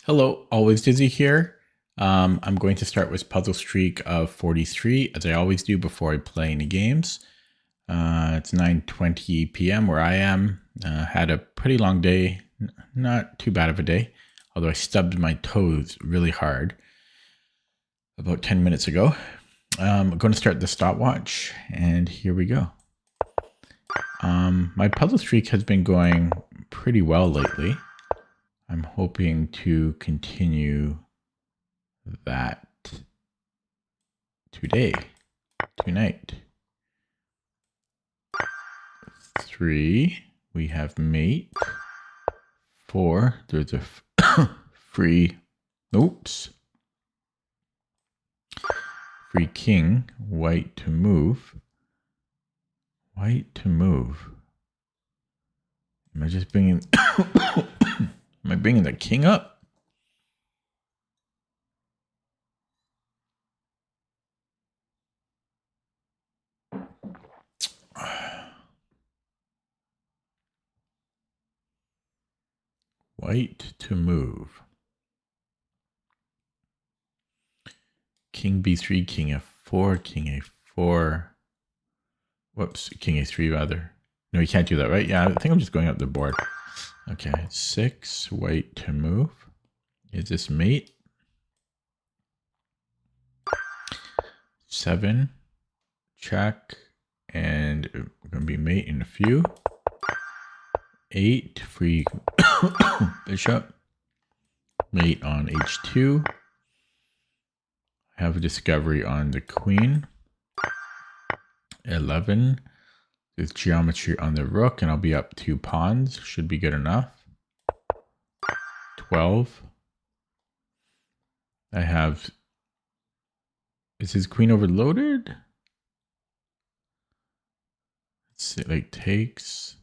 Hello, always Dizzy here. I'm going to start with puzzle streak of 43, as I always do before I play any games. It's 9:20 p.m. where I am. Had a pretty long day, not too bad of a day, although I stubbed my toes really hard about 10 minutes ago. I'm going to start the stopwatch, and here we go. My puzzle streak has been going pretty well lately. I'm hoping to continue that tonight. 3, we have mate. 4, there's a free, free king, white to move. White to move. Am I just bringing, am I bringing the king up? White to move. King b3, king f4, king a4. Whoops, king a3 rather. No, you can't do that, right? Yeah, I think I'm just going up the board. Okay, 6, white to move. Is this mate? 7, check, and we're going to be mate in a few. 8, free bishop. Mate on h2. I have a discovery on the queen. 11, there's geometry on the rook, and I'll be up 2 pawns. Should be good enough. 12, I have, is his queen overloaded? Let's see, like takes.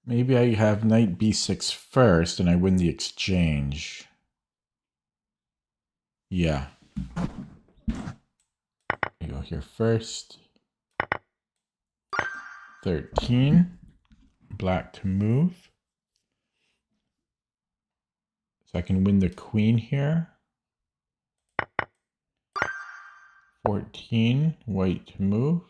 Maybe I have knight b6 first and I win the exchange. Yeah. I go here first. 13. Black to move. So I can win the queen here. 14. White to move.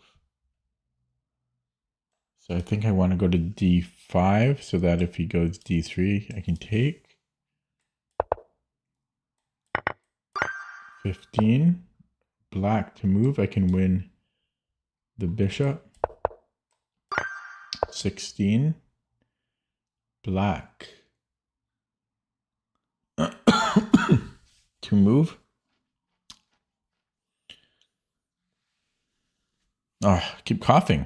So I think I want to go to d5 so that if he goes d3, I can take. 15. Black to move. I can win the bishop. 16. Black to move. Oh, I keep coughing.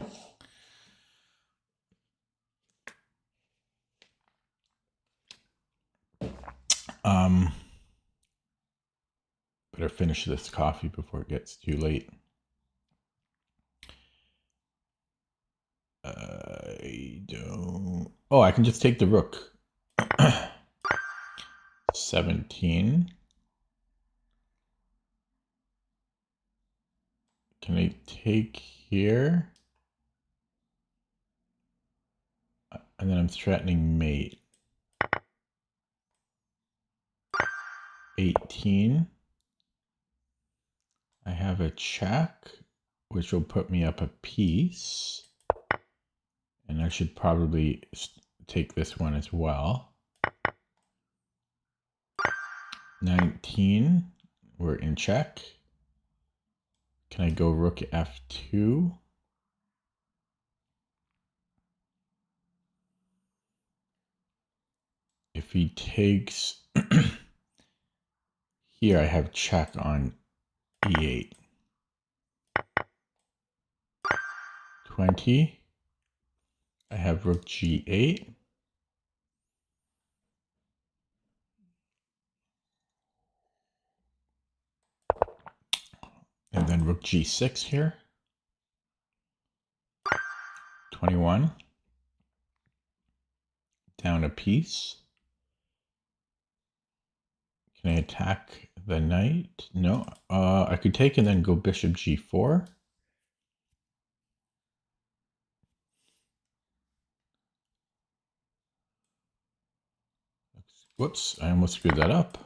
Better finish this coffee before it gets too late. I don't... Oh, I can just take the rook. 17. Can I take here? And then I'm threatening mate. 18. I have a check, which will put me up a piece. And I should probably take this one as well. 19. We're in check. Can I go rook f2? If he takes here, I have check on e8. 20. I have rook g8. And then rook g6 here. 21. Down a piece. Can I attack the knight? No. I could take and then go bishop g4. Whoops, I almost screwed that up.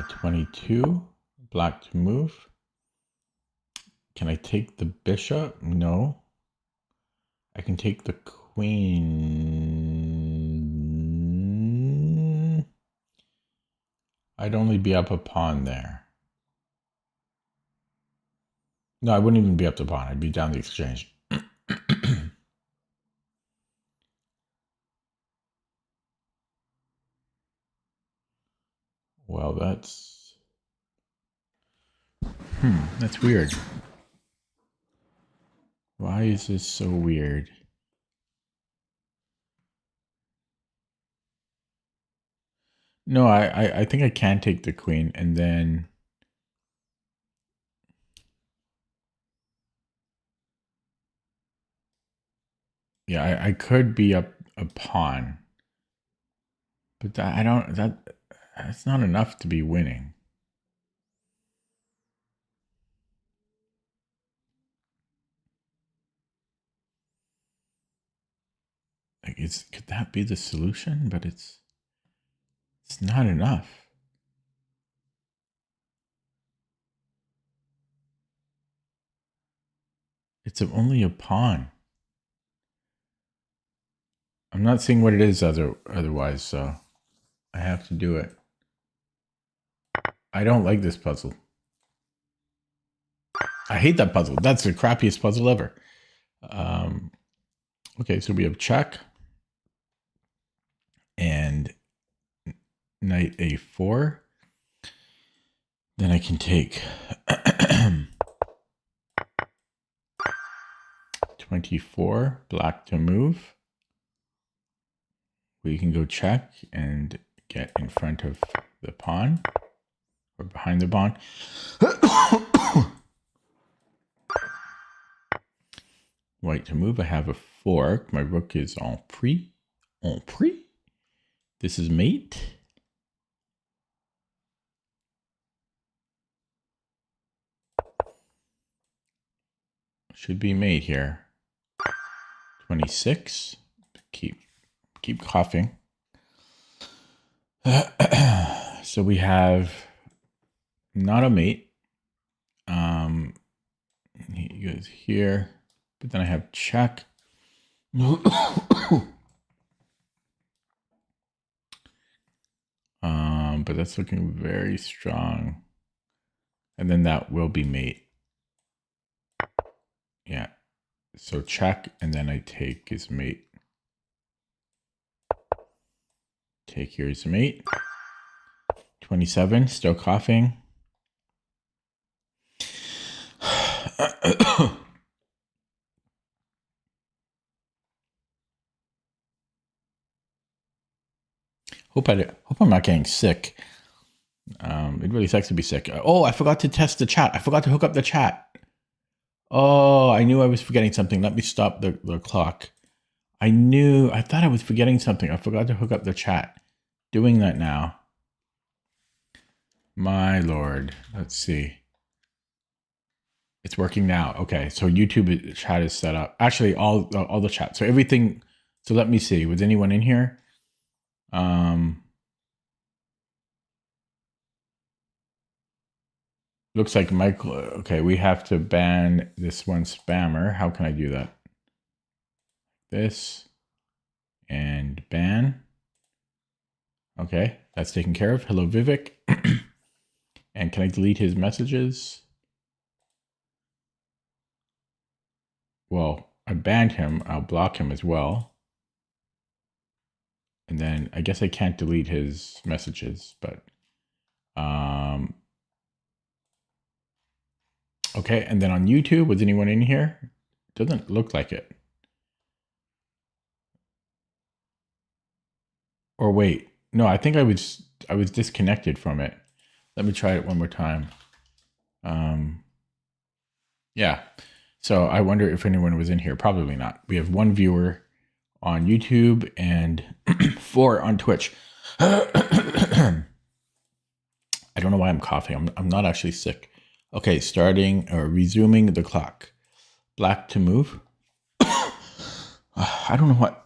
22, black to move. Can I take the bishop? No. I can take the queen. I'd only be up a pawn there. No, I wouldn't even be up the pawn. I'd be down the exchange. Well, that's weird. Why is this so weird? No, I think I can take the queen and then yeah, I could be up a pawn. But that's not enough to be winning. Like, could that be the solution? But it's not enough. It's only a pawn. I'm not seeing what it is otherwise, so I have to do it. I don't like this puzzle. I hate that puzzle. That's the crappiest puzzle ever. Okay, so we have check and knight a4. Then I can take 24, black to move. We can go check and get in front of the pawn or behind the pawn. White to move. I have a fork. My rook is en prise. En prise. This is mate. Should be mate here. 26. Keep coughing. So we have not a mate. He goes here, but then I have check. But that's looking very strong. And then that will be mate. Yeah. So check, and then I take his mate. Take here is mate. 27, still coughing. Hope I'm not getting sick. It really sucks to be sick. Oh, I forgot to test the chat. I forgot to hook up the chat. Oh, I knew I was forgetting something. Let me stop the clock. I thought I was forgetting something. I forgot to hook up the chat. Doing that now. My Lord. Let's see. It's working now. Okay, so YouTube chat is set up. Actually, all the chat. So everything. So let me see. Was anyone in here? Looks like Michael. Okay, we have to ban this one spammer. How can I do that? This and ban. Okay, that's taken care of. Hello, Vivek. And can I delete his messages? Well, I banned him. I'll block him as well. And then I guess I can't delete his messages, but okay, and then on YouTube, was anyone in here? Doesn't look like it. Or wait, no, I think I was disconnected from it. Let me try it one more time. Yeah, so I wonder if anyone was in here. Probably not. We have 1 viewer on YouTube and 4 on Twitch. I don't know why I'm coughing. I'm not actually sick. Okay, starting or resuming the clock. Black to move. I don't know what.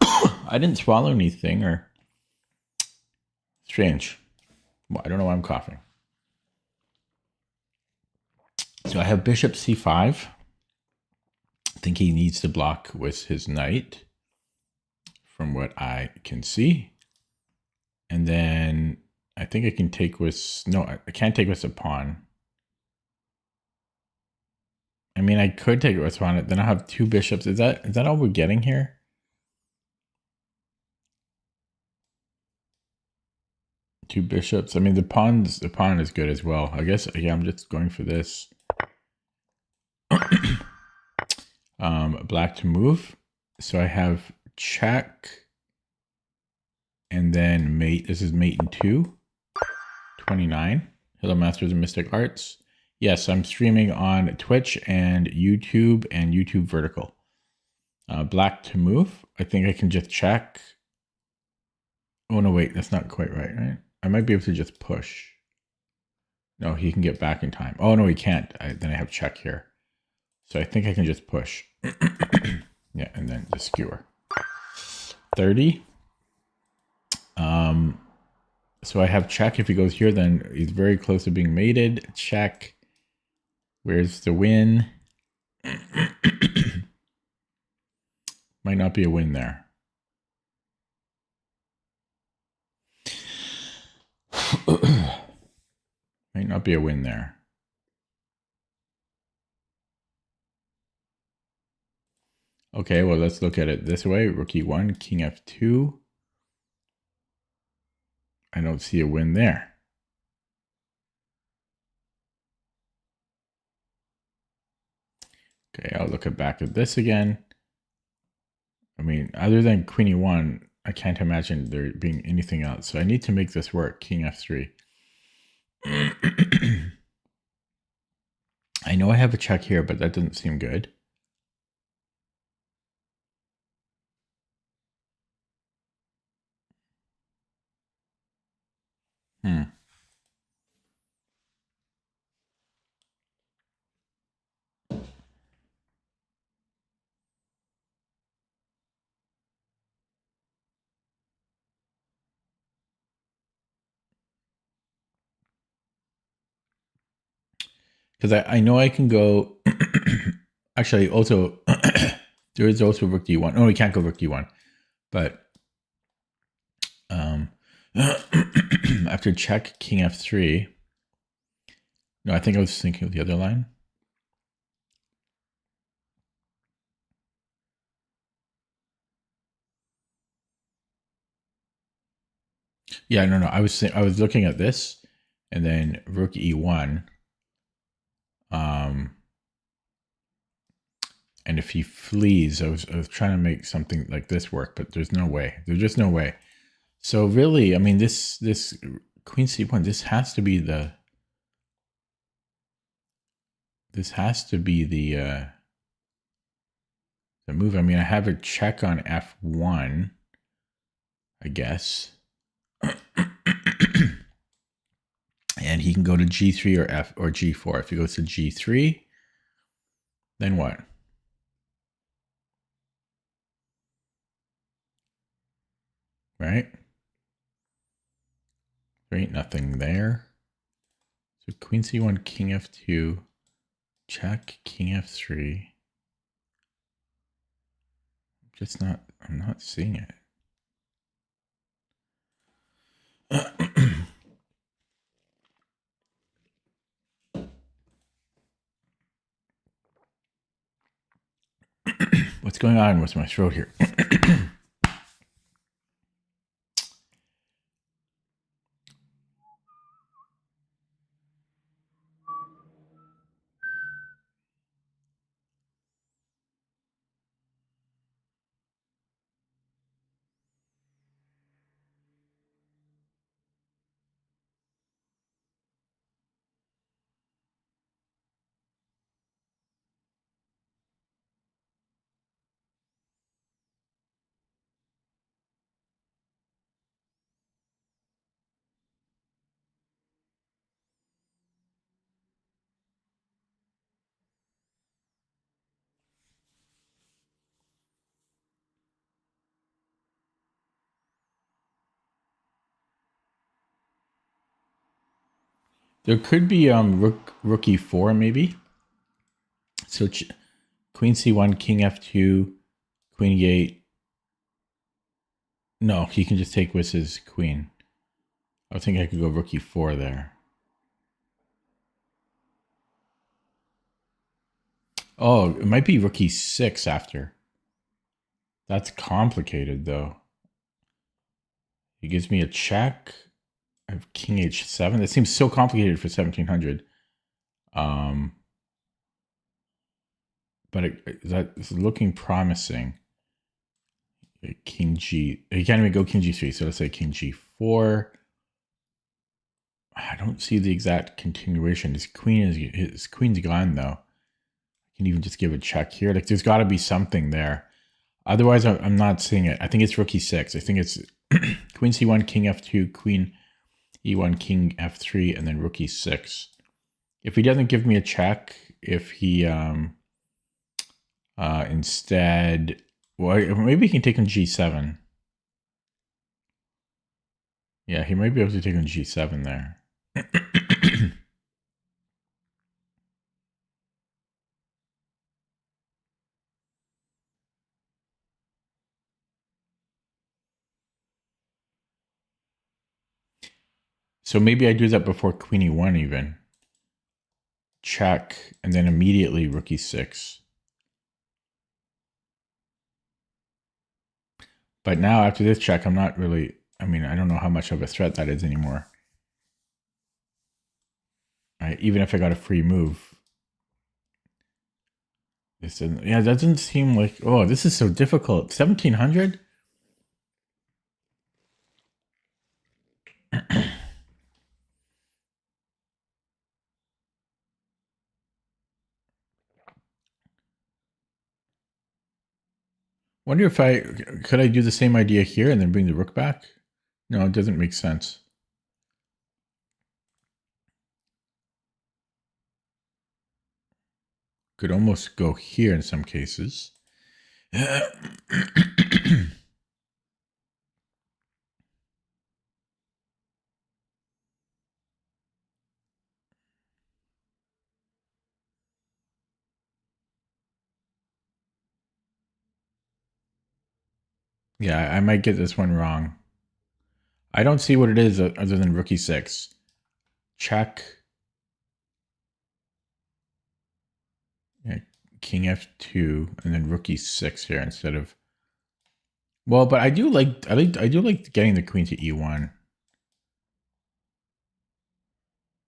I didn't swallow anything or strange. Well, I don't know why I'm coughing. So I have bishop c5. I think he needs to block with his knight from what I can see. And then I think I can take with, no, I can't take with a pawn. I mean, I could take it with pawn. Then I have two bishops. Is that all we're getting here? Two bishops. I mean, the pawn is good as well. I guess, yeah, I'm just going for this. Black to move. So I have check and then mate. This is mate in 2. 29. Hello, Masters of Mystic Arts. Yes, I'm streaming on Twitch and YouTube Vertical. Black to move. I think I can just check. Oh, no, wait. That's not quite right? I might be able to just push. No, he can get back in time. Oh, no, he can't. Then I have check here. So I think I can just push. Yeah, and then just skewer. 30. So I have check. If he goes here, then he's very close to being mated. Check. Where's the win? Might not be a win there. Might not be a win there. Okay, well, let's look at it this way. Rook e1, king f2. I don't see a win there. Okay, I'll look back at this again. I mean, other than queen e1, I can't imagine there being anything else. So I need to make this work, king f3. I know I have a check here, but that doesn't seem good. Because I know I can go. Actually, also, there is also rook d1. No, we can't go rook d1. But after check, king f3. No, I think I was thinking of the other line. Yeah, no. I was looking at this, and then rook e1. And if he flees, I was trying to make something like this work, but there's no way. There's just no way. So really, I mean, this queen c1. This has to be the move. I mean, I have a check on f1, I guess. And he can go to g3 or f or g4. If he goes to g3, then what? Right? There ain't nothing there. So queen c1, king f2, check, king f3. I'm not seeing it. What's going on with my throat here? There could be rook e4 maybe. So queen c1, king f2, queen e8. No, he can just take with his queen. I think I could go rook e4 there. Oh, it might be rook e6 after. That's complicated though. He gives me a check. I have king h7. That seems so complicated for 1700. But that's looking promising. King G. You can't even go king G3. So let's say king G4. I don't see the exact continuation. His queen's gone though. I can even just give a check here. Like there's got to be something there. Otherwise, I'm not seeing it. I think it's rook e6. I think it's queen c1, king f2, queen e1, king f3, and then rook e6. If he doesn't give me a check, if he instead, well, maybe he can take on g7. Yeah, he might be able to take on g7 there. So maybe I do that before queen e1 even. Check, and then immediately rook e6. But now after this check, I'm not really, I mean, I don't know how much of a threat that is anymore. Right? Even if I got a free move. This isn't, yeah, that doesn't seem like, oh, this is so difficult. 1700? Wonder if could I do the same idea here and then bring the rook back? No, it doesn't make sense. Could almost go here in some cases. Yeah, I might get this one wrong. I don't see what it is other than rook e6. Check. Yeah, king f2 and then rook e6 here instead of. Well, but I do like getting the queen to e1.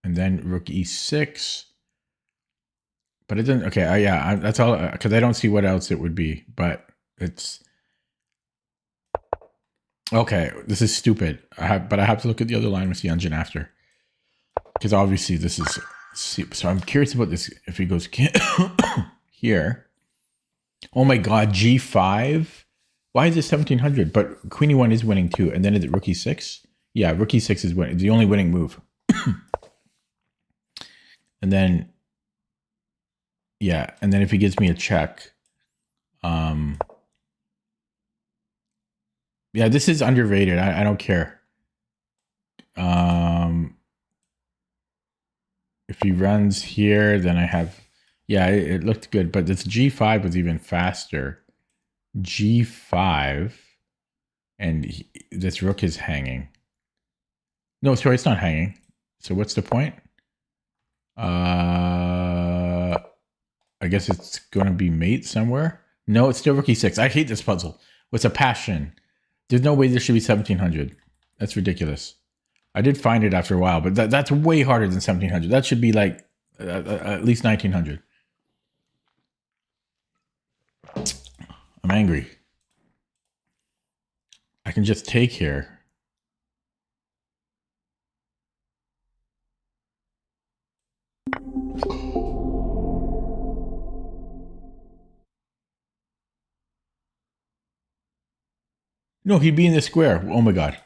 And then rook e6. But it doesn't. Okay, yeah, that's all because I don't see what else it would be. But it's okay. This is stupid. But I have to look at the other line with the engine after, because obviously this is. So I'm curious about this. If he goes here, oh my god, g5. Why is it 1700? But queen e1 is winning too. And then is it rook e6? Yeah, rook e6 is winning. It's the only winning move. And then, yeah, and then if he gives me a check, yeah, this is underrated. I don't care. If he runs here, then I have, yeah, it looked good, but this g5 was even faster. G5, and this rook is hanging. No, sorry, it's not hanging. So what's the point? I guess it's going to be mate somewhere. No, it's still rook e6. I hate this puzzle. What's a passion? There's no way this should be 1700. That's ridiculous. I did find it after a while, but that's way harder than 1700. That should be like at least 1900. I'm angry. I can just take here. No, he'd be in the square. Oh my god.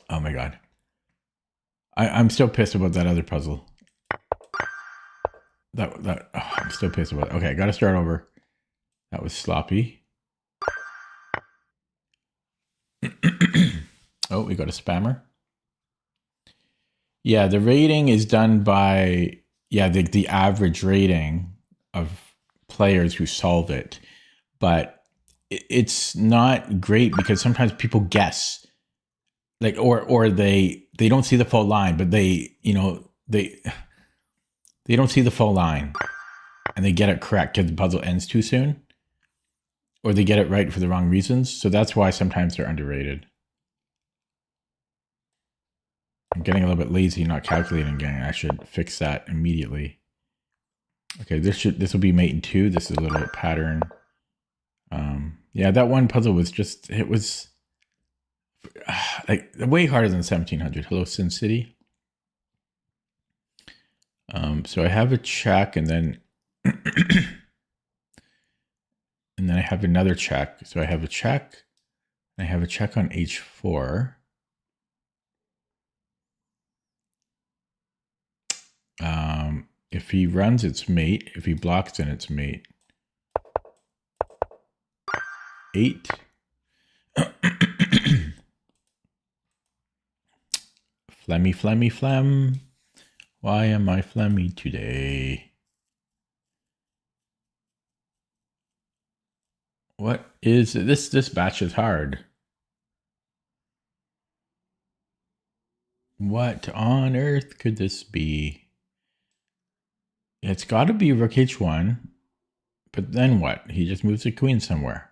Oh my god. I'm still pissed about that other puzzle. I'm still pissed about it. Okay, I gotta start over. That was sloppy. Oh, we got a spammer. Yeah, the rating is done by, yeah, the average rating of players who solve it. But it's not great because sometimes people guess, like, or they don't see the full line, but they don't see the full line and they get it correct because the puzzle ends too soon, or they get it right for the wrong reasons. So that's why sometimes they're underrated. I'm getting a little bit lazy not calculating again. I should fix that immediately. Okay, this will be mate in 2. This is a little pattern. Yeah, that one puzzle was just, it was like way harder than 1700. Hello, Sin City. So I have a check, and then and then I have another check. So I have a check. I have a check on H4. If he runs, it's mate. If he blocks, then it's mate. 8. Phlegmy, phlegmy, phlegm. Why am I phlegmy today? What is this? This batch is hard. What on earth could this be? It's got to be Rook H1, but then what? He just moves the queen somewhere.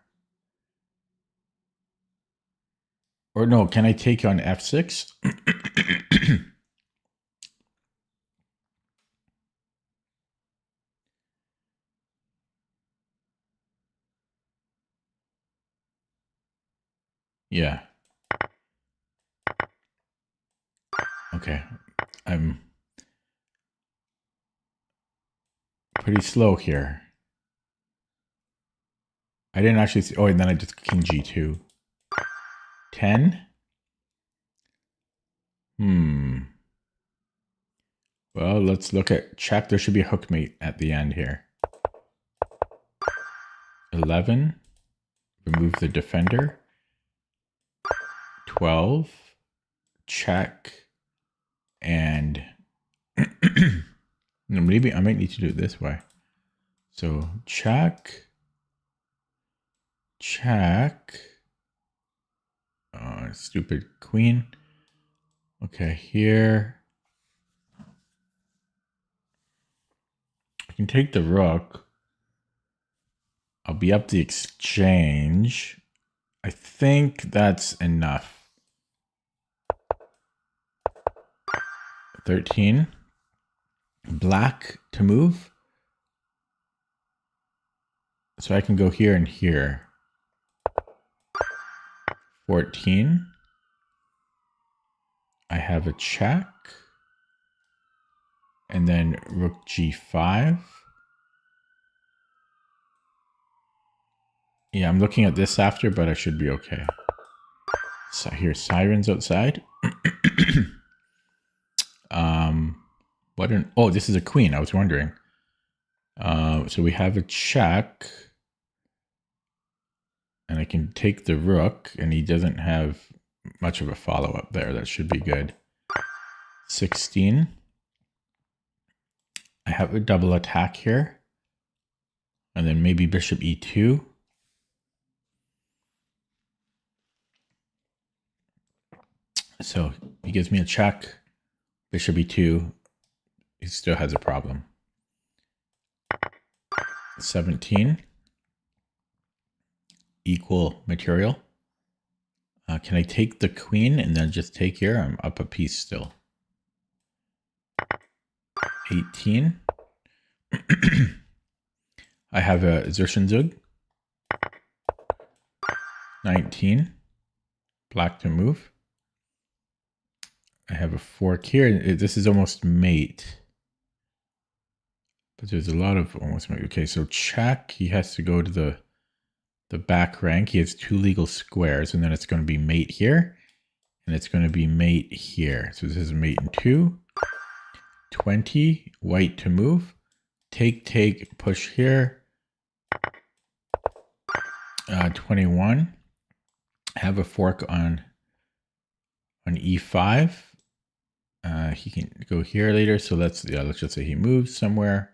Or no, can I take on F6? Yeah. Okay. I'm pretty slow here. I didn't actually see. Oh, and then I just king G2. 10? Well, let's look at check. There should be a hook mate at the end here. 11. Remove the defender. 12. Check. And maybe I might need to do it this way. So check. Check. Oh, stupid queen. Okay, here. I can take the rook. I'll be up the exchange. I think that's enough. 13. Black to move. So I can go here and here. 14. I have a check. And then rook G5. Yeah, I'm looking at this after, but I should be okay. So here's sirens outside. Oh, this is a queen. I was wondering. So we have a check. And I can take the rook, and he doesn't have much of a follow-up there. That should be good. 16. I have a double attack here. And then maybe bishop E2. So he gives me a check. Bishop E2. He still has a problem. 17. Equal material. Can I take the queen and then just take here? I'm up a piece still. 18. I have a Zerschenzug. 19. Black to move. I have a fork here. This is almost mate. But there's a lot of almost mate. Okay, so check. He has to go to the back rank. He has 2 legal squares, and then it's going to be mate here, and it's going to be mate here. So this is mate in 2. 20. White to move. Take, push here. 21. Have a fork on E5. He can go here later. So let's just say he moves somewhere.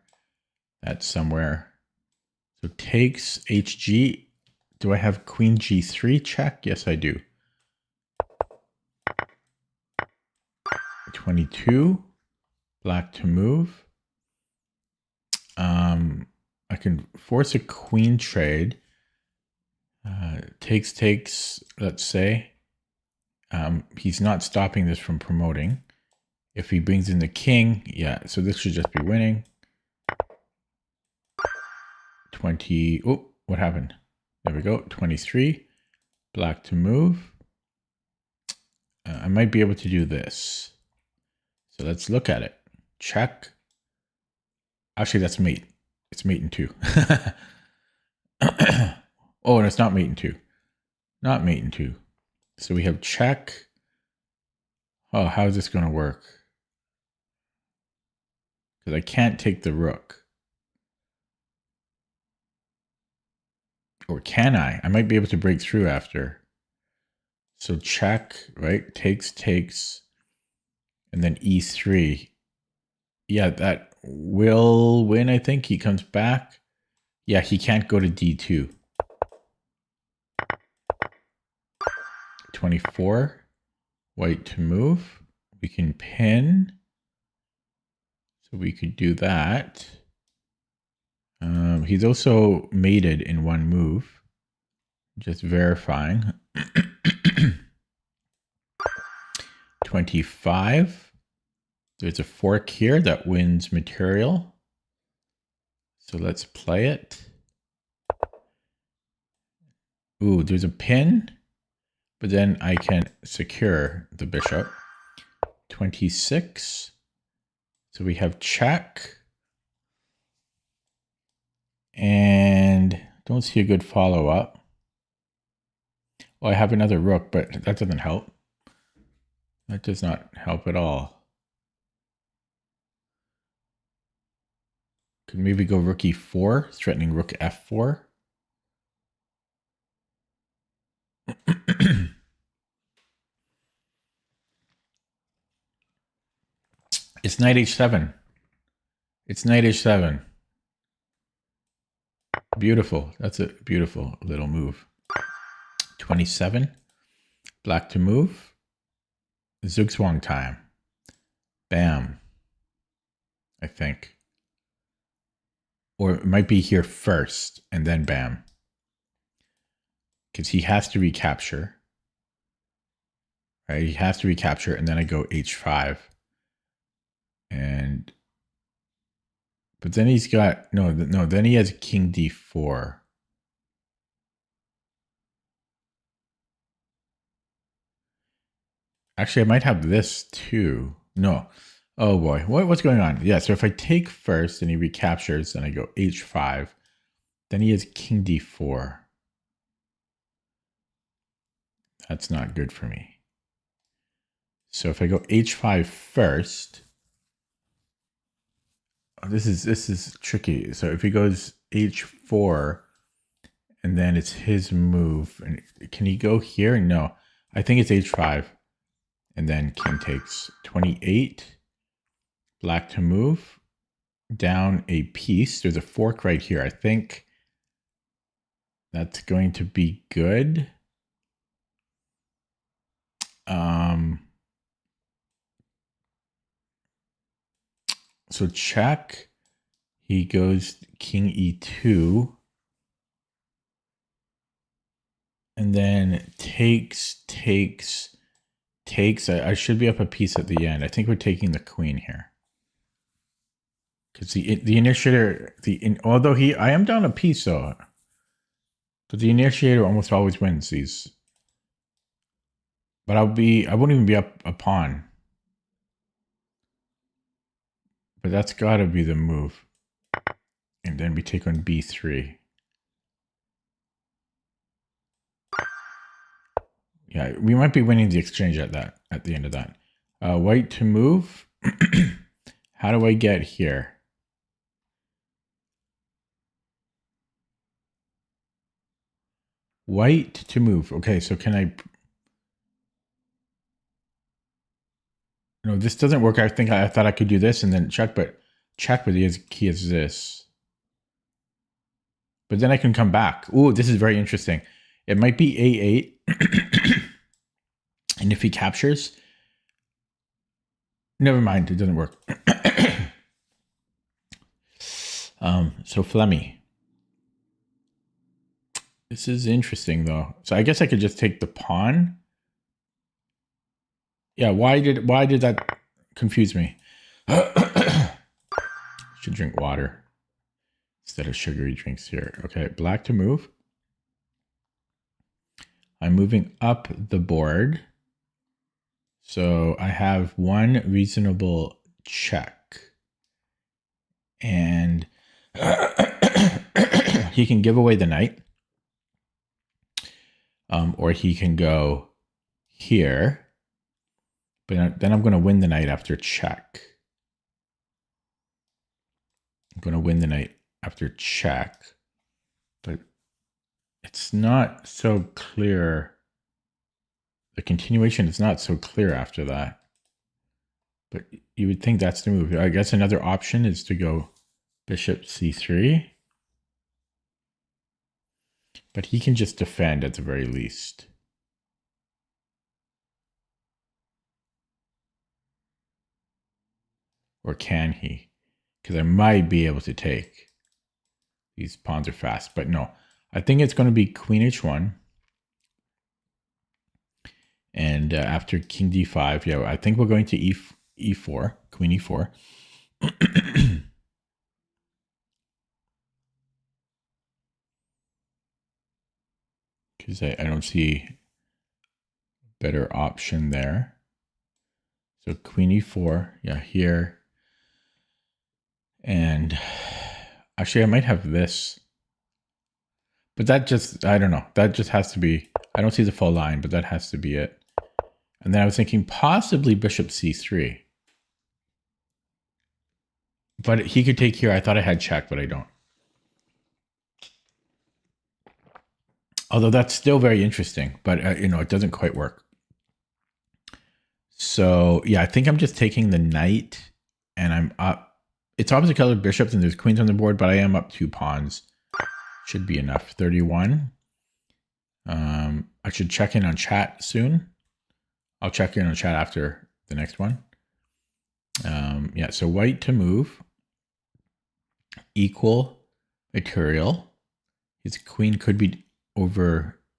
That's somewhere. So takes HG. Do I have queen G3 check? Yes, I do. 22. Black to move. I can force a queen trade. Takes, let's say. He's not stopping this from promoting. If he brings in the king, yeah, so this should just be winning. 20, oh, what happened? There we go, 23. Black to move. I might be able to do this. So let's look at it. Check. Actually, that's mate. It's mate in 2. Oh, and it's not mate in 2. Not mate in 2. So we have check. Oh, how is this going to work? Because I can't take the rook. Or can I? I might be able to break through after. So check, right? Takes. And then E3. Yeah, that will win, I think. He comes back. Yeah, he can't go to D2. 24. White to move. We can pin. So we could do that. He's also mated in one move. Just verifying. 25. There's a fork here that wins material. So let's play it. Ooh, there's a pin. But then I can secure the bishop. 26. So we have check. And don't see a good follow-up. Well, I have another rook, but that doesn't help. That does not help at all. Could maybe go rook e4, threatening rook f4. It's knight h7. It's knight h7. Beautiful. That's a beautiful little move. 27. Black to move. Zugzwang time. Bam. I think. Or it might be here first and then bam. Because he has to recapture. Right? He has to recapture and then I go h5. And but then he's got no, then he has king d4. Actually, I might have this too. No. Oh boy, what's going on? Yeah, so if I take first and he recaptures, then I go h5. Then he has king d4. That's not good for me. So if I go h5 first, this is tricky. So if he goes h4 and then it's his move, and can he go here? No, I think it's h5 and then king takes. 28. Black to move down a piece. There's a fork right here. I think that's going to be good. So check. He goes king e2. And then takes. I should be up a piece at the end. I think we're taking the queen here. Because the initiator, although I am down a piece though. But the initiator almost always wins these. But I won't even be up a pawn. But that's got to be the move. And then we take on b3. Yeah, we might be winning the exchange at the end of that. White to move. How do I get here? White to move. Okay, so can I... No, No, this doesn't work. I think I thought I could do this and then check, but the key is this. But then I can come back. Ooh, this is very interesting. It might be A8. And if he captures, never mind, it doesn't work. So Flemmy. This is interesting though. So I guess I could just take the pawn. Yeah, why did that confuse me? Should drink water instead of sugary drinks here. Okay, black to move. I'm moving up the board. So I have one reasonable check. And he can give away the knight. Or he can go here. But then I'm going to win the knight after check. I'm going to win the knight after check. But it's not so clear. The continuation is not so clear after that. But you would think that's the move. I guess another option is to go bishop c3. But he can just defend at the very least. Or can he? Because I might be able to take. These pawns are fast, but no. I think it's going to be queen h1. And after king d5, yeah, I think we're going to e4, queen e4. Because I don't see a better option there. So queen e4, yeah, here. And actually, I might have this. But that just, I don't know. That just has to be, I don't see the full line, but that has to be it. And then I was thinking possibly bishop c3. But he could take here. I thought I had check, but I don't. Although that's still very interesting, but it doesn't quite work. So yeah, I think I'm just taking the knight and I'm up. It's opposite colored bishops and there's queens on the board, but I am up 2 pawns. Should be enough. 31. I should check in on chat soon. I'll check in on chat after the next one. Yeah, so white to move. Equal material. His queen could be overworked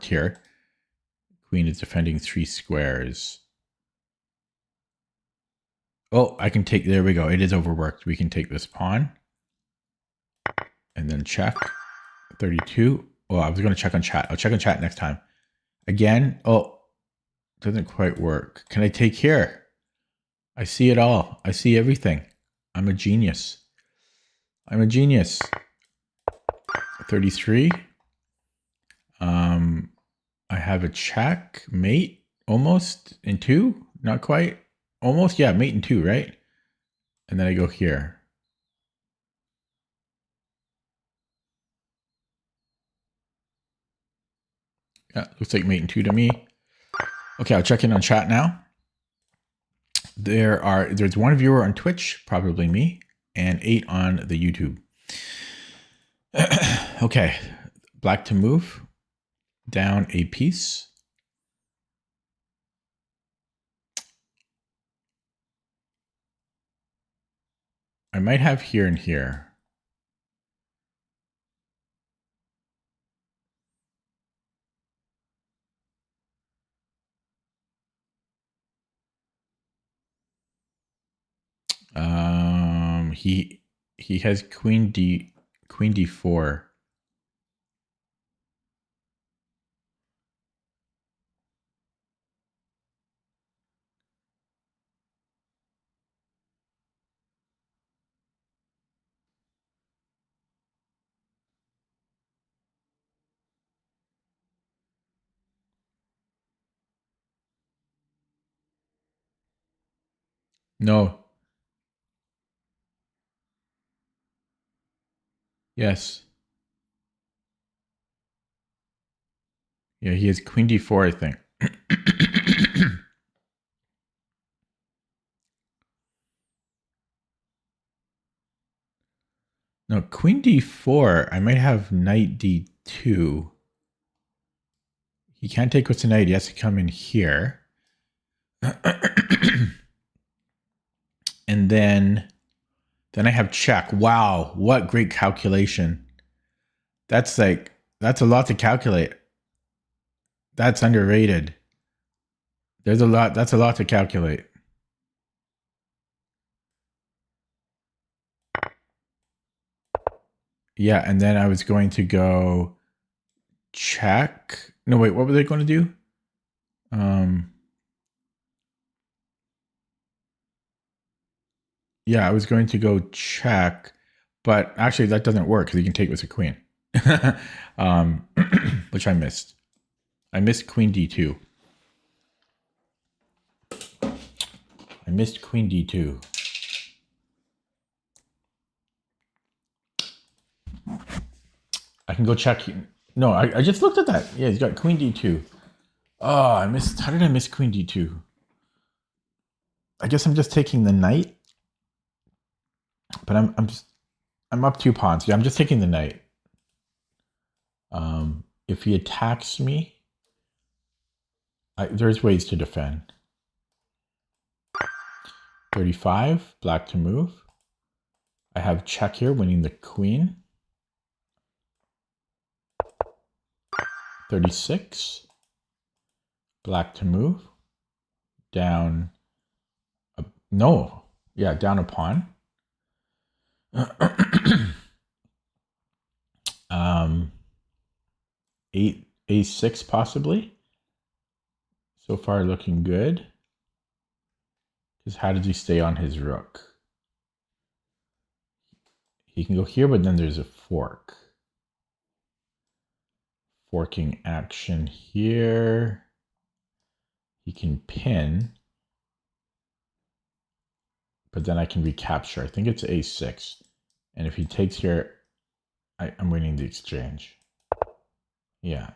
here. Queen is defending 3 squares. Oh, I can take, there we go. It is overworked. We can take this pawn. And then check. 32. Oh, I was going to check on chat. I'll check on chat next time. Again. Oh, doesn't quite work. Can I take here? I see it all. I see everything. I'm a genius. I'm a genius. 33. I have a check. Mate. Almost in 2. Not quite. Almost. Yeah, mate in 2, right? And then I go here. Yeah, looks like mate in 2 to me. Okay, I'll check in on chat now. There's 1 viewer on Twitch, probably me, and 8 on the YouTube. Okay, black to move. Down a piece. I might have here and here. He has queen d4. No. Yes. Yeah, he has queen d4, I think. No, queen d4. I might have knight d2. He can't take with the knight. He has to come in here. And then I have check. Wow, what great calculation. That's a lot to calculate. That's underrated. That's a lot to calculate. Yeah, and then I was going to go check. No, wait, what were they going to do? Yeah, I was going to go check, but actually that doesn't work because he can take with a queen, which I missed. I missed queen d2. I missed queen d2. I can go check. No, I just looked at that. Yeah, he's got queen d2. Oh, I missed. How did I miss queen d2? I guess I'm just taking the knight. But I'm up 2 pawns. Yeah, I'm just taking the knight. If he attacks me, there's ways to defend. 35, black to move. I have check here, winning the queen. 36, black to move. Down. Down a pawn. A6 possibly. So far looking good. Because how does he stay on his rook? He can go here, but then there's a fork. Forking action here. He can pin. But then I can recapture. I think it's A6. And if he takes here, I'm winning the exchange. Yeah.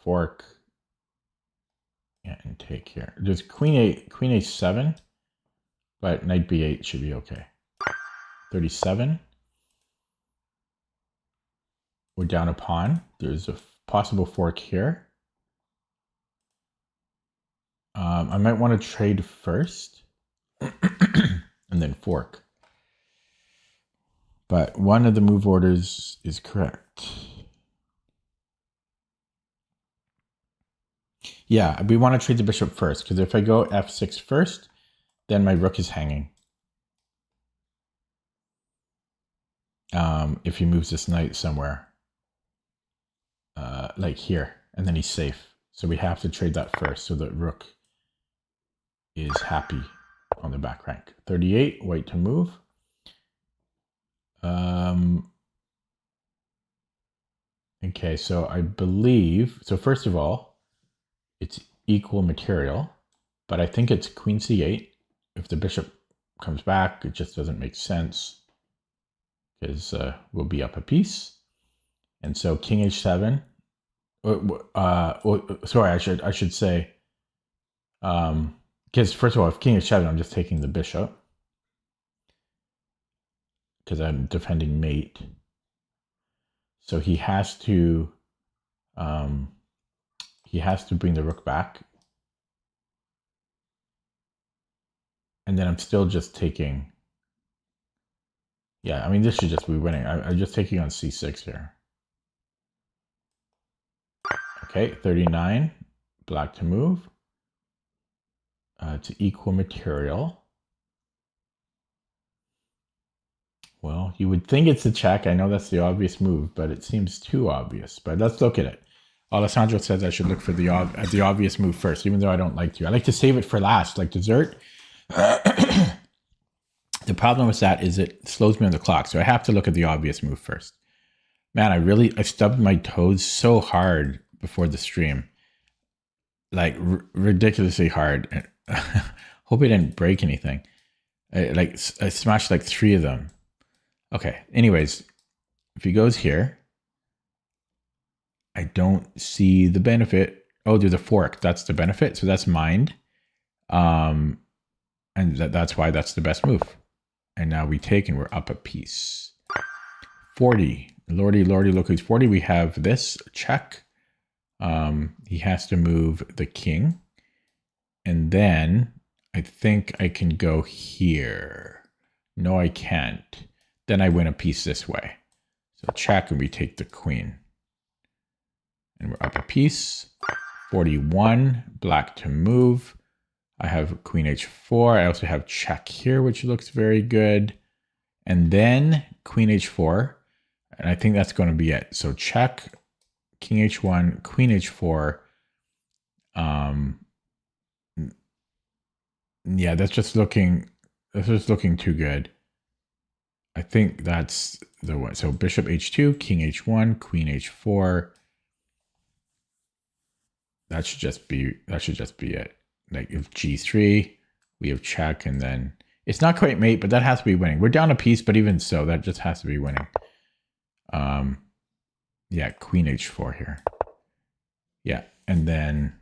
Fork. Yeah, and take here. There's queen A7, but knight B8 should be okay. 37. We're down a pawn. There's a possible fork here. I might want to trade first. And then fork. But one of the move orders is correct. Yeah, we want to trade the bishop first, because if I go f6 first, then my rook is hanging. If he moves this knight somewhere, like here, and then he's safe. So we have to trade that first, so that rook is happy on the back rank. 38, white to move. Okay, so I believe, so first of all, it's equal material, but I think it's queen c8. If the bishop comes back, it just doesn't make sense, because we'll be up a piece. And so king h7, sorry, I should say, because first of all, if king h7, I'm just taking the bishop, because I'm defending mate. So he has to bring the rook back. And then I'm still just taking, yeah, I mean, this should just be winning. I'm just taking on c6 here. Okay, 39, black to move. It's equal material. Well, you would think it's a check. I know that's the obvious move, but it seems too obvious. But let's look at it. Alessandro says I should look for the obvious move first, even though I don't like to. I like to save it for last, like dessert. The problem with that is it slows me on the clock, so I have to look at the obvious move first. Man, I stubbed my toes so hard before the stream. Like, ridiculously hard. Hope I didn't break anything. I smashed like 3 of them. Okay, anyways, if he goes here, I don't see the benefit. Oh, there's a fork. That's the benefit. So that's mined. And that's why that's the best move. And now we take and we're up a piece. 40. Lordy, look who's 40. We have this check. He has to move the king. And then I think I can go here. No, I can't. Then I win a piece this way. So check and we take the queen. And we're up a piece. 41, black to move. I have queen h4. I also have check here, which looks very good. And then queen h4. And I think that's going to be it. So check, king h1, queen h4. Yeah, that's just looking too good. I think that's the one. So bishop h2, king h1, queen h4. That should just be it. Like if g3, we have check, and then it's not quite mate, but that has to be winning. We're down a piece, but even so, that just has to be winning. Yeah, queen h4 here. Yeah, and then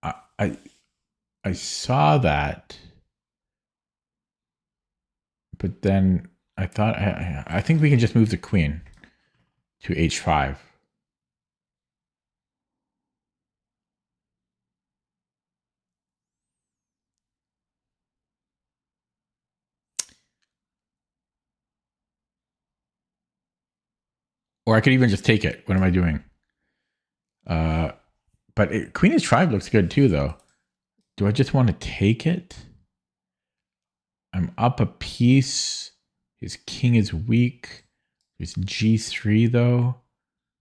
I saw that, but then I thought I think we can just move the queen to h5. Or I could even just take it. What am I doing? But queen h5 looks good too, though. Do I just want to take it? I'm up a piece. His king is weak. There's g3, though.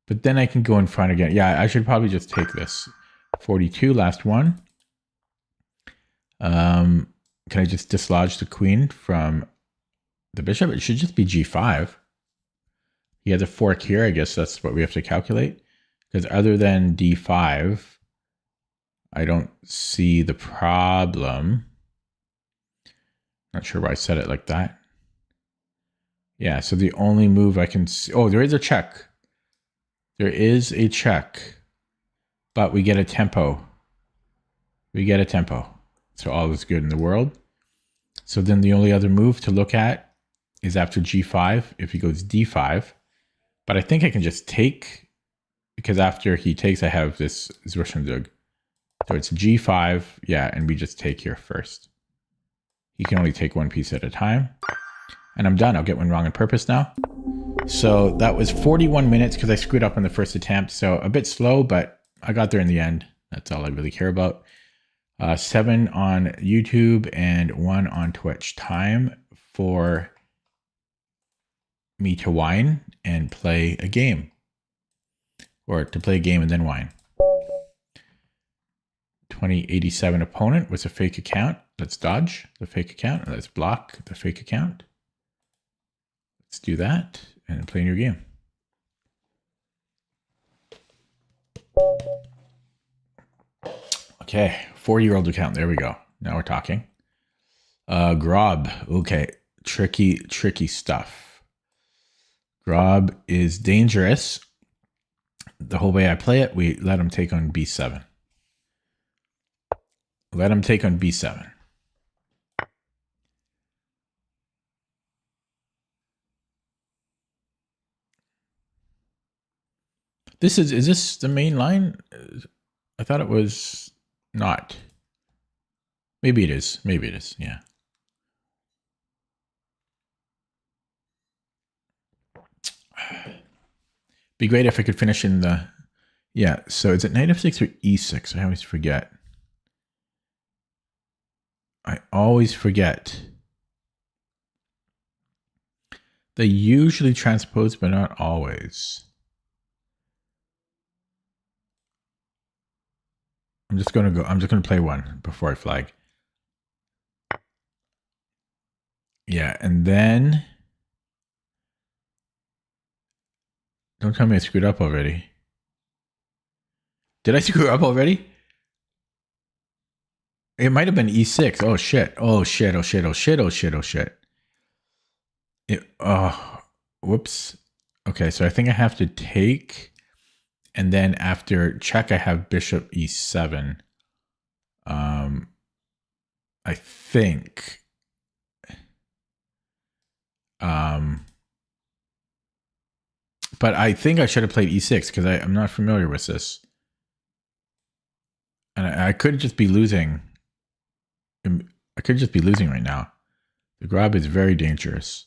But then I can go in front again. Yeah, I should probably just take this. 42, last one. Can I just dislodge the queen from the bishop? It should just be g5. He has a fork here. I guess that's what we have to calculate. Because other than d5, I don't see the problem. Not sure why I said it like that. Yeah, so the only move I can see... Oh, there is a check. There is a check. But we get a tempo. We get a tempo. So all is good in the world. So then the only other move to look at is after g5, if he goes d5. But I think I can just take, because after he takes, I have this Zwischenzug. So it's g5, yeah, and we just take here first. He can only take one piece at a time. And I'm done. I'll get one wrong on purpose now. So that was 41 minutes because I screwed up on the first attempt. So a bit slow, but I got there in the end. That's all I really care about. 7 on YouTube and 1 on Twitch. Time for me to whine and play a game. Or to play a game and then whine. 2087 opponent was a fake account. Let's dodge the fake account. Let's block the fake account. Let's do that and play a new game. Okay, 4-year-old account. There we go. Now we're talking. Grob. Okay, tricky stuff. Grob is dangerous. The whole way I play it, we let him take on b7. Let him take on b7. Is this the main line? I thought it was not. Maybe it is. Maybe it is. Yeah. Be great if I could finish in the... Yeah, so is it knight f6 or e6? I always forget. I always forget. They usually transpose, but not always. I'm just going to play one before I flag. Yeah, and then... Don't tell me I screwed up already. Did I screw up already? It might have been e6. Oh shit. Oh shit. Oh shit. Oh shit. Oh shit. Oh shit. Whoops. Okay, so I think I have to take, and then after check, I have bishop e7. I think. But I think I should have played e6 because I'm not familiar with this. And I could just be losing. I could just be losing right now. The grab is very dangerous.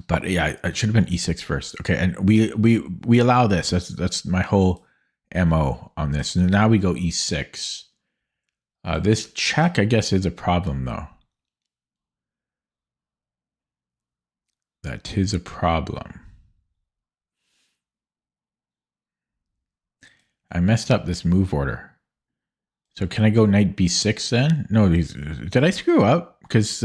But yeah, I should have been e6 first. Okay, and we allow this. That's my whole MO on this. And now we go e6. This check, I guess, is a problem though. That is a problem. I messed up this move order. So can I go knight b6 then? No, did I screw up? Because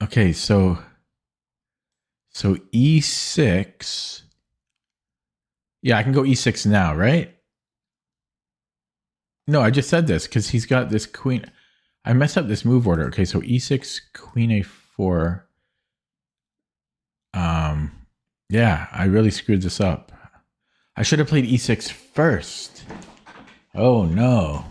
okay, so e6. Yeah, I can go e6 now, right? No, I just said this because he's got this queen. I messed up this move order. Okay, so e6, queen a4. Yeah, I really screwed this up. I should have played e6 first. Oh no.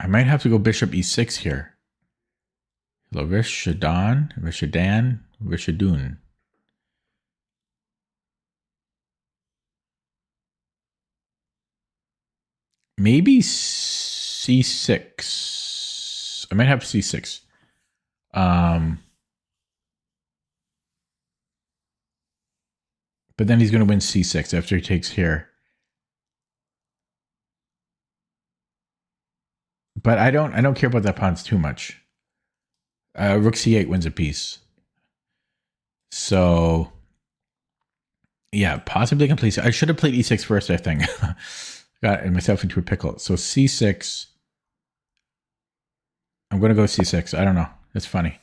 I might have to go bishop e6 here. Rishadan, Rishadun. Maybe c6. I might have c6. But then he's going to win c6 after he takes here. But I don't care about that pawns too much. Rook c8 wins a piece. So yeah, possibly complete. I should have played e6 first, I think. Got myself into a pickle. So c6. I'm going to go c6. I don't know. It's funny.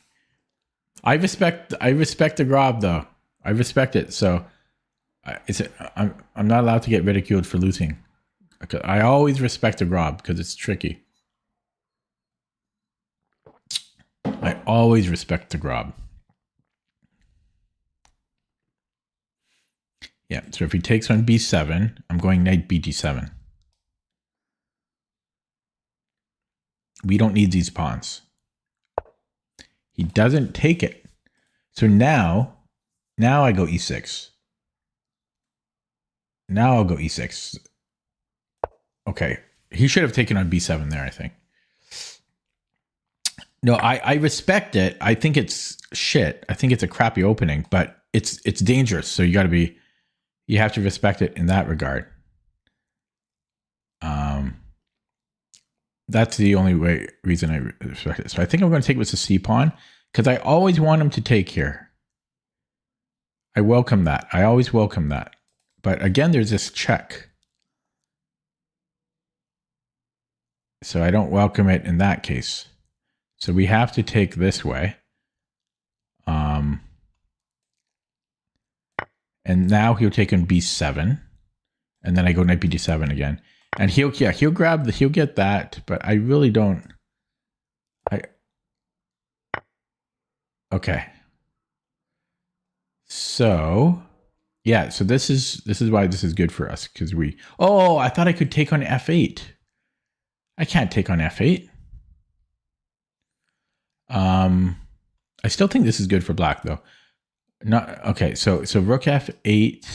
I respect the grab though. I respect it. So I'm not allowed to get ridiculed for losing. I always respect the grab because it's tricky. I always respect the grab. Yeah, so if he takes on b7, I'm going knight bd7. We don't need these pawns. He doesn't take it. So now I go e6. Now I'll go e6. Okay. He should have taken on b7 there, I think. No, I respect it. I think it's shit. I think it's a crappy opening, but it's dangerous. So you have to respect it in that regard. That's the only reason I respect it. So I think I'm going to take it with the c pawn because I always want him to take here. I welcome that. I always welcome that. But again, there's this check. So I don't welcome it in that case. So we have to take this way. And now he'll take on b7. And then I go knight bd7 again. And he'll get that, but I really don't. Okay. So yeah, so this is why this is good for us, because I thought I could take on f8. I can't take on f8. I still think this is good for black though. Okay, so rook f8,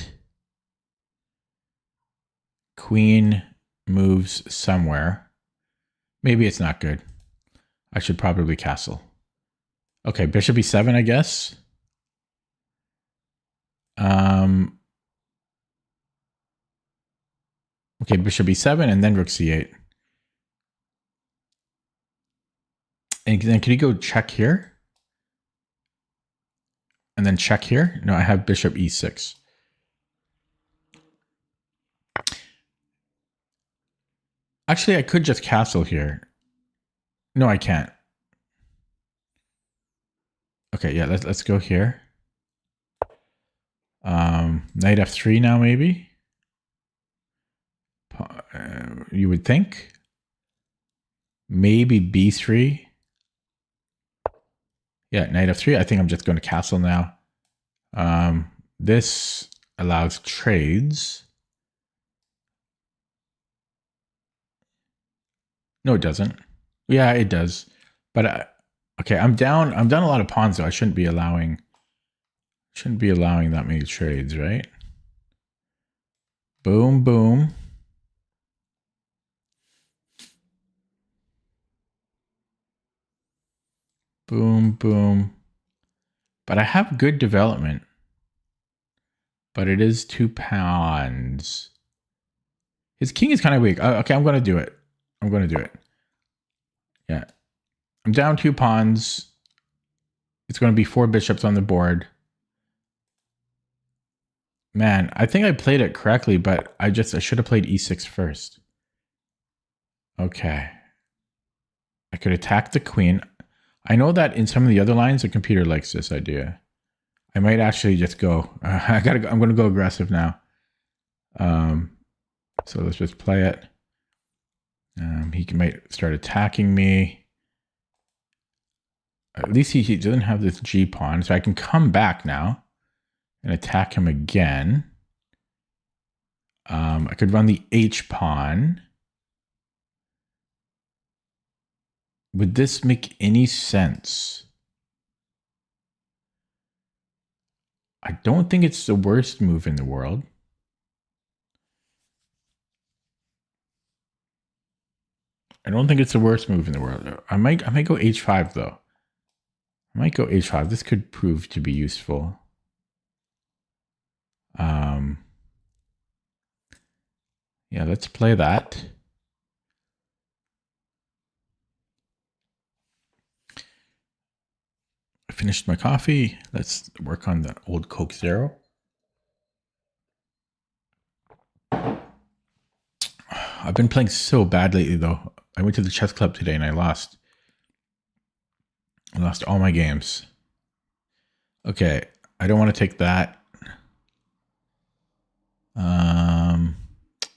queen moves somewhere. Maybe it's not good. I should probably castle. Okay, bishop e7, I guess. Okay, bishop e7 and then rook c8. And then can you go check here? And then check here? No, I have bishop e6. Actually, I could just castle here. No, I can't. Okay, yeah, let's go here. Knight f3 now, maybe? You would think. Maybe b3. Yeah, knight f3. I think I'm just going to castle now. This allows trades. No, it doesn't. Yeah, it does. But okay, I'm down a lot of pawns though. I shouldn't be allowing that many trades, right? Boom, boom. Boom, boom. But I have good development. But it is 2 pawns. His king is kind of weak. Okay, I'm going to do it. Yeah. I'm down 2 pawns. It's going to be 4 bishops on the board. Man, I think I played it correctly, but I should have played e6 first. Okay. I could attack the queen. I know that in some of the other lines, the computer likes this idea. I might actually just go. I'm going to go aggressive now. So let's just play it. He might start attacking me. At least he doesn't have this G pawn, so I can come back now and attack him again. I could run the H pawn. Would this make any sense? I don't think it's the worst move in the world. I don't think it's the worst move in the world. I might go H5 though. I might go H5. This could prove to be useful. Yeah, let's play that. I finished my coffee. Let's work on the old Coke Zero. I've been playing so bad lately though. I went to the chess club today and I lost. I lost all my games. Okay, I don't want to take that.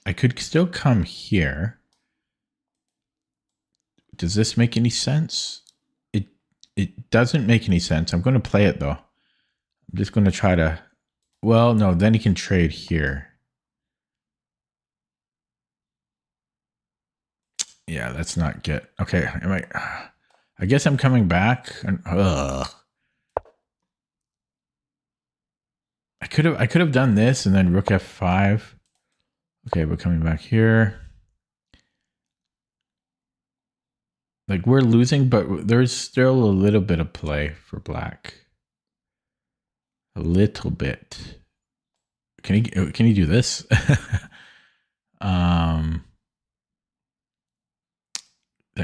I could still come here. Does this make any sense? It doesn't make any sense. I'm going to play it though. I'm just going to try to. Well, no. Then he can trade here. Yeah, that's not good. Okay, I guess I'm coming back. I could have done this and then rook f5. Okay, we're coming back here. Like we're losing, but there's still a little bit of play for black. A little bit. Can he do this?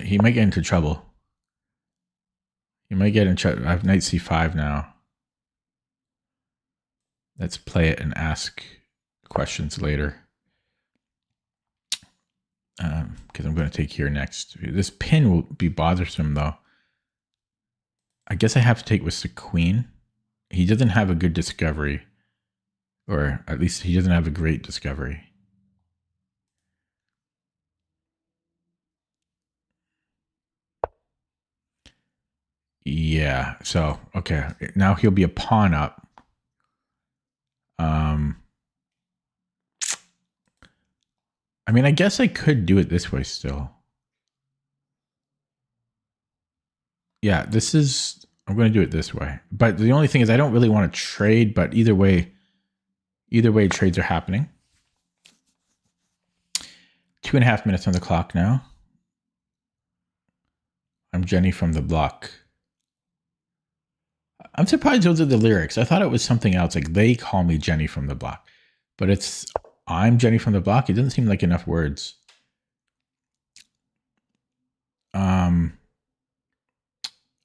He might get into trouble. He might get in trouble. I have knight c5 now. Let's play it and ask questions later. Because I'm going to take here next. This pin will be bothersome though. I guess I have to take with the queen. He doesn't have a good discovery. Or at least he doesn't have a great discovery. Yeah, so, okay. Now he'll be a pawn up. I mean, I guess I could do it this way still. Yeah, I'm going to do it this way. But the only thing is I don't really want to trade, but either way, trades are happening. 2.5 minutes on the clock now. I'm Jenny from the block. I'm surprised those are the lyrics. I thought it was something else, like they call me Jenny from the block. But it's I'm Jenny from the block. It doesn't seem like enough words.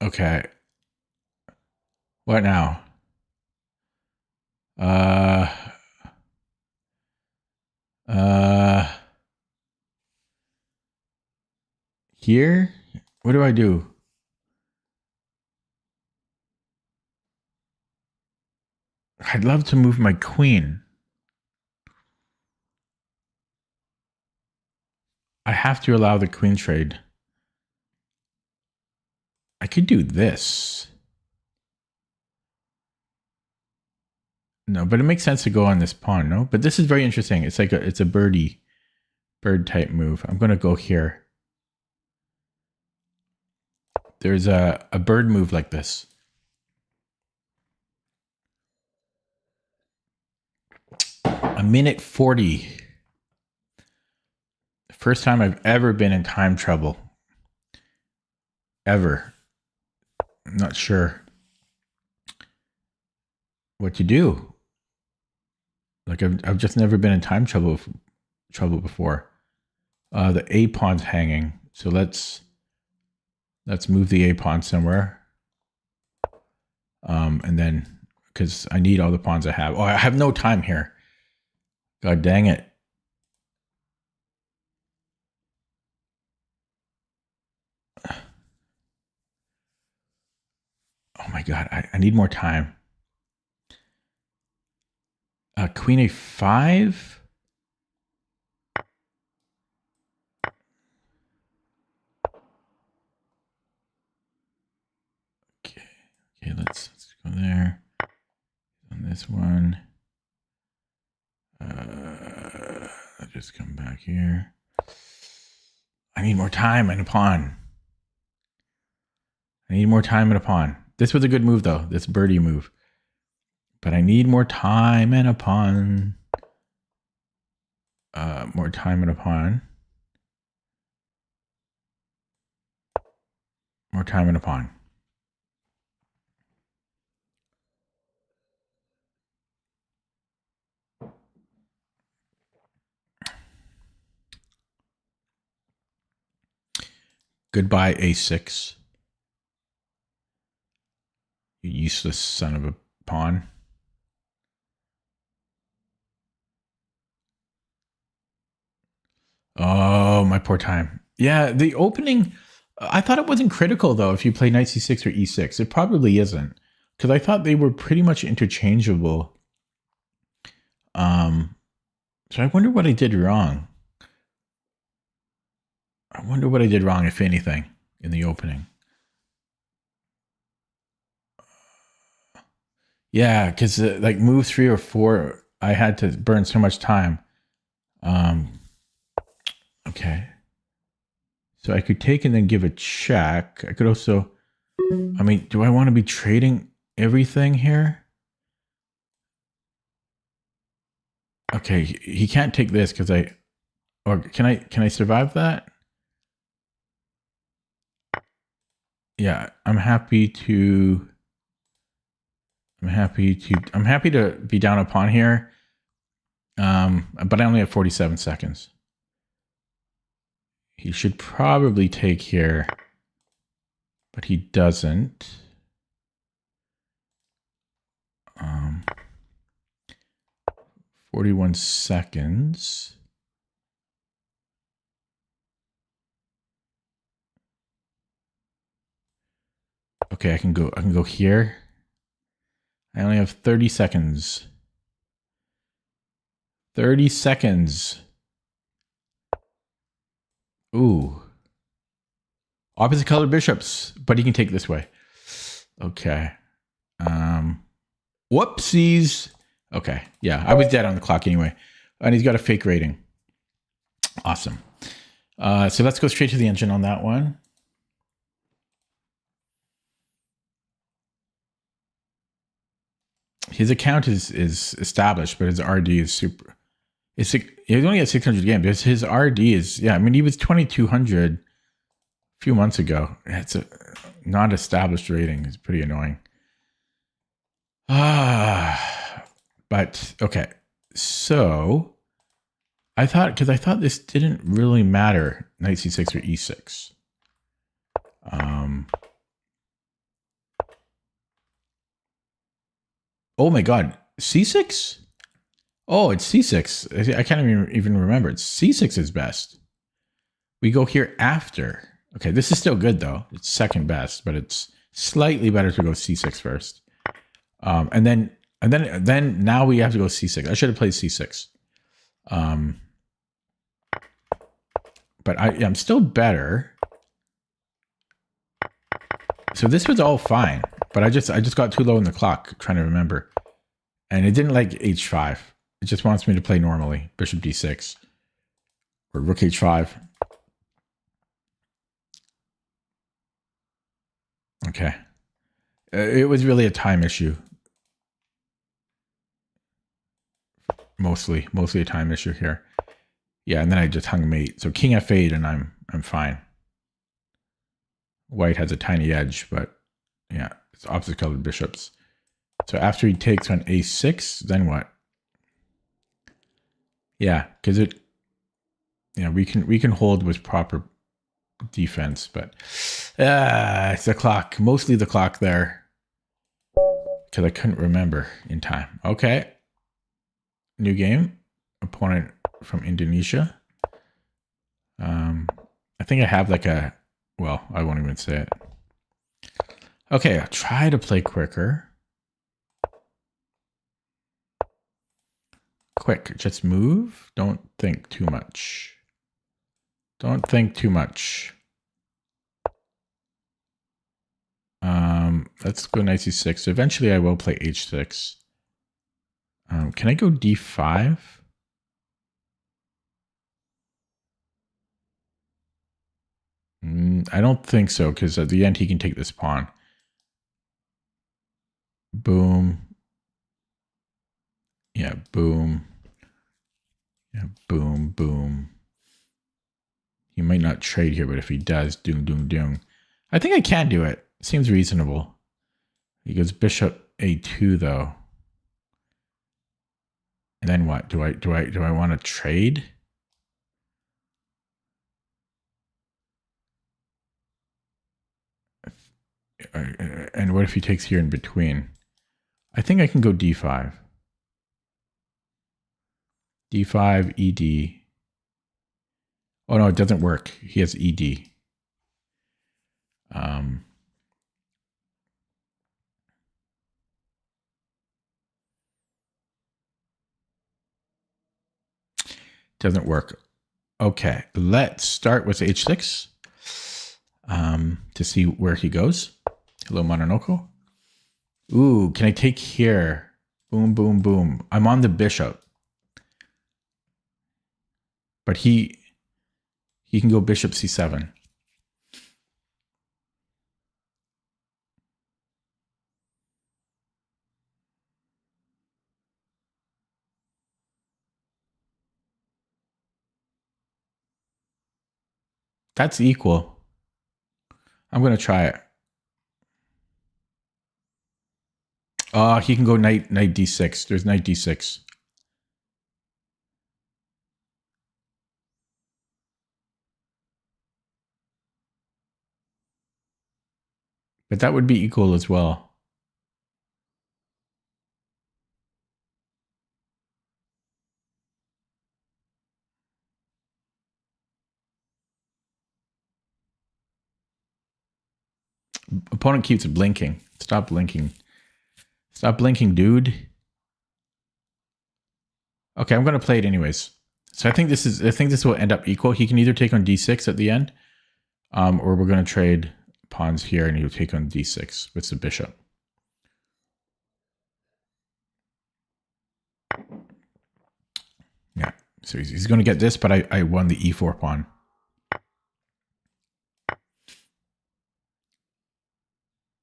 Okay. What now? Here? What do I do? I'd love to move my queen. I have to allow the queen trade. I could do this. No, but it makes sense to go on this pawn, no? But this is very interesting. It's like it's a bird type move. I'm going to go here. There's a bird move like this. A minute 40. First time I've ever been in time trouble. Ever. I'm not sure what to do. Like I've just never been in time trouble before. The A pawn's hanging, so let's move the A pawn somewhere. And then because I need all the pawns I have. Oh, I have no time here. God dang it. Oh my God, I need more time. Queen A5. Okay, let's go there. On this one. I'll just come back here. I need more time and a pawn. I need more time and a pawn. This was a good move though, this birdie move. But I need more time and a pawn. More time and a pawn. More time and a pawn. Goodbye, A6. You useless son of a pawn. Oh, my poor time. Yeah, the opening, I thought it wasn't critical, though, if you play knight c6 or e6. It probably isn't, because I thought they were pretty much interchangeable. So I wonder what I did wrong. I wonder what I did wrong, if anything, in the opening. Yeah, because like move 3 or 4, I had to burn so much time. Okay. So I could take and then give a check. I could also, I mean, do I want to be trading everything here? Okay, he can't take this because or can I survive that? Yeah, I'm happy to be down a pawn here. But I only have 47 seconds. He should probably take here, but he doesn't. 41 seconds. Okay, I can go here. I only have 30 seconds. 30 seconds. Ooh. Opposite colored bishops, but he can take this way. Okay. Whoopsies. Okay. Yeah, I was dead on the clock anyway. And he's got a fake rating. Awesome. So let's go straight to the engine on that one. His account is established, but his RD is super. He only has 600 games. His RD is, yeah, I mean, he was 2,200 a few months ago. It's a not established rating. It's pretty annoying. But okay. So I thought this didn't really matter, knight c6 or e6. Oh my God, c6? Oh, it's c6. I can't even remember. It's c6 is best. We go here after. Okay, this is still good though. It's second best, but it's slightly better to go c6 first. And then now we have to go c6. I should have played c6. But I'm still better. So this was all fine, but I just got too low in the clock trying to remember. And it didn't like h5. It just wants me to play normally. Bishop d6. Or rook h5. Okay. It was really a time issue. Mostly a time issue here. Yeah, and then I just hung mate. So king f8 and I'm fine. White has a tiny edge, but yeah, it's opposite colored bishops. So after he takes on a6, then what? Yeah, because it, we can hold with proper defense, but it's the clock, mostly the clock there, because I couldn't remember in time. Okay, new game, opponent from Indonesia. I think I have like a, well, I won't even say it. Okay, I'll try to play quicker. Quick, just move. Don't think too much. Don't think too much. Let's go knight c6. So eventually I will play h6. Can I go d5? I don't think so, because at the end he can take this pawn. Boom. Yeah, boom. Yeah, boom, boom. He might not trade here, but if he does, doom, doom, doom. I think I can do it. Seems reasonable. He goes bishop a2 though. And then what? Do I want to trade? And what if he takes here in between? I think I can go d5. d5, ed. Oh no, it doesn't work. He has ed. Doesn't work. Okay, let's start with h6 to see where he goes. Hello, Mononoko. Ooh, can I take here? Boom, boom, boom. I'm on the bishop. But he can go bishop c7. That's equal. I'm going to try it. He can go knight d6. There's knight d6. But that would be equal as well. Opponent keeps blinking. Stop blinking. Stop blinking, dude. Okay, I'm going to play it anyways. So I think this will end up equal. He can either take on d6 at the end, or we're going to trade pawns here and he'll take on d6 with the bishop. Yeah, so he's going to get this, but I won the e4 pawn.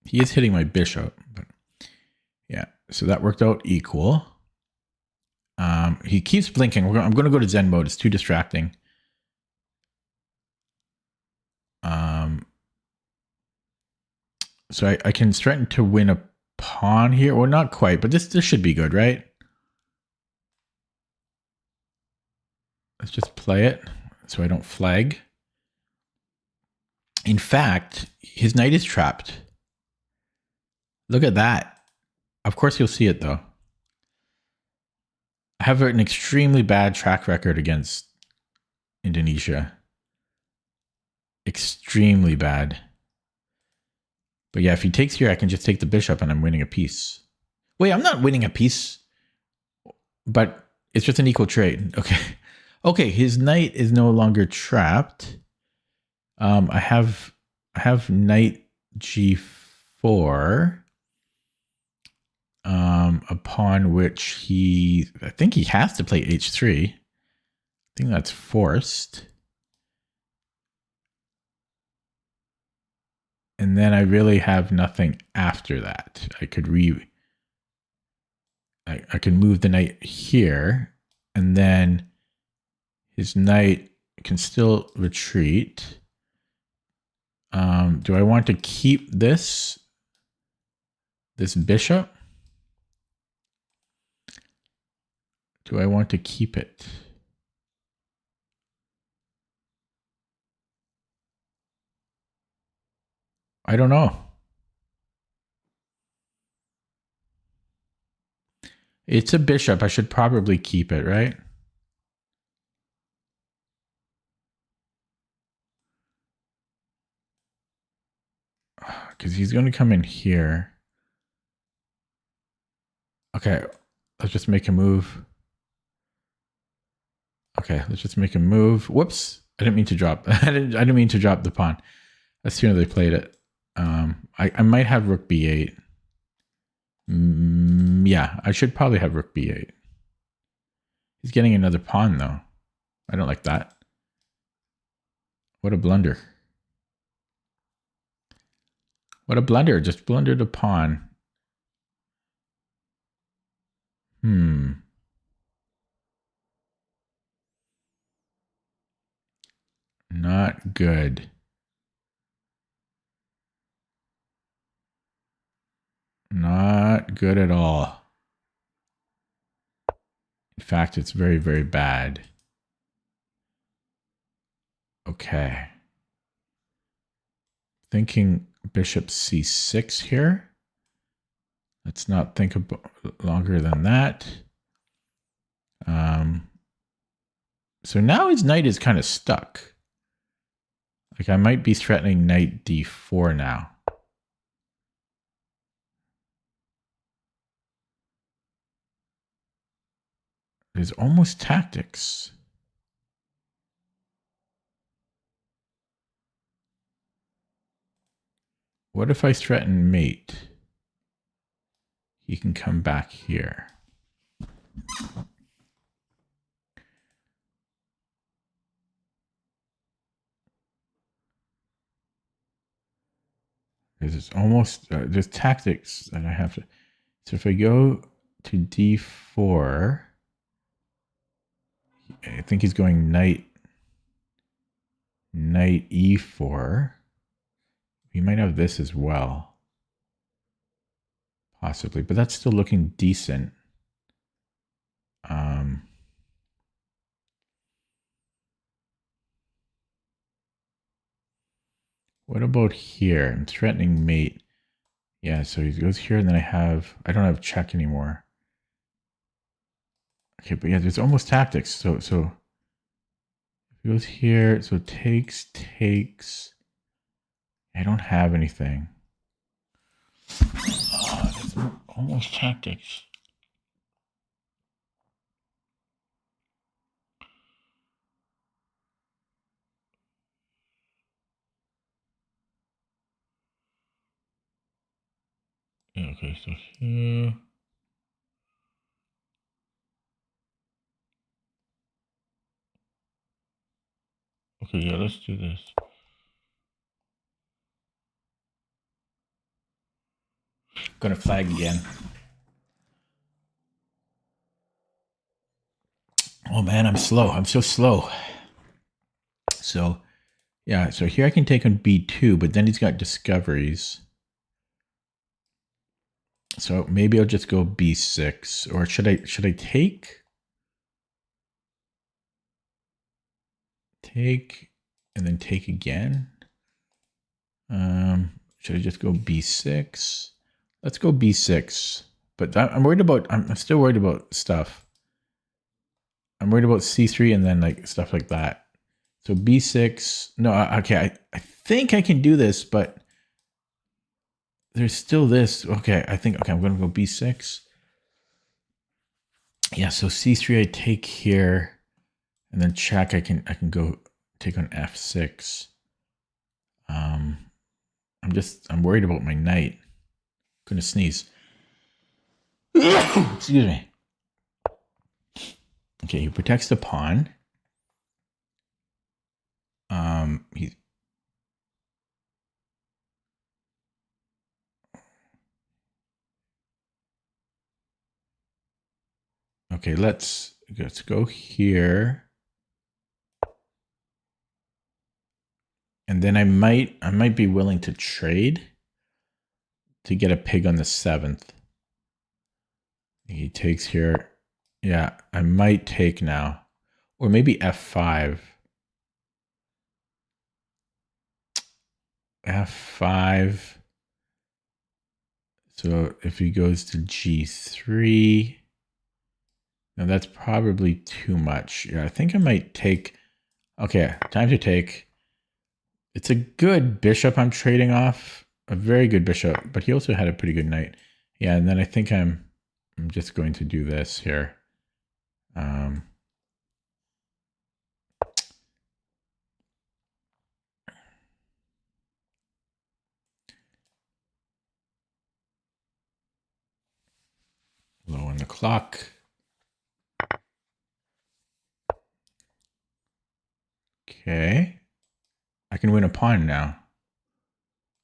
He is hitting my bishop, but yeah, so that worked out equal. He keeps blinking. I'm going to go to Zen mode. It's too distracting. So I can threaten to win a pawn here. Well, not quite, but this should be good, right? Let's just play it so I don't flag. In fact, his knight is trapped. Look at that. Of course he'll see it though. I have an extremely bad track record against Indonesia. Extremely bad. But yeah, if he takes here, I can just take the bishop and I'm winning a piece. Wait, I'm not winning a piece. But it's just an equal trade. Okay. Okay, his knight is no longer trapped. I have knight g4. upon which I think he has to play h3. I think that's forced. And then I really have nothing after that. I could I can move the knight here, and then his knight can still retreat. Do I want to keep this bishop? Do I want to keep it? I don't know. It's a bishop. I should probably keep it, right? Because he's going to come in here. Okay, let's just make a move. Okay, let's just make a move. Whoops. I didn't mean to drop. I didn't mean to drop the pawn. As soon as they played it. I might have rook b8. Yeah, I should probably have rook b8. He's getting another pawn, though. I don't like that. What a blunder. What a blunder. Just blundered a pawn. Not good. Not good at all. In fact, it's very, very bad. Okay. Thinking bishop c6 here. Let's not think about longer than that. So now his knight is kind of stuck. Like I might be threatening knight d4 now. There's almost tactics. What if I threaten mate? He can come back here. There's almost, there's tactics that I have to. So if I go to d4, I think he's going knight e4. He might have this as well. Possibly, but that's still looking decent. What about here? I'm threatening mate. Yeah, so he goes here, and then I don't have check anymore. Okay, but yeah, there's almost tactics. So if he goes here, so takes. I don't have anything. Oh, there's almost tactics. Yeah, okay, so here. Okay, yeah, let's do this. Gonna flag again. Oh man, I'm slow. I'm so slow. So, yeah, so here I can take on b2, but then he's got discoveries. So maybe I'll just go b6, or should I take? Take and then take again. Should I just go b6? Let's go b6. But I'm worried about. I'm still worried about stuff. I'm worried about c3 and then like stuff like that. So b6. No, okay. I think I can do this, but there's still this. Okay, I think. Okay, I'm gonna go b6. Yeah. So c3 I take here, and then check. I can go take on f6. I'm worried about my knight. I'm gonna sneeze. Excuse me. Okay, he protects the pawn. He's okay. Let's go here, and then I might be willing to trade to get a pig on the 7th. He takes here. Yeah, I might take now, or maybe f5. F5. So if he goes to G3, now that's probably too much. Yeah, I think I might take. Okay, time to take. It's a good bishop I'm trading off, a very good bishop, but he also had a pretty good knight. Yeah, and then I think I'm just going to do this here. Low on the clock. Okay. I can win a pawn now.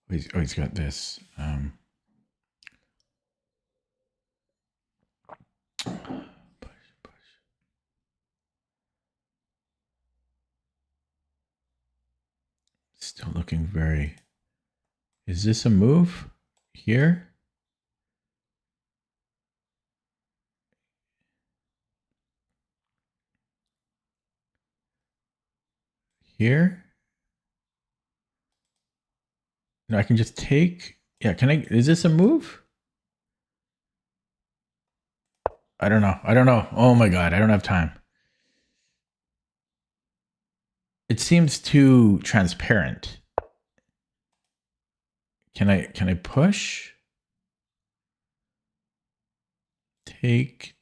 He's got this. Push. Still looking very... Is this a move here? Here? No, I can just take... Yeah, can I... Is this a move? I don't know. Oh my God, I don't have time. It seems too transparent. Can I push? Take.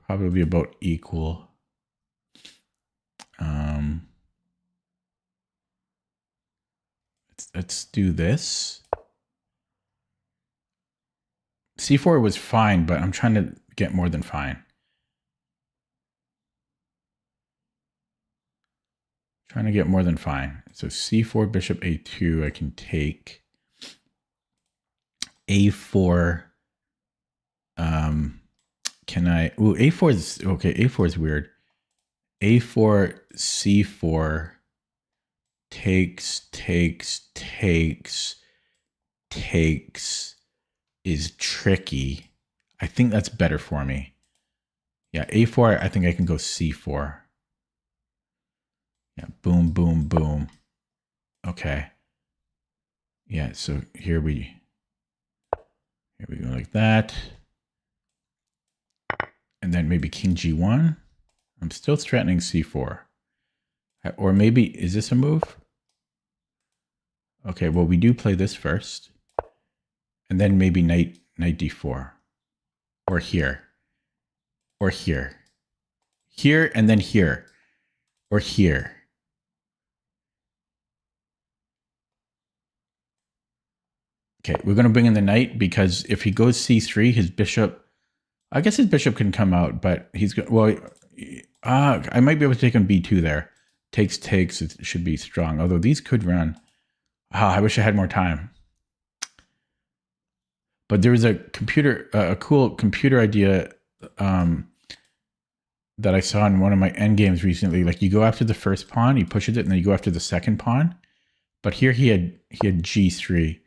Probably about equal. Let's do this. C4 was fine, but I'm trying to get more than fine. Trying to get more than fine. So C4, bishop A2, I can take. A4. Can I? Ooh, A4 is okay. A4 is weird. A4, C4. Takes is tricky. I think that's better for me. Yeah, A4, I think I can go C4. Yeah, boom. Okay. Yeah, so here we go like that. And then maybe king G1. I'm still threatening C4. Or maybe, is this a move? Okay, well, we do play this first. And then maybe knight D4. Or here. Or here. Here and then here. Or here. Okay, we're going to bring in the knight because if he goes C3, his bishop... I guess his bishop can come out, but he's... Well, I might be able to take on B2 there. Takes, it should be strong. Although these could run. I wish I had more time. But there was a cool computer idea that I saw in one of my endgames recently. Like you go after the first pawn, he pushes it, and then you go after the second pawn. But here he had G3.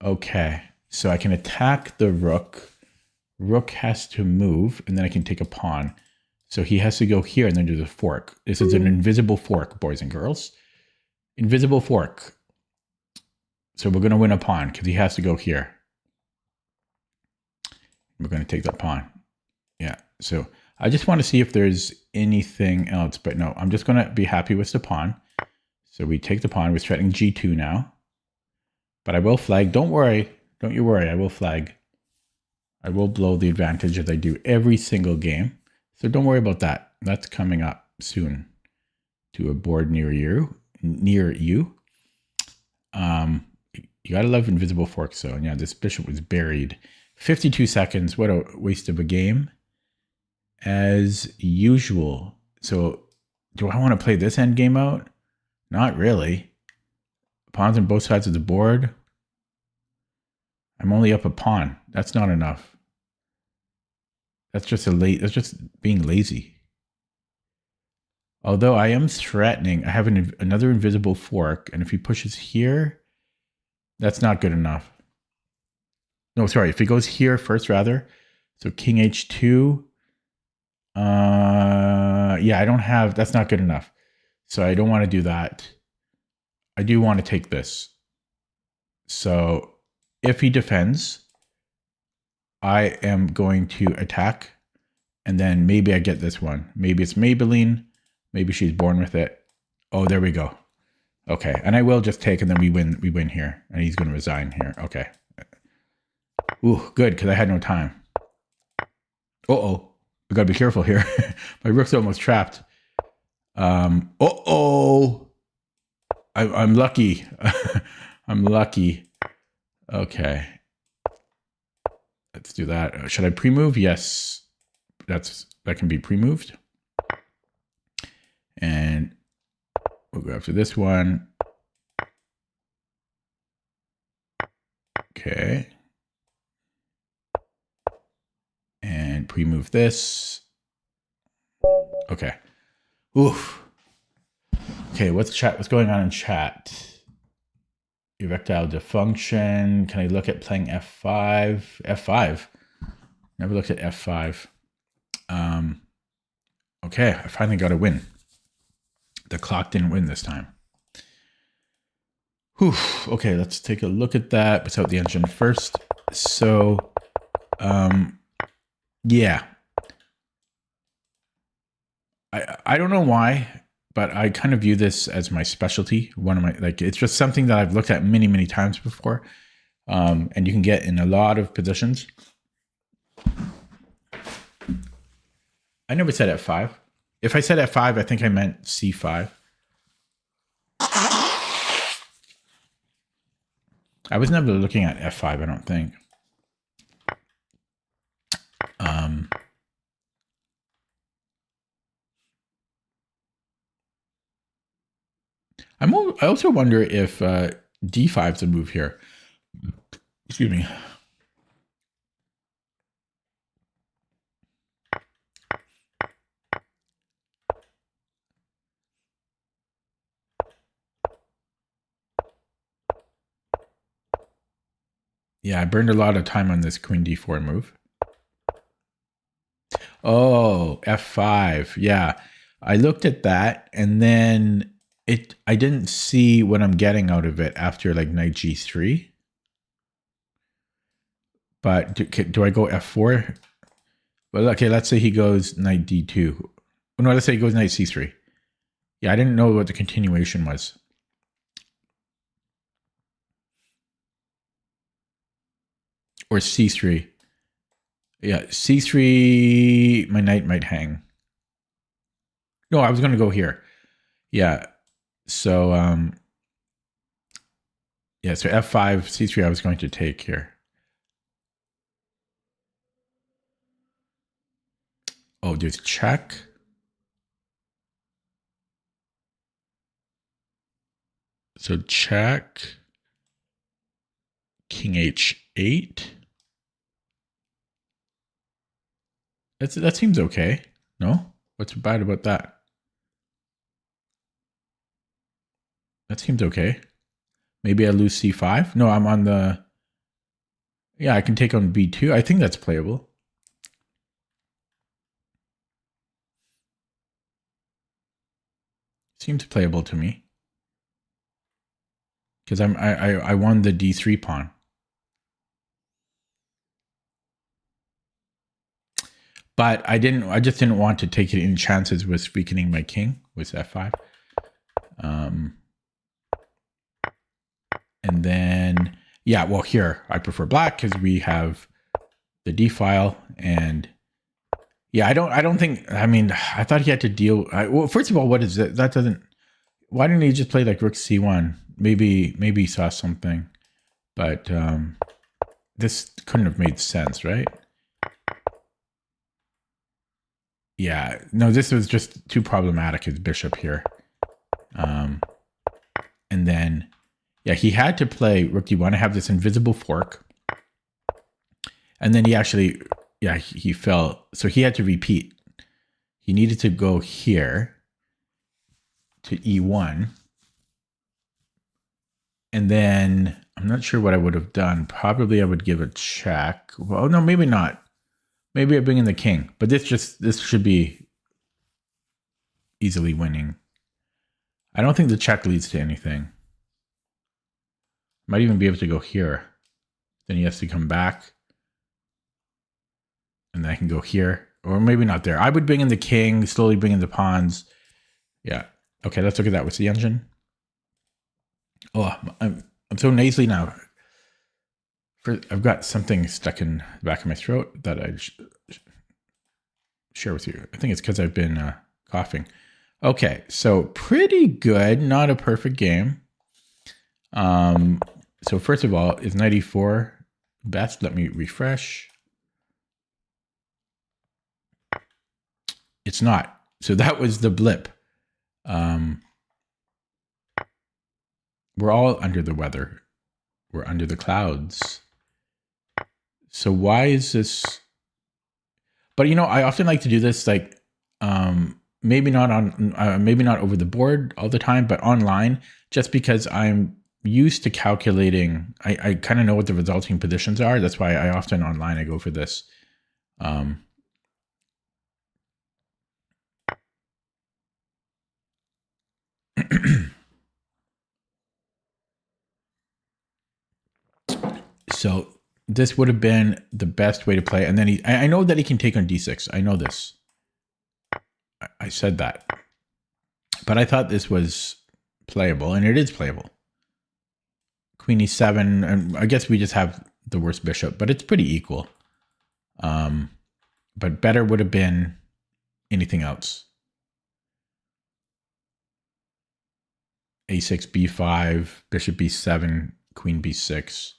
Okay, so I can attack the rook. Rook has to move, and then I can take a pawn. So he has to go here and then do the fork. This is an invisible fork, boys and girls. Invisible fork. So we're going to win a pawn because he has to go here. We're going to take that pawn. Yeah, so I just want to see if there's anything else. But no, I'm just going to be happy with the pawn. So we take the pawn. We're threatening G2 now. But I will flag. Don't worry. Don't you worry. I will flag. I will blow the advantage as I do every single game. So don't worry about that. That's coming up soon to a board near you. You gotta love invisible fork zone. Yeah, this bishop was buried. 52 seconds. What a waste of a game. As usual. So do I want to play this end game out? Not really. Pawns on both sides of the board. I'm only up a pawn. That's not enough. That's just that's just being lazy. Although I am threatening, I have another invisible fork, and if he pushes here, that's not good enough. No, sorry, if he goes here first, rather. So king h2. Yeah, I don't have, that's not good enough. So I don't want to do that. I do want to take this. So if he defends, I am going to attack, and then maybe I get this one. Maybe it's Maybelline. Maybe she's born with it. Oh, there we go. Okay, and I will just take, and then we win. We win here, and he's going to resign here. Okay. Ooh, good, because I had no time. Uh-oh. I gotta be careful here. My rook's almost trapped. Uh-oh. I'm lucky. I'm lucky. Okay. Let's do that. Should I pre-move? Yes. That can be pre-moved. And we'll go after this one. Okay. And pre-move this. Okay. Oof. Okay, what's going on in chat? Erectile dysfunction. Can I look at playing F5? F5. Never looked at F5. Okay, I finally got a win. The clock didn't win this time. Whew. Okay, let's take a look at that without the engine first. So, yeah. I don't know why, but I kind of view this as my specialty. One of my, like, it's just something that I've looked at many, many times before. And you can get in a lot of positions. I never said F5. If I said F5, I think I meant C5. I was never looking at F5, I don't think. I also wonder if D5 is a move here. Excuse me. Yeah, I burned a lot of time on this Queen D4 move. Oh, F5. Yeah, I looked at that, and then I didn't see what I'm getting out of it after like knight G3. But do I go F4? Well, okay, let's say he goes knight D2. Oh, no, let's say he goes knight C3. Yeah, I didn't know what the continuation was. Or C3. Yeah, C3, my knight might hang. No, I was going to go here. Yeah. So, yeah, so F5, C3 I was going to take here. Oh, there's check. So check. King H8. That seems okay. No? What's bad about that? That seems okay. Maybe I lose C5. No, I'm on the... Yeah, I can take on B2. I think that's playable. Seems playable to me. Because I won the D3 pawn. But I just didn't want to take it in chances with weakening my king with F5. And then, yeah, well, here I prefer black because we have the D file. And yeah, I don't think, I mean, I thought he had to deal. Well, first of all, what is it? That doesn't, why didn't he just play like rook C1? Maybe he saw something. But this couldn't have made sense, right? Yeah, no, this was just too problematic, his bishop here. And then, yeah, he had to play rook d1 to have this invisible fork. And then he actually, yeah, he fell. So he had to repeat. He needed to go here to e1. And then I'm not sure what I would have done. Probably I would give a check. Well, no, maybe not. Maybe I bring in the king. But this should be easily winning. I don't think the check leads to anything. Might even be able to go here. Then he has to come back. And then I can go here. Or maybe not there. I would bring in the king, slowly bring in the pawns. Yeah. Okay, let's look at that. What's the engine? Oh, I'm so nasally now. I've got something stuck in the back of my throat that I share with you. I think it's because I've been coughing. Okay, so pretty good. Not a perfect game. So first of all, is 94 best? Let me refresh. It's not. So that was the blip. We're all under the weather. We're under the clouds. So why is this? But you know, I often like to do this, like maybe not over the board all the time, but online, just because I'm used to calculating. I kind of know what the resulting positions are. That's why I often online I go for this. So this would have been the best way to play. And then I know that he can take on d6. I know this. I said that. But I thought this was playable, and it is playable. Queen e7, and I guess we just have the worst bishop, but it's pretty equal. But better would have been anything else. a6, b5, bishop b7, queen b6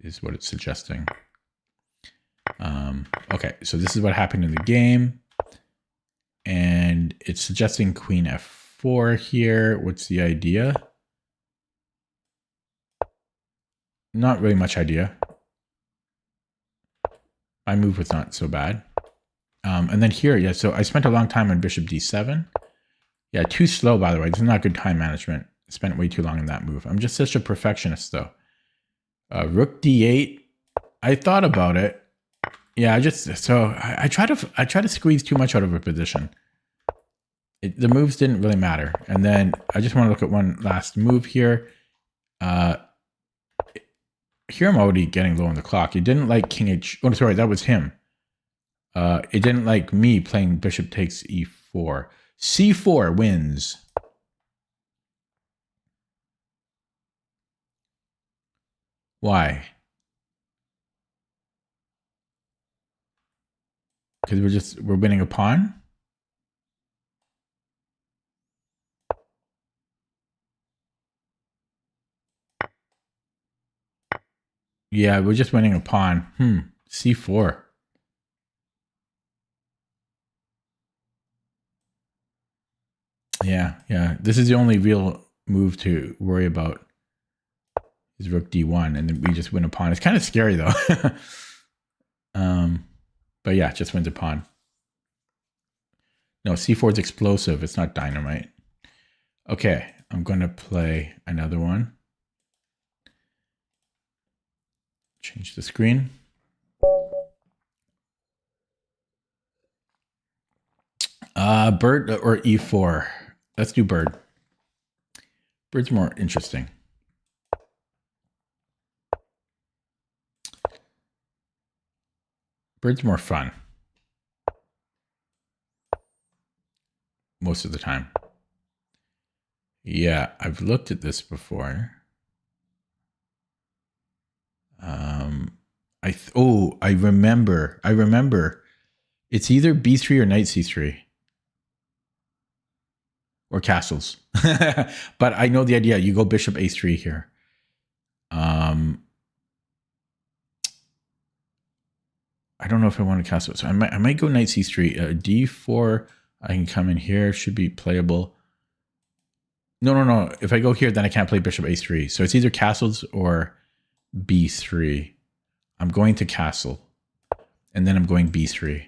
is what it's suggesting. Okay, so this is what happened in the game. And it's suggesting queen f4 here. What's the idea? Not really much idea. My move was not so bad. And then here, yeah, so I spent a long time on bishop d7. Yeah, too slow, by the way. This is not good time management. I spent way too long in that move. I'm just such a perfectionist, though. Rook d8. I thought about it. Yeah, I try to squeeze too much out of a position. The moves didn't really matter. And then I just want to look at one last move here. Here I'm already getting low on the clock. It didn't like king h. Oh, sorry, that was him. It didn't like me playing bishop takes e4. c4 wins. Why? Because we're winning a pawn? Yeah, we're just winning a pawn. C4. Yeah. This is the only real move to worry about is rook d1, and then we just win a pawn. It's kind of scary, though. But yeah, just wins a pawn. No, c4 is explosive. It's not dynamite. Okay, I'm going to play another one. Change the screen. Bird or e4. Let's do bird. Bird's more interesting. Bird's more fun. Most of the time. Yeah, I've looked at this before. I remember. It's either b3 or knight c3. Or castles. But I know the idea. You go bishop a3 here. I don't know if I want to castle it. So I might go knight c3. d4, I can come in here. Should be playable. No. If I go here, then I can't play bishop a3. So it's either castles or b3. I'm going to castle. And then I'm going b3.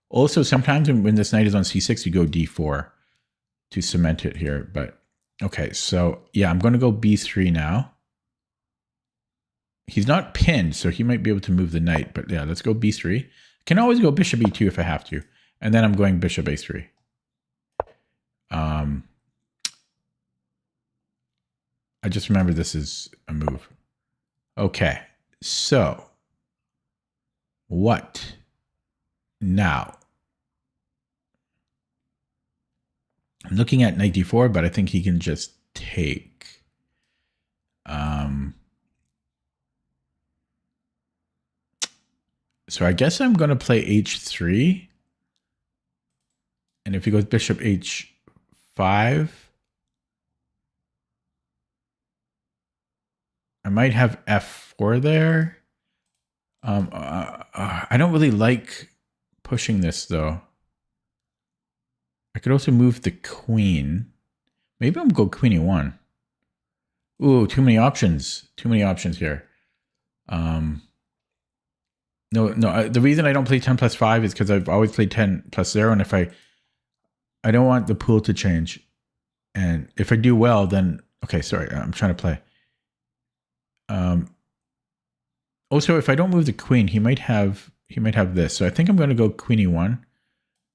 Also, sometimes when this knight is on c6, you go d4 to cement it here. But okay, so yeah, I'm going to go b3 now. He's not pinned, so he might be able to move the knight. But yeah, let's go b3. Can always go bishop e2 if I have to. And then I'm going bishop a3. I just remember this is a move. Okay, so what now? I'm looking at knight d4, but I think he can just take. So I guess I'm going to play h3. And if he goes bishop h5, I might have f4 there. I don't really like pushing this, though. I could also move the queen. Maybe I'm going to go queen e1. Ooh, too many options. Too many options here. No. The reason I don't play 10 plus 5 is because I've always played 10 plus 0. And if I don't want the pool to change. And if I do well, then... Okay, sorry. I'm trying to play. Also, if I don't move the queen, he might have this. So I think I'm going to go queen e1.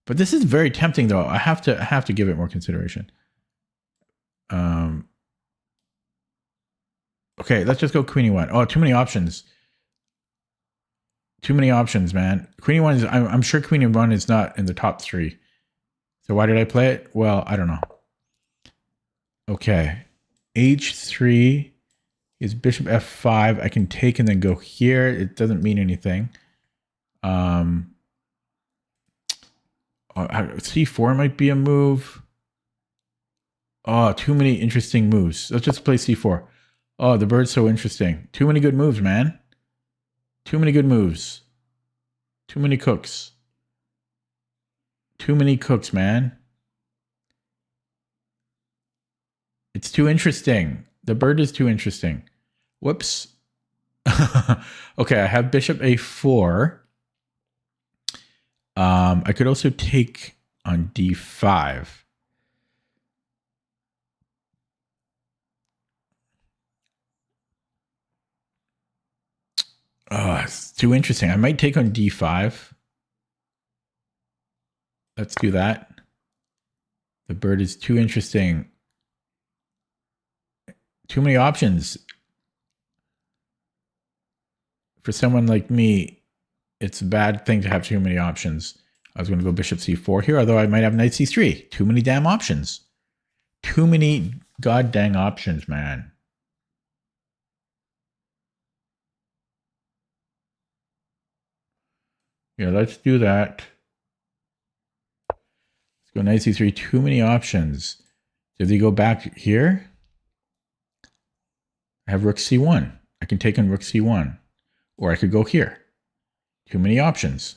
But this is very tempting, though. I have to give it more consideration. Okay, let's just go queen e1. Oh, too many options. Too many options, man. Queen e1 is... I'm sure queen e1 is not in the top 3. So why did I play it? Well, I don't know. Okay. h3 is bishop f5. I can take and then go here. It doesn't mean anything. c4 might be a move. Oh, too many interesting moves. Let's just play c4. Oh, the bird's so interesting. Too many good moves, man. Too many good moves. Too many cooks. Too many cooks, man. It's too interesting. The bird is too interesting. Whoops. Okay, I have bishop a4. I could also take on d5. Oh, it's too interesting. I might take on d5. Let's do that. The bird is too interesting. Too many options. For someone like me, it's a bad thing to have too many options. I was going to go bishop c4 here, although I might have knight c3. Too many damn options. Too many god dang options, man. Yeah, let's do that. Let's go knight c3. Too many options. Did he go back here? I have rook c1. I can take on rook c1. Or I could go here. Too many options.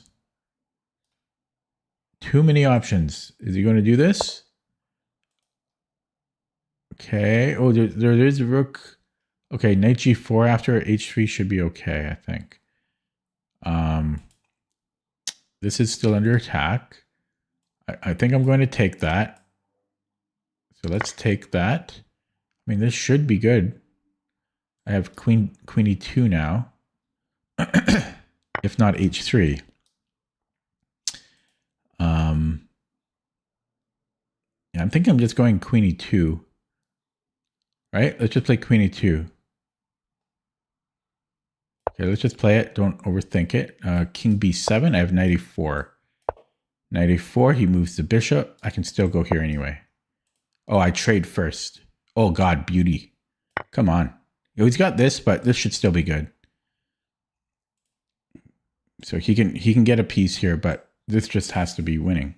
Too many options. Is he going to do this? Okay. Oh, there is a rook. Okay, knight g4 after h3 should be okay, I think. This is still under attack. I think I'm going to take that. So let's take that. I mean, this should be good. I have queen e2 now. If not h3. Yeah, I'm thinking I'm just going queen e2. Right? Let's just play queen e2. Okay, let's just play it. Don't overthink it. King b7. I have knight e4. Knight e4. He moves the bishop. I can still go here anyway. Oh, I trade first. Oh, God, beauty. Come on. He's got this, but this should still be good. So he can get a piece here, but this just has to be winning.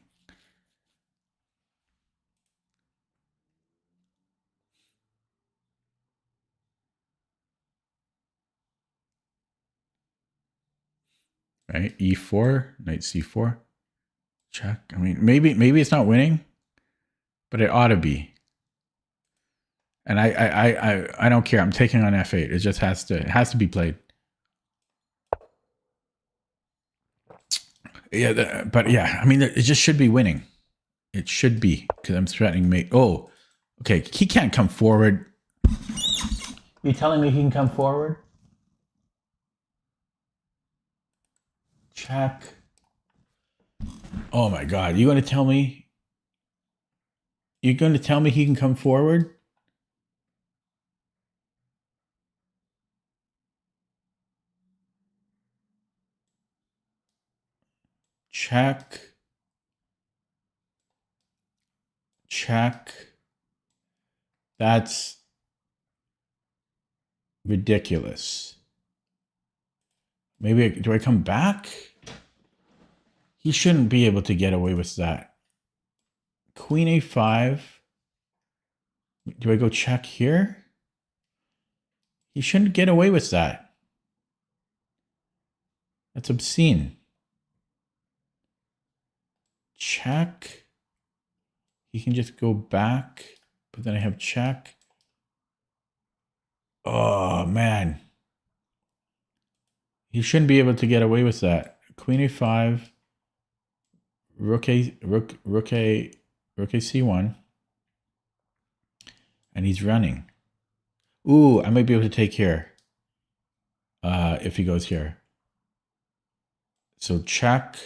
right? E4, knight C4, check. I mean, maybe it's not winning, but it ought to be. And I don't care. I'm taking on F8. It just has to be played. Yeah, but yeah, I mean, it just should be winning. It should be, because I'm threatening mate. Oh, okay. He can't come forward. You telling me he can come forward? Check. Oh my God. You're going to tell me? You're going to tell me he can come forward? Check. Check. That's ridiculous. Maybe, do I come back? He shouldn't be able to get away with that. Queen A5. Do I go check here? He shouldn't get away with that. That's obscene. Check. He can just go back, but then I have check. Oh, man. He shouldn't be able to get away with that. Queen A5, rook C1, and he's running. Ooh, I might be able to take here if he goes here. So check.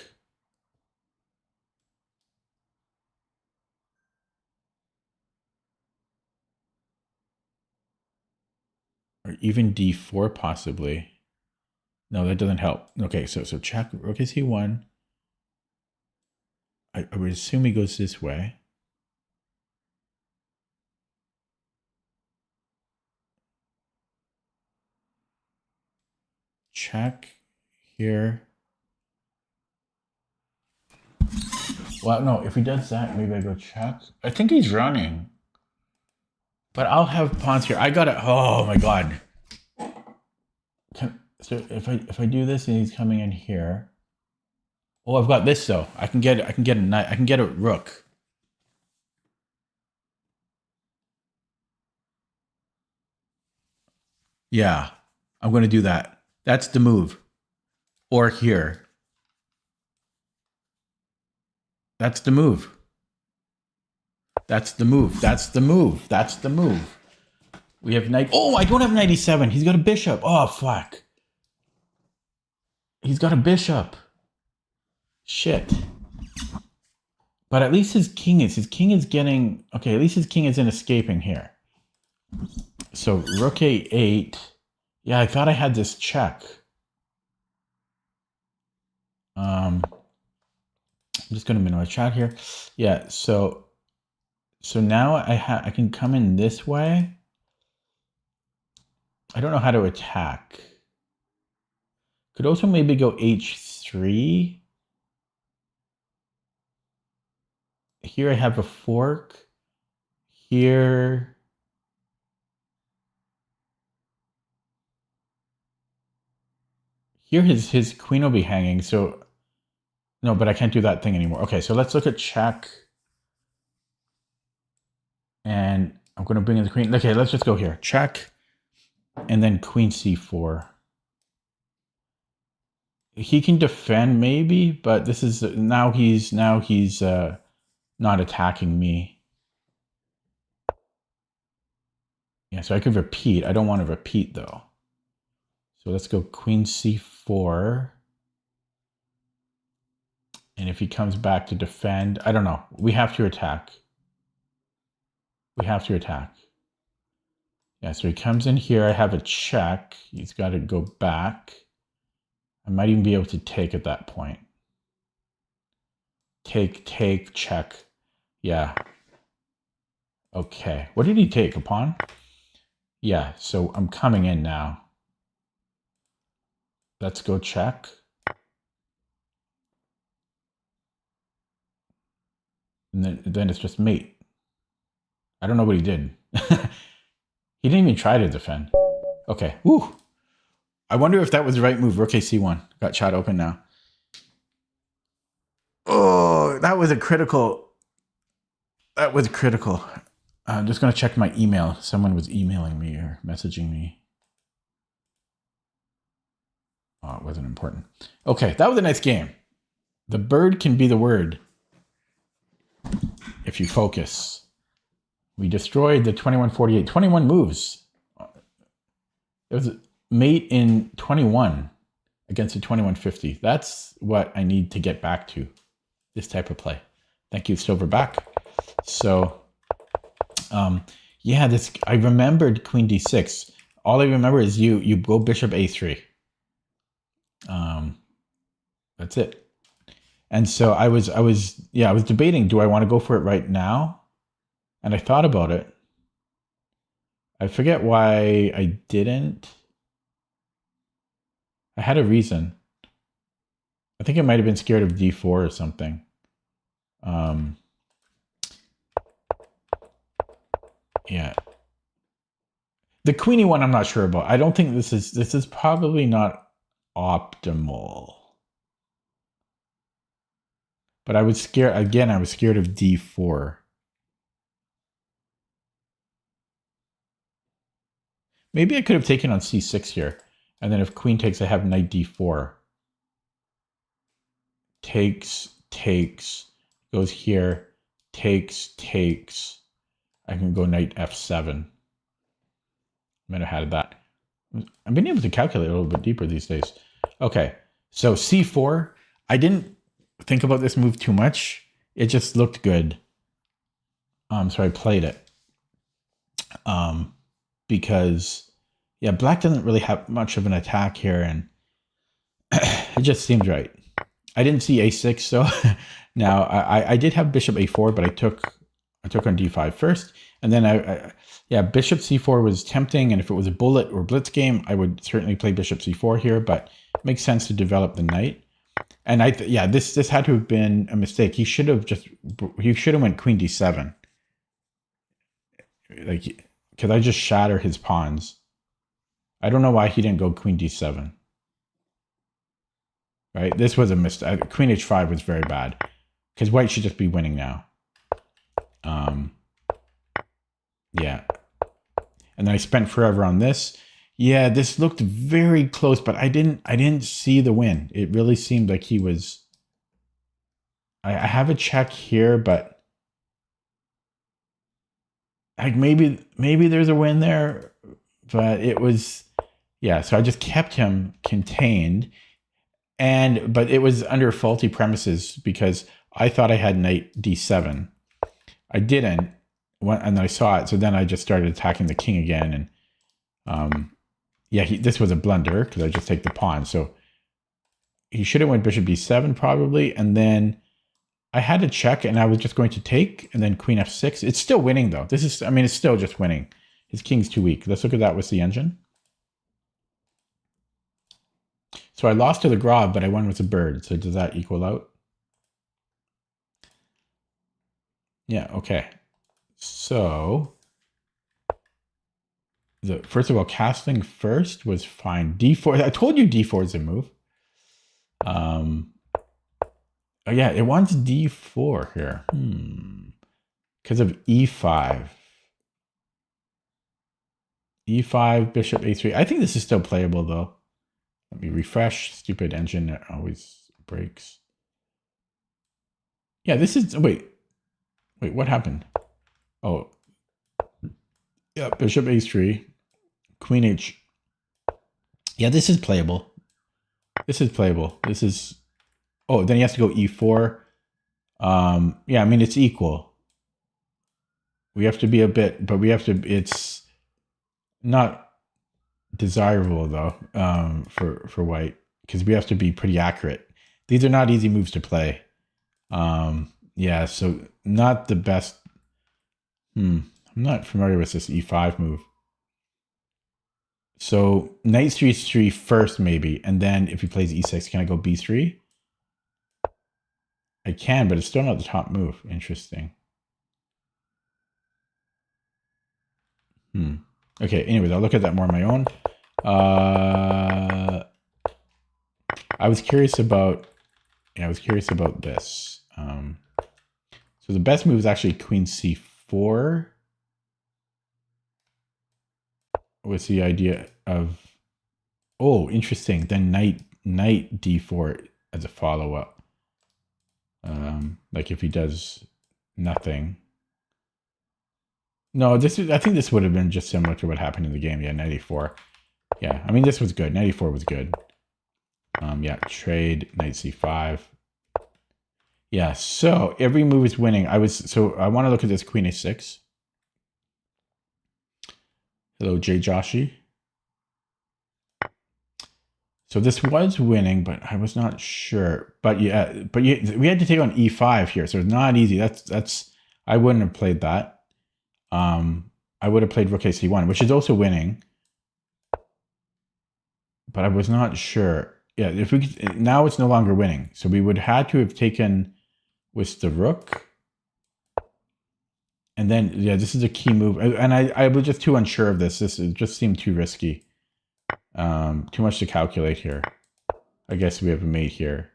Or even D4 possibly. No, that doesn't help. Okay, so check rook C1. I would assume he goes this way. Check here. Well, no, if he does that, maybe I go check. I think he's running. But I'll have pawns here. I gotta, oh my God. So if I do this and he's coming in here. Oh, I've got this though. I can get a knight. I can get a rook. Yeah, I'm going to do that. That's the move. Or here. That's the move. That's the move. That's the move. That's the move. We have knight. Oh, I don't have knight e7. He's got a bishop. Oh, fuck. He's got a bishop. Shit. But at least his king is getting, okay, at least his king isn't escaping here. So rook a8. Yeah, I thought I had this check. I'm just going to minimize chat here. Yeah, so now I can come in this way. I don't know how to attack. Could also maybe go h3. Here I have a fork. Here his queen will be hanging, so no, but I can't do that thing anymore. Okay, so let's look at check. And I'm going to bring in the queen. Okay, let's just go here. Check. And then queen c4. He can defend maybe, but this is now he's not attacking me. Yeah, so I could repeat. I don't want to repeat though. So let's go queen c4. And if he comes back to defend, I don't know. We have to attack. We have to attack. Yeah, so he comes in here. I have a check. He's got to go back. I might even be able to take at that point. Take, check. Yeah. Okay. What did he take? A pawn? Yeah, so I'm coming in now. Let's go check. And then it's just mate. I don't know what he did. He didn't even try to defend. Okay. Woo. I wonder if that was the right move. Rook a c1. Got chat open now. that was a critical. That was critical. I'm just going to check my email. Someone was emailing me or messaging me. Oh, it wasn't important. Okay, that was a nice game. The bird can be the word if you focus. We destroyed the 2148. 21 moves. It was mate in 21 against the 2150. That's what I need to get back to. This type of play. Thank you, Silverback. So, yeah, this I remembered Queen D6. All I remember is you go Bishop A3. That's it. And so I was debating, do I want to go for it right now? And I thought about it. I forget why I didn't. I had a reason. I think I might have been scared of D4 or something. Yeah. The queenie one I'm not sure about. I don't think this is probably not optimal. But I was scared again, I was scared of D4. Maybe I could have taken on C6 here. And then if queen takes, I have knight D4. Takes, goes here, takes. I can go knight F7. Might have had that. I've been able to calculate a little bit deeper these days. Okay, so C4. I didn't think about this move too much. It just looked good. So I played it. Because, yeah, black doesn't really have much of an attack here, and it just seems right. I didn't see A6, so now I did have bishop A4, but I took on D5 first, and then yeah, bishop C4 was tempting, and if it was a bullet or blitz game, I would certainly play bishop C4 here, but it makes sense to develop the knight. And yeah, this had to have been a mistake. He should have went queen D7, like, because I just shatter his pawns. I don't know why he didn't go queen D7. Right, this was a mistake. Queen H5 was very bad because white should just be winning now. Yeah, and then I spent forever on this. Yeah, this looked very close, but I didn't see the win. It really seemed like he was. I have a check here, but like maybe there's a win there, but it was, yeah. So I just kept him contained, but it was under faulty premises because I thought I had knight D7. I didn't, and I saw it. So then I just started attacking the king again, and yeah, this was a blunder because I just take the pawn. So he should have went bishop D7 probably, and then I had to check, and I was just going to take, and then queen F6. It's still winning though. It's still just winning. His king's too weak. Let's look at that with the engine. So I lost to the Grob, but I won with the bird. So does that equal out? Yeah, okay. So first of all, castling first was fine. D4. I told you D4 is a move. Oh yeah, it wants D4 here. Because of E5. E5, bishop A3. I think this is still playable though. Let me refresh. Stupid engine always breaks. Yeah, this is. Wait, what happened? Oh, yeah, bishop A3, queen H. Yeah, this is playable. This is. Oh, then he has to go E4. Yeah, I mean it's equal. We have to be a bit, but we have to. It's not desirable though for white because we have to be pretty accurate. These are not easy moves to play. Yeah, so not the best. I'm not familiar with this E5 move. So knight C3 first maybe, and then if he plays E6, can I go B3? I can, but it's still not the top move. Interesting. Okay, anyways, I'll look at that more on my own. I was curious about this. So the best move is actually queen c4 with the idea of, oh, interesting. Then knight d4 as a follow-up. Like if he does nothing. No, I think this would have been just similar to what happened in the game. Yeah, knight e4. Yeah, I mean, this was good. Knight e4 was good. Yeah, trade, knight c5. Yeah, so every move is winning. I want to look at this queen a6. Hello, J. Joshi. So this was winning, but I was not sure. But yeah, we had to take on e5 here, so it's not easy. I wouldn't have played that. I would have played rook ac1, which is also winning. But I was not sure. Yeah, if we could, now it's no longer winning. So we would had to have taken with the rook. And then, yeah, this is a key move. And I was just too unsure of this. It just seemed too risky. Too much to calculate here. I guess we have a mate here.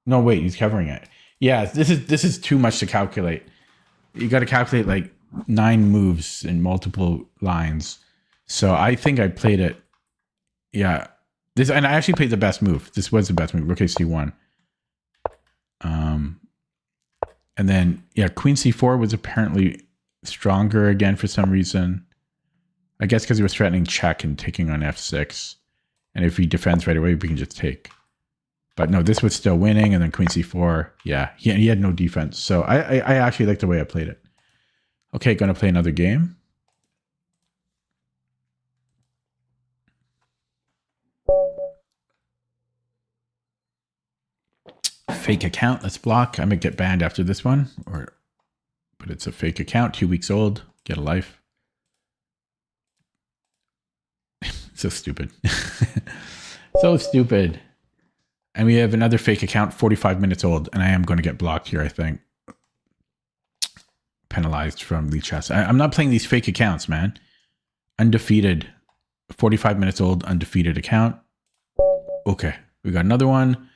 No, wait, he's covering it. Yeah, this is too much to calculate. You got to calculate like 9 moves in multiple lines. So I think I played it. Yeah, and I actually played the best move. This was the best move. Rook c1. And then, yeah, queen c4 was apparently stronger again for some reason. I guess because he was threatening check and taking on f6. And if he defends right away, we can just take. But no, this was still winning. And then queen c4. Yeah, he had no defense. So I actually like the way I played it. Okay, going to play another game. Fake account. Let's block. I might get banned after this one. But it's a fake account. 2 weeks old. Get a life. So stupid. So stupid. And we have another fake account, 45 minutes old. And I am going to get blocked here, I think. Penalized from Lee Chess. I'm not playing these fake accounts, man. Undefeated. 45 minutes old, undefeated account. Okay. We got another one.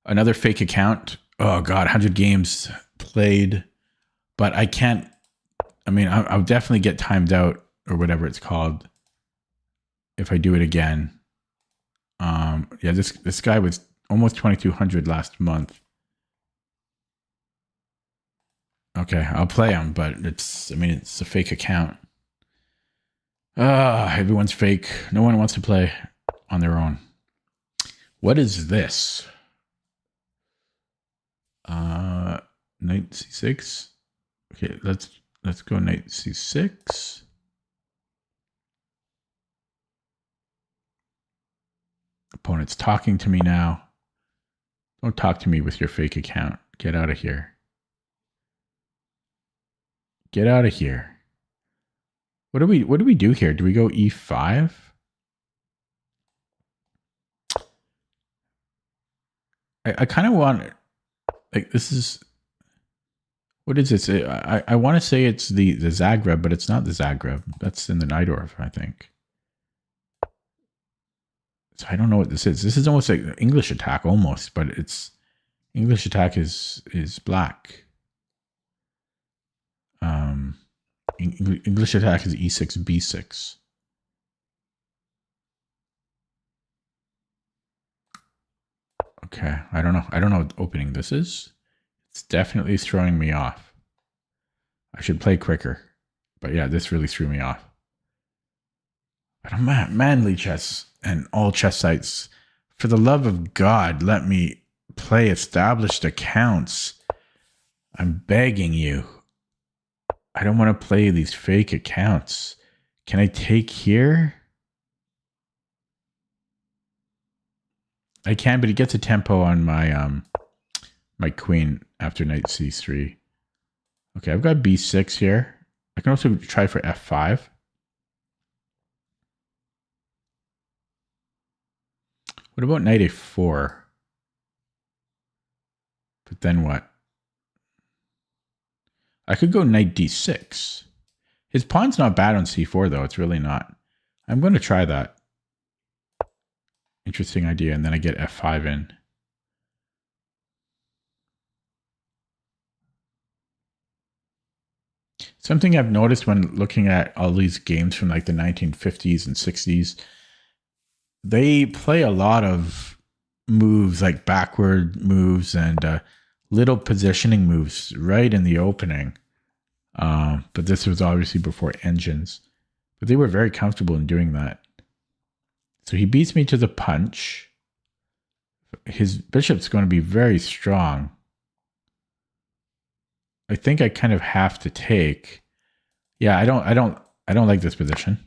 Another fake account. Oh, God. 100 games played. But I can't. I mean, I'll definitely get timed out or whatever it's called if I do it again. Yeah, this guy was almost 2,200 last month. Okay, I'll play him, but it's a fake account. Everyone's fake. No one wants to play on their own. What is this? Knight c6. Okay, let's go knight c6. Opponent's talking to me now. Don't talk to me with your fake account. Get out of here. Get out of here. What do we do here? Do we go e5? I kind of want, like, this is, what is this? I want to say it's the Zagreb, but it's not the Zagreb. That's in the Najdorf, I think. So I don't know what this is. This is almost like English attack, almost, but it's English attack is black. English attack is e6, b6. Okay, I don't know. I don't know what opening this is. It's definitely throwing me off. I should play quicker. But yeah, this really threw me off. But manly chess and all chess sites, for the love of God, let me play established accounts. I'm begging you. I don't want to play these fake accounts. Can I take here? I can, but it gets a tempo on my my queen after knight c3. Okay, I've got b6 here. I can also try for f5. What about knight a4? But then what? I could go knight d6. His pawn's not bad on c4, though. It's really not. I'm going to try that. Interesting idea. And then I get f5 in. Something I've noticed when looking at all these games from like the 1950s and 60s, they play a lot of moves, like backward moves and little positioning moves right in the opening. But this was obviously before engines. But they were very comfortable in doing that. So he beats me to the punch. His bishop's going to be very strong. I think I kind of have to take. Yeah, I don't like this position.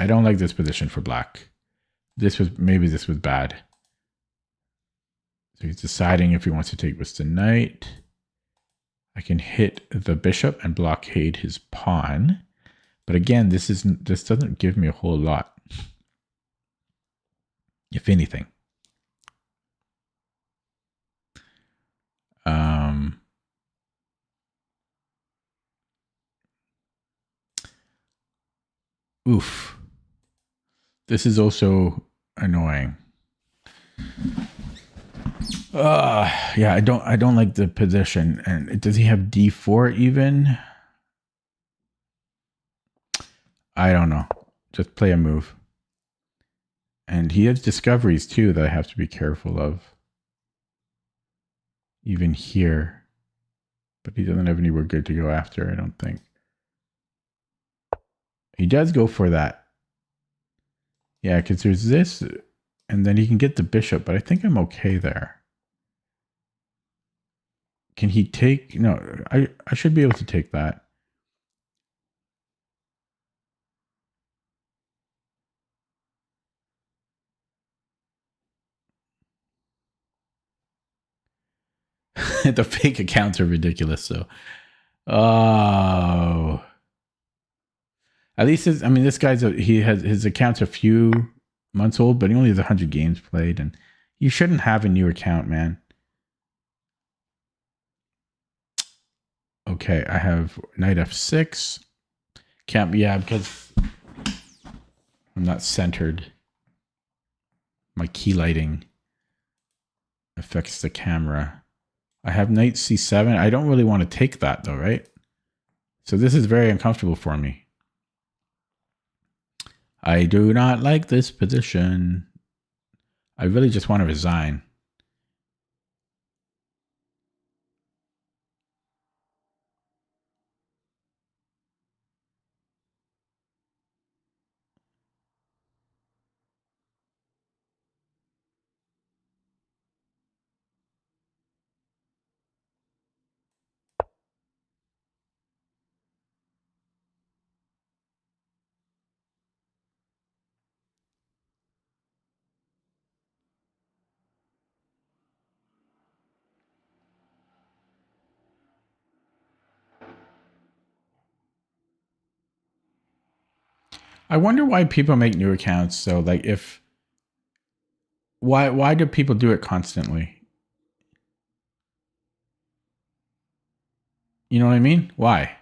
I don't like this position for black. Maybe this was bad. So he's deciding if he wants to take with the knight. I can hit the bishop and blockade his pawn. But again, this doesn't give me a whole lot. If anything. Oof. This is also annoying. Yeah, I don't like the position. And does he have d4 even? I don't know. Just play a move. And he has discoveries too that I have to be careful of. Even here. But he doesn't have anywhere good to go after, I don't think. He does go for that. Yeah, because there's this, and then he can get the bishop, but I think I'm okay there. Can he take? No, I should be able to take that. The fake accounts are ridiculous, so. Oh. At least this guy's his account's a few months old, but he only has 100 games played, and you shouldn't have a new account, man. Okay, I have knight f6. Can't be, yeah, because I'm not centered. My key lighting affects the camera. I have knight c7. I don't really want to take that though, right? So this is very uncomfortable for me. I do not like this position. I really just want to resign. I wonder why people make new accounts. So like why do people do it constantly? You know what I mean? Why?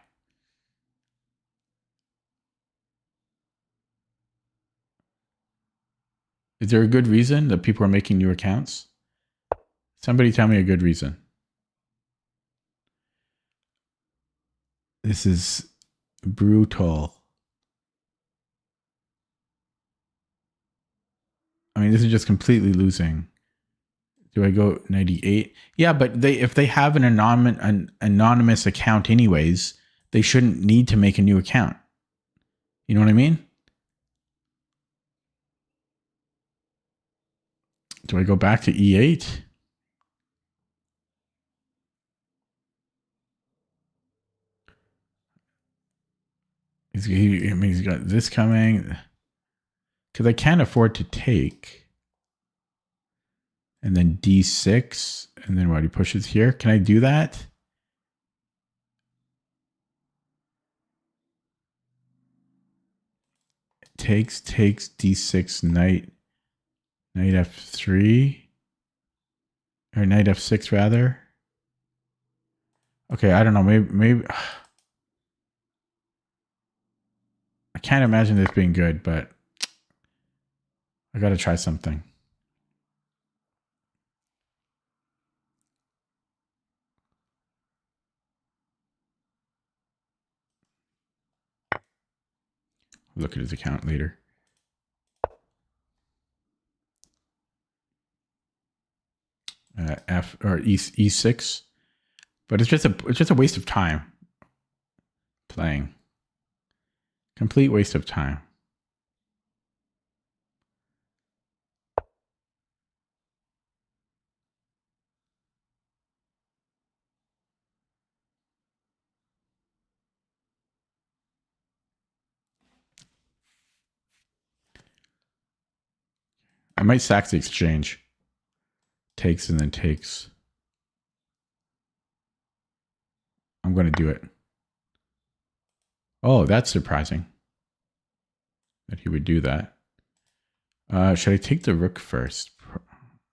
Is there a good reason that people are making new accounts? Somebody tell me a good reason. This is brutal. I mean, this is just completely losing. Do I go 98? Yeah, but if they have an anonymous account anyways, they shouldn't need to make a new account. You know what I mean? Do I go back to E8? He's got this coming. Because I can't afford to take. And then D6. And then what, he pushes here? Can I do that? Takes D6, knight F3. Or knight F6 rather. Okay, I don't know. Maybe I can't imagine this being good, but I gotta try something. – Look at his account later. F or E6, but it's just a waste of time playing. Complete waste of time. I might sack the exchange. Takes and then takes. I'm going to do it. Oh, that's surprising that he would do that. Should I take the rook first?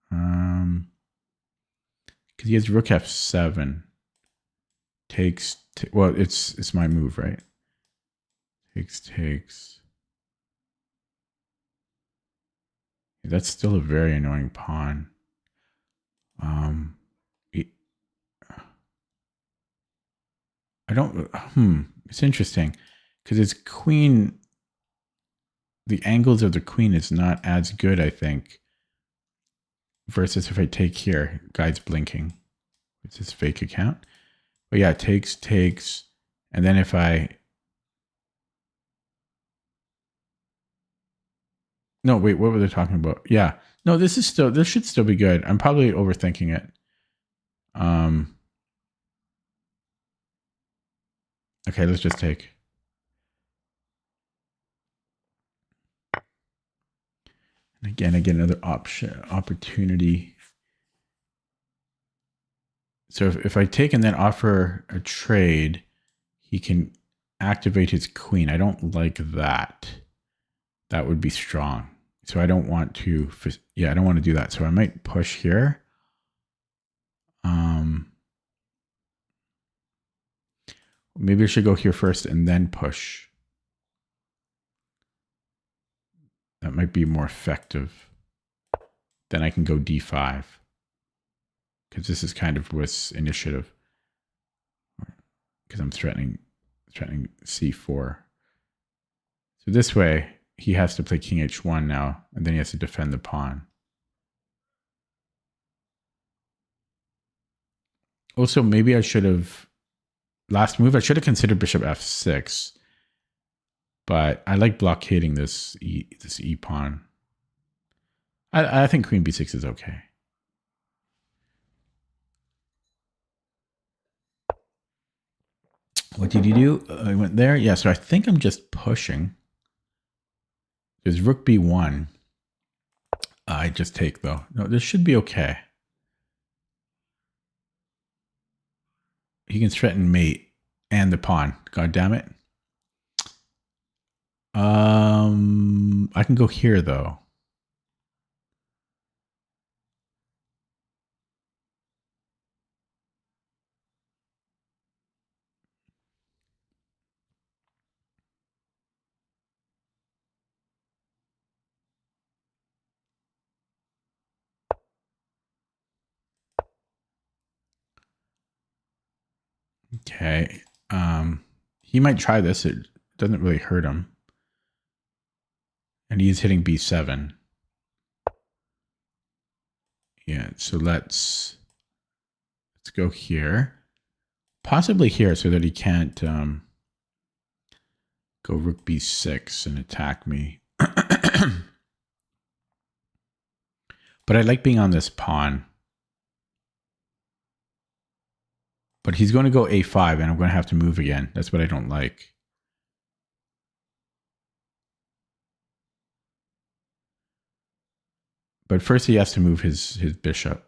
Because he has rook f7. Takes. Well, it's my move, right? Takes. That's still a very annoying pawn. I don't. It's interesting because his queen. The angles of the queen is not as good, I think. Versus if I take here, guy's blinking. It's his fake account. But yeah, takes, and then if I. No, wait, what were they talking about? Yeah. No, this should still be good. I'm probably overthinking it. Okay, let's just take. And again, I get another opportunity. So if I take and then offer a trade, he can activate his queen. I don't like that. That would be strong. So I don't want to, I don't want to do that. So I might push here. Maybe I should go here first and then push. That might be more effective. Then I can go d5. Because this is kind of with initiative. Because I'm threatening c4. So this way, he has to play king h1 now, and then he has to defend the pawn. Also, maybe I should have, last move, I should have considered bishop f6. But I like blockading this e pawn. I think queen b6 is okay. What did you do? I went there. Yeah, so I think I'm just pushing. There's rook b1. I just take, though. No, this should be okay. He can threaten mate and the pawn. God damn it. I can go here, though. Okay. He might try this. It doesn't really hurt him. And he's hitting b7. Yeah, so let's go here. Possibly here so that he can't go rook b6 and attack me. But I like being on this pawn. But he's going to go a5 and I'm going to have to move again. That's what I don't like. But first he has to move his bishop.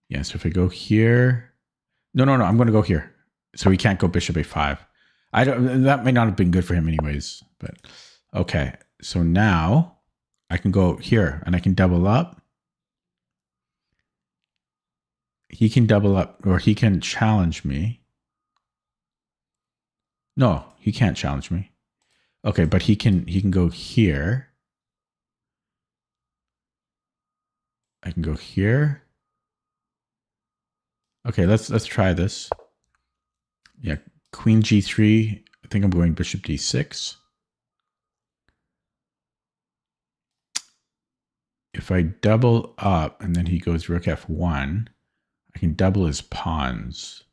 Yeah, so if I go here... No, I'm going to go here. So he can't go bishop a5. That may not have been good for him anyways. But okay, so now I can go here and I can double up. He can double up, or he can challenge me. No, he can't challenge me. Okay, but he can go here. I can go here. Okay, let's try this. Yeah, Queen g3. I think I'm going bishop d6. If I double up and then he goes rook f1, I can double his pawns.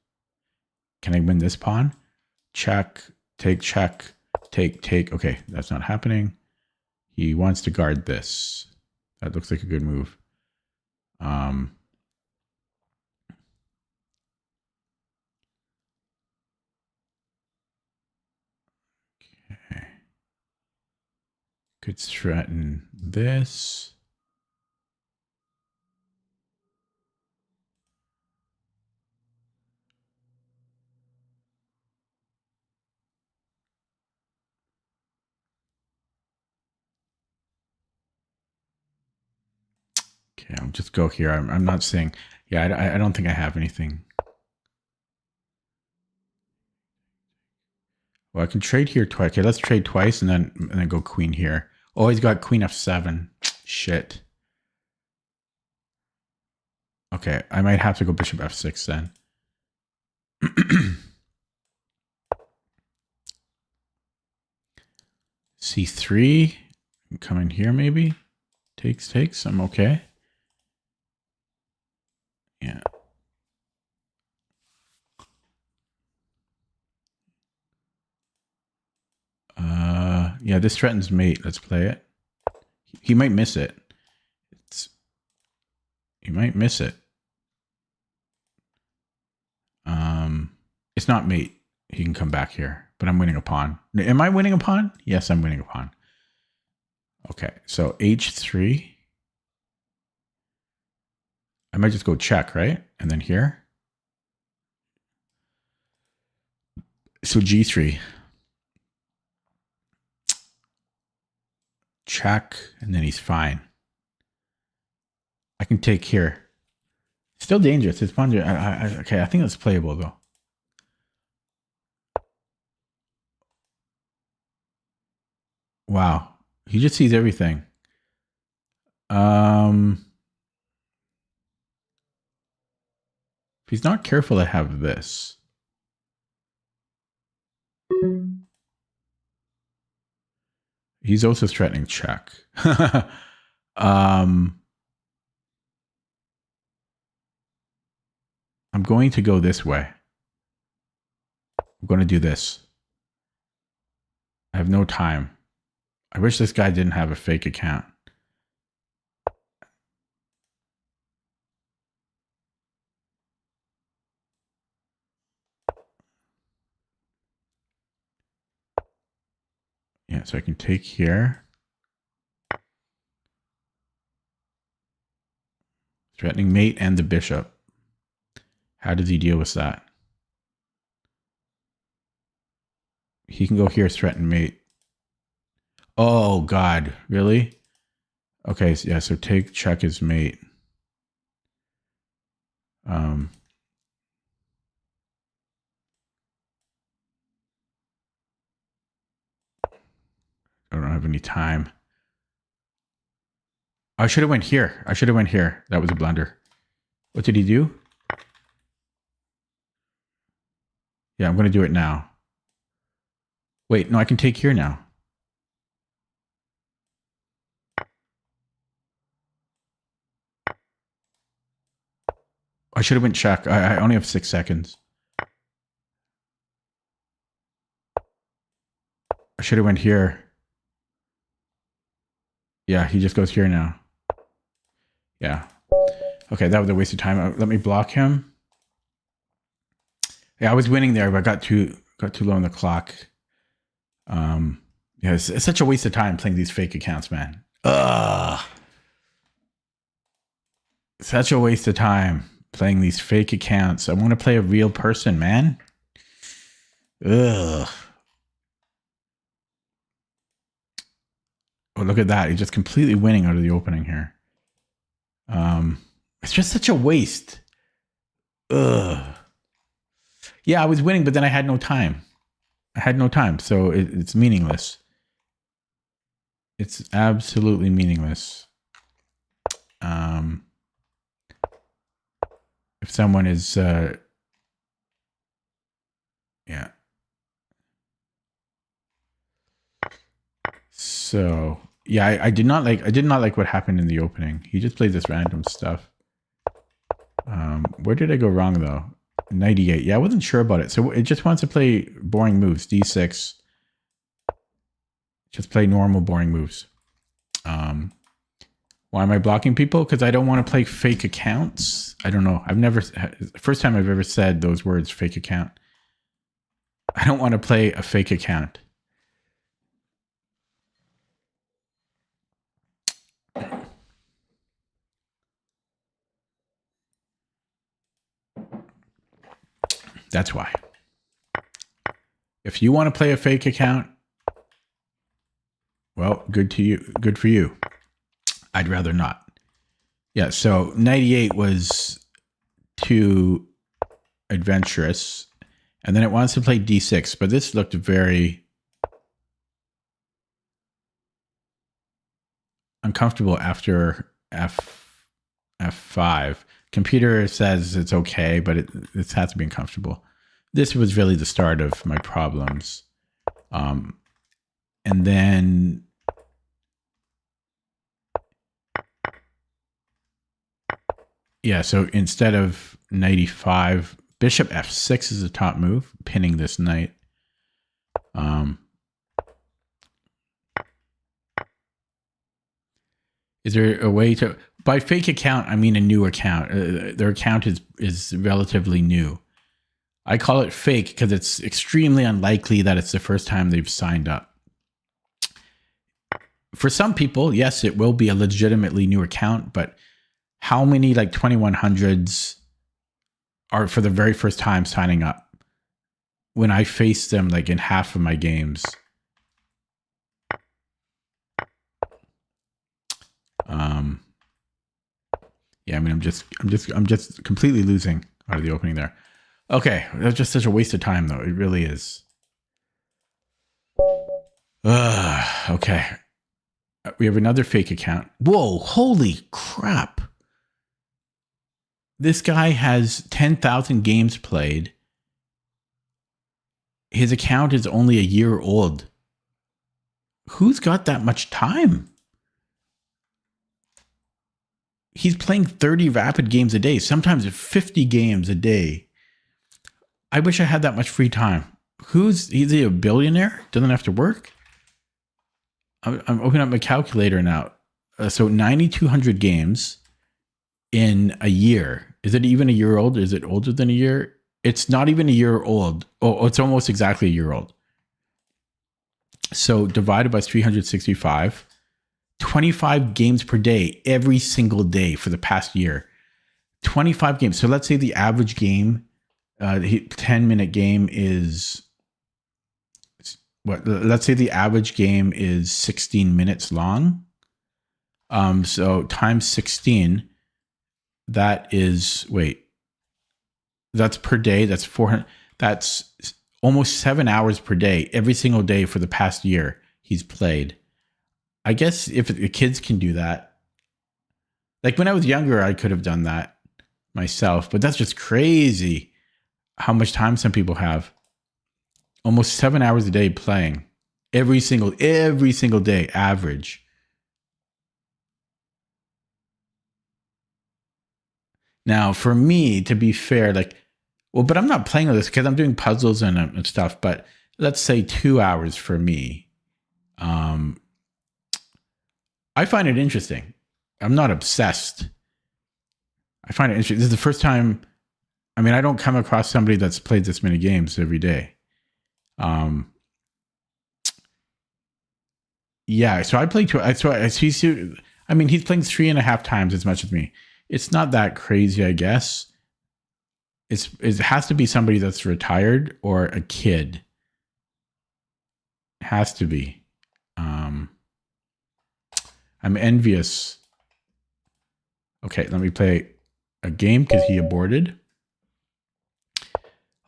Can I win this pawn? Check, check, take. Okay, that's not happening. He wants to guard this. That looks like a good move. Okay. Could threaten this. Okay, I'll just go here. I'm not saying, yeah, I don't think I have anything. Well, I can trade here twice. Okay, let's trade twice and then go queen here. Oh, he's got queen f7. Shit. Okay, I might have to go bishop f6 then. c3. Come in here maybe. Takes. I'm okay. Yeah. Yeah, this threatens mate. Let's play it. He might miss it. He might miss it. It's not mate. He can come back here, but I'm winning a pawn. Am I winning a pawn? Yes, I'm winning a pawn. Okay, so h3. I might just go check, right? And then here. So g3. Check, and then he's fine. I can take here. Still dangerous. It's fun. Okay, I think that's playable though. Wow, he just sees everything. If he's not careful, I have this. He's also threatening check. I'm going to go this way. I'm going to do this. I have no time. I wish this guy didn't have a fake account. Yeah, so I can take here. Threatening mate and the bishop. How does he deal with that? He can go here, threaten mate. Oh, God. Really? Okay, so yeah, so take, check his mate. I don't have any time. I should have went here. That was a blunder. What did he do? Yeah, I'm going to do it now. Wait, no, I can take here now. I should have went check. I only have 6 seconds. I should have went here. Yeah, he just goes here now. Yeah. Okay, that was a waste of time. Let me block him. Yeah, I was winning there, but I got too low on the clock. Yeah, it's such a waste of time playing these fake accounts, man. Ugh. Such a waste of time playing these fake accounts. I want to play a real person, man. Ugh. Oh, look at that. He's just completely winning out of the opening here. It's just such a waste. Ugh. Yeah, I was winning, but then I had no time. So it's meaningless. It's absolutely meaningless. If someone is, yeah, So yeah, I did not like what happened in the opening. He just played this random stuff. Where did I go wrong though? 98. Yeah, I wasn't sure about it. So it just wants to play boring moves. D6. Just play normal boring moves. Why am I blocking people? Because I don't want to play fake accounts. I don't know. First time I've ever said those words, fake account. I don't want to play a fake account. That's why. If you want to play a fake account, well, good for you. I'd rather not. Yeah, so 98 was too adventurous. And then it wants to play D6, but this looked very uncomfortable after F5. Computer says it's okay, but it has to be uncomfortable. This was really the start of my problems. And then yeah, so instead of 95, bishop F6 is the top move, pinning this knight. Is there a way to, by fake account, I mean a new account. Their account is relatively new. I call it fake because it's extremely unlikely that it's the first time they've signed up. For some people, yes, it will be a legitimately new account, but how many like 2100s are for the very first time signing up? When I face them like in half of my games. Yeah, I mean, I'm just completely losing out of the opening there. Okay, that's just such a waste of time, though. It really is. Okay. We have another fake account. Whoa, holy crap. This guy has 10,000 games played. His account is only a year old. Who's got that much time? He's playing 30 rapid games a day, sometimes 50 games a day. I wish I had that much free time. Is he a billionaire? Doesn't have to work? I'm opening up my calculator now. So 9,200 games in a year. Is it even a year old? Is it older than a year? It's not even a year old. Oh, it's almost exactly a year old. So divided by 365, 25 games per day, every single day for the past year. 25 games. So let's say the average game, 10-minute game is what? Let's say the average game is 16 minutes long. So times 16, that is, that's per day. That's 400. That's almost 7 hours per day, every single day for the past year he's played. I guess if the kids can do that, like when I was younger, I could have done that myself, but that's just crazy how much time some people have. Almost 7 hours a day playing every single day average. Now, for me, to be fair, but I'm not playing with this because I'm doing puzzles and stuff, but let's say 2 hours for me. I find it interesting. I'm not obsessed. I find it interesting. This is the first time. I mean, I don't come across somebody that's played this many games every day. Yeah. So I play two. I mean, he's playing 3.5 times as much as me. It's not that crazy, I guess. It has to be somebody that's retired or a kid. It has to be. I'm envious. Okay, let me play a game because he aborted.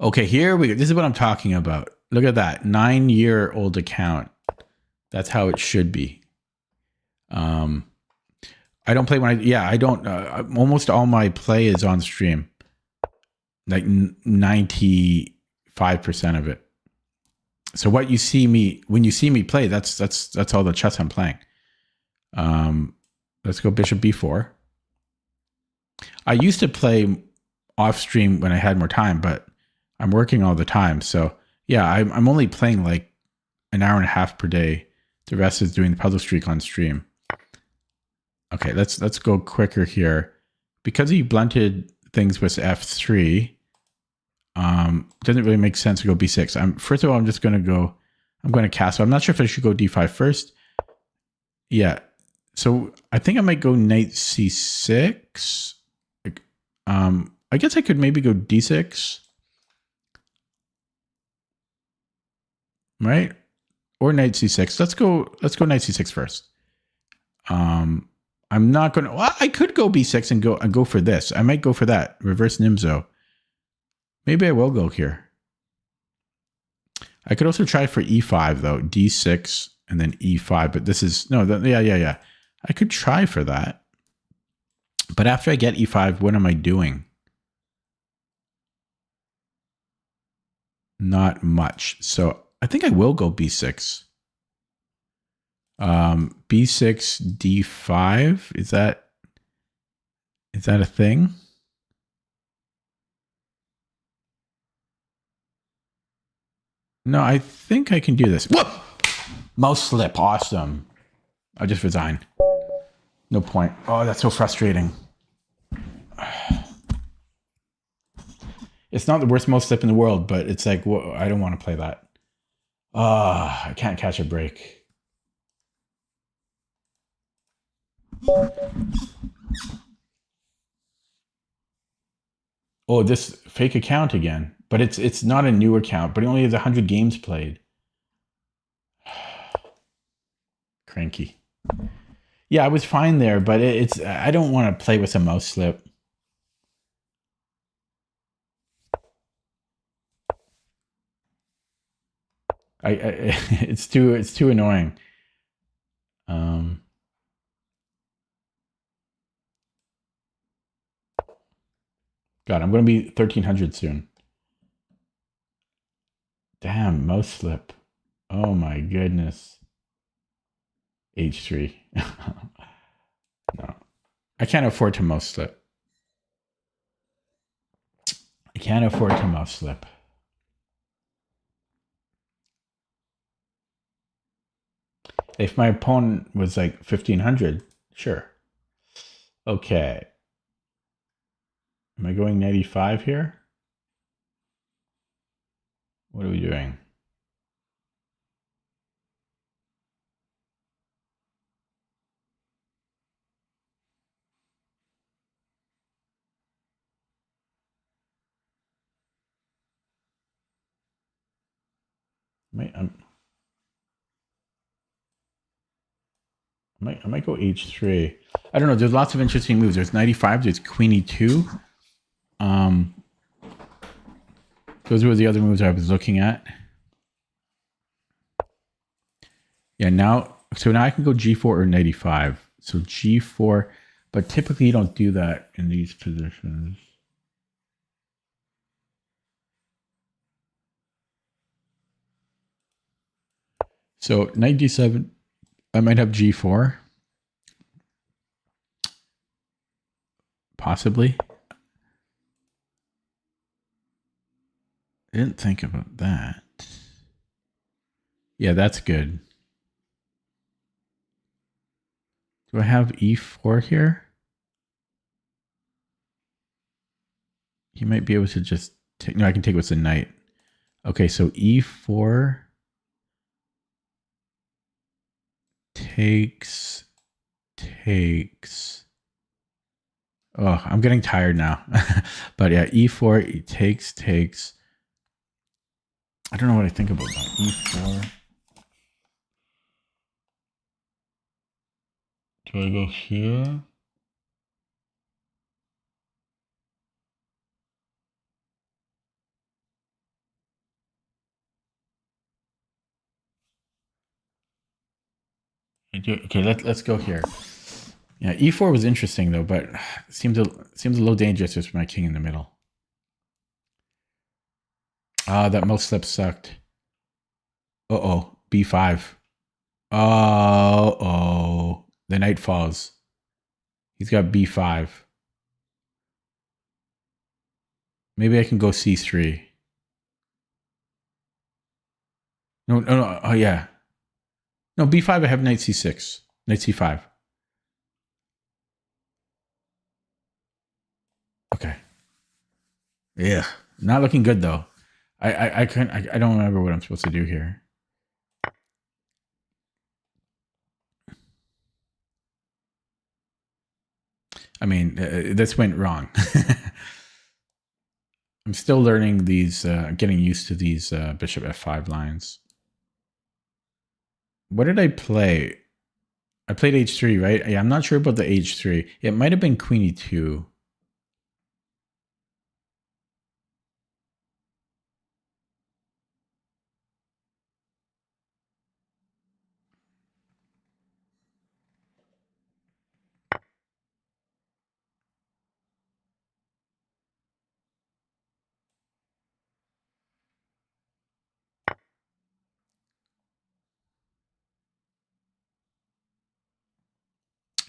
Okay, here we go. This is what I'm talking about. Look at that. 9-year-old account. That's how it should be. I don't play I don't. Almost all my play is on stream. Like 95% of it. So what you see me when you see me play, that's all the chess I'm playing. Let's go bishop b4. I used to play off stream when I had more time, but I'm working all the time. So yeah, I'm only playing like an hour and a half per day. The rest is doing the puzzle streak on stream. Okay, let's go quicker here. Because he blunted things with f3, doesn't really make sense to go b6. First of all, I'm going to castle. I'm not sure if I should go d5 first. Yeah, so I think I might go knight c6. I guess I could maybe go d6. Right? Or knight c6. Let's go knight c6 first. I'm not going to, well, I could go b6 and go for this. I might go for that. Reverse Nimzo. Maybe I will go here. I could also try for e5 though. d6 and then e5, but this is, no, yeah. I could try for that. But after I get e5, what am I doing? Not much. So I think I will go b6. b6, d5. Is that a thing? No, I think I can do this. Whoa! Mouse slip. Awesome. I'll just resign. No point. Oh, that's so frustrating. It's not the worst mouse slip in the world, but it's like, whoa, I don't want to play that. I can't catch a break. Oh, this fake account again. But it's not a new account, but he only has 100 games played. Cranky. Yeah, I was fine there, but I don't want to play with a mouse slip. It's too annoying. God, I'm going to be 1300 soon. Damn, mouse slip. Oh my goodness. H3. No. I can't afford to mouse slip. I can't afford to mouse slip. If my opponent was like 1500, sure. Okay. Am I going 95 here? What are we doing? I might go h3. I don't know. There's lots of interesting moves. There's 95. There's queen e2. Those were the other moves I was looking at. Yeah, so now I can go g4 or knight e5. So g4, but typically you don't do that in these positions. So knight d7, I might have g4. Possibly. I didn't think about that. Yeah, that's good. Do I have e4 here? He might be able to just take, no, I can take what's a knight. Okay, so e4 takes. Oh, I'm getting tired now. But yeah, e4 takes. I don't know what I think about that. e4. Do I go here? Okay, let's go here. Yeah, e4 was interesting though, but seems a little dangerous with my king in the middle. Ah, that mouse slip sucked. Uh-oh. B5. Oh. The knight falls. He's got B5. Maybe I can go C3. No. Oh, yeah. No, B5, I have knight C6. Knight C5. Okay. Yeah. Not looking good, though. I don't remember what I'm supposed to do here. I mean, this went wrong. I'm still learning these, getting used to these bishop f5 lines. What did I play? I played h3, right? Yeah, I'm not sure about the h3. It might have been queen e2.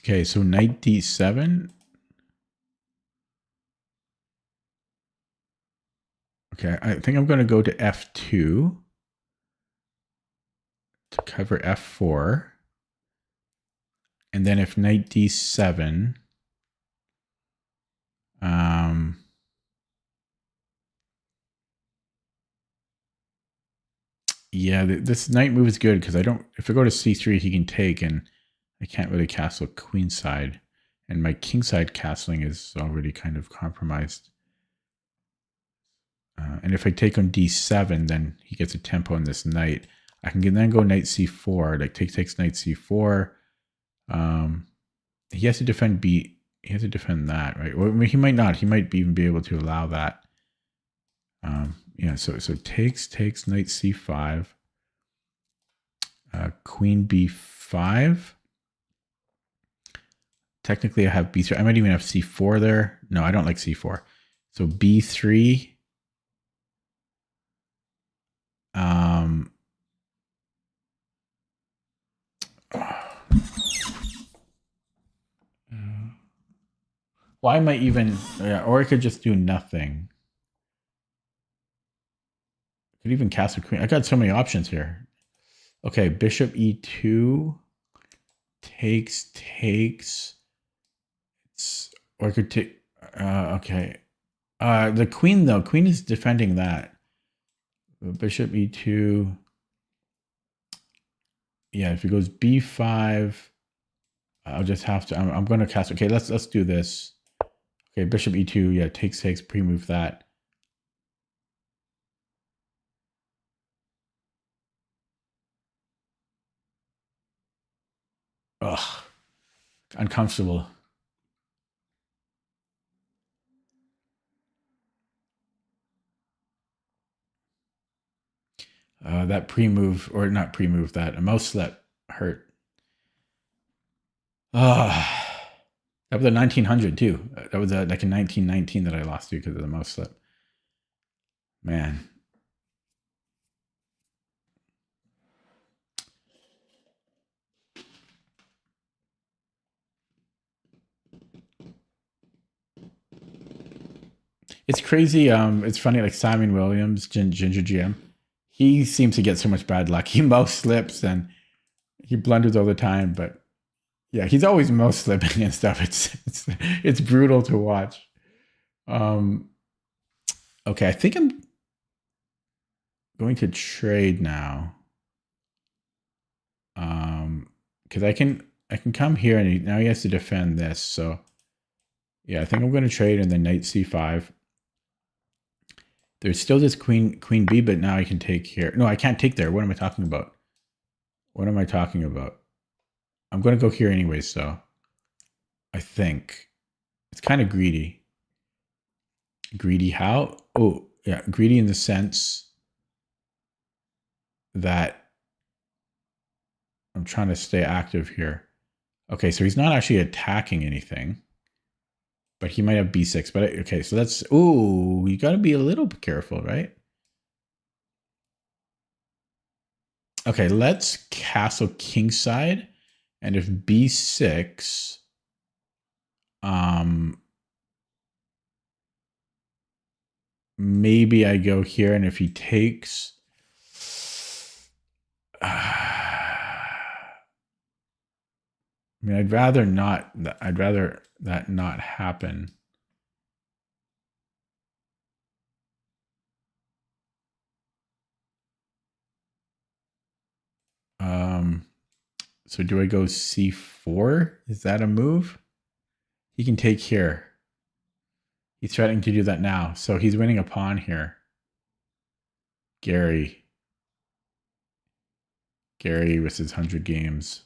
Okay, so knight d7. Okay, I think I'm going to go to f2 to cover f4. And then if knight d7, yeah, this knight move is good because if I go to c3, he can take, and I can't really castle queenside. And my kingside castling is already kind of compromised. And if I take on d7, then he gets a tempo on this knight. I can then go knight c4, like takes knight c4. He has to defend b. He has to defend that, right? Well, he might not. He might even be able to allow that. Yeah. So takes knight c5. Queen b5. Technically, I have b3. I might even have c4 there. No, I don't like c4. So b3. Why am I even? Yeah, or I could just do nothing. I could even castle queen. I got so many options here. Okay, bishop e2 takes. Or I could take. Okay. The queen though. Queen is defending that. Bishop e2. Yeah, if it goes b5, I'll just have to. I'm going to cast. Okay, let's do this. Okay, bishop e2. Yeah, takes. Pre-move that. Ugh, uncomfortable. That pre-move, or not pre-move, that a mouse slip hurt. That was a 1900 too. That was like a 1919 that I lost to because of the mouse slip. Man. It's crazy. It's funny, like Simon Williams, Ginger GM, he seems to get so much bad luck. He mouse slips and he blunders all the time, but yeah, he's always mouse slipping and stuff. It's brutal to watch. Okay, I think I'm going to trade now. Because I can come here and now he has to defend this. So yeah, I think I'm going to trade and then knight c5. There's still this queen b, but now I can take here. No, I can't take there. What am I talking about? What am I talking about? I'm going to go here anyways, so I think it's kind of greedy. Greedy how? Oh, yeah, greedy in the sense that I'm trying to stay active here. Okay, so he's not actually attacking anything, but he might have b6. But okay, so that's, ooh, you got to be a little careful, right? Okay, let's castle kingside. And if b6, maybe I go here, and if he takes, I mean, I'd rather that not happen. So do I go c4? Is that a move? He can take here. He's threatening to do that now. So he's winning a pawn here. Gary with his 100 games.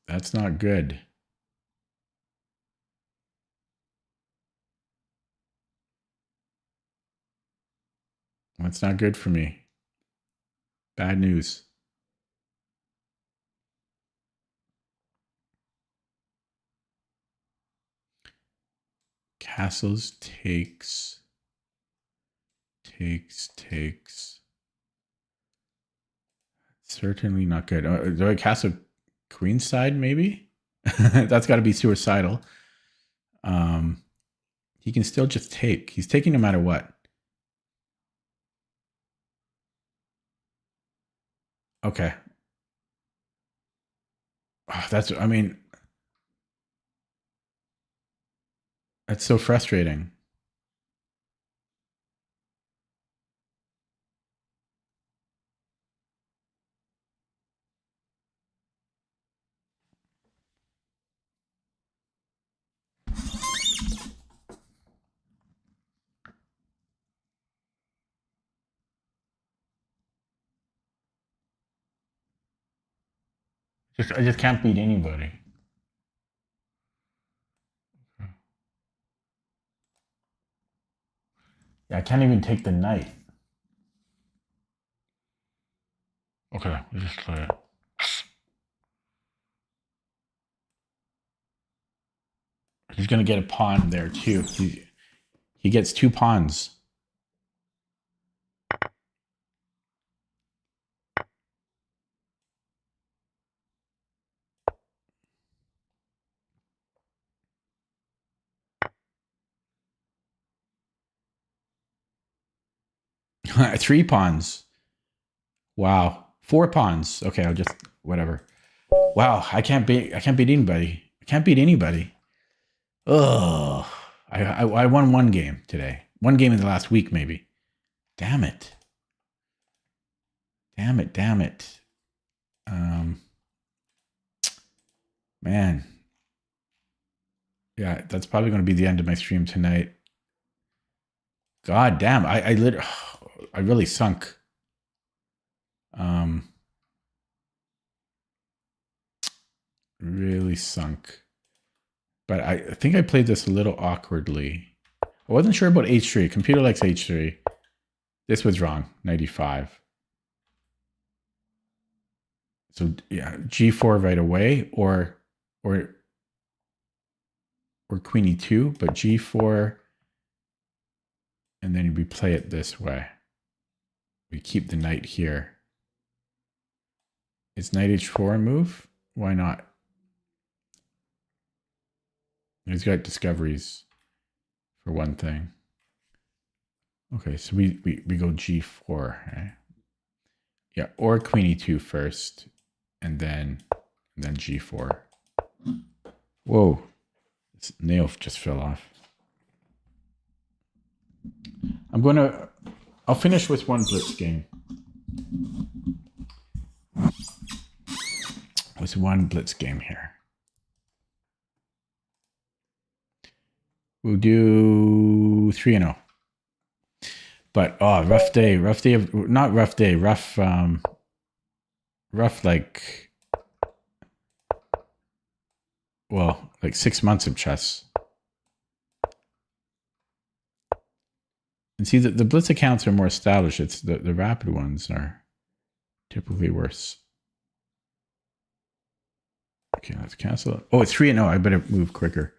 That's not good. That's not good for me. Bad news. Castles takes. Certainly not good. Do I castle queenside maybe? That's got to be suicidal. He can still just take. He's taking no matter what. Okay. Oh, that's so frustrating. I just can't beat anybody. Yeah, I can't even take the knight. Okay, let's just play it. He's gonna get a pawn there too. He gets 2 pawns. Three pawns. Wow. 4 pawns. Okay, I'll just whatever. Wow, I can't beat anybody. I can't beat anybody. Ugh. I won 1 game today. 1 game in the last week, maybe. Damn it. Damn it. Man. Yeah, that's probably going to be the end of my stream tonight. God damn, I really sunk. Really sunk. But I think I played this a little awkwardly. I wasn't sure about h3. Computer likes h3. This was wrong. 95. So yeah, g4 right away, or queen e2, but g4, and then we play it this way. We keep the knight here. Is knight h4 a move? Why not? He's got discoveries, for one thing. Okay, so we go g4. Right? Yeah, or queen e2 first, and then g4. Whoa, this nail just fell off. I'll finish with 1 blitz game. With 1 blitz game here. We'll do 3-0. But rough day, not rough day, rough like, well, like 6 months of chess. And see, the blitz accounts are more established. It's the rapid ones are typically worse. Okay, let's cancel it. Oh, it's 3-0. I better move quicker.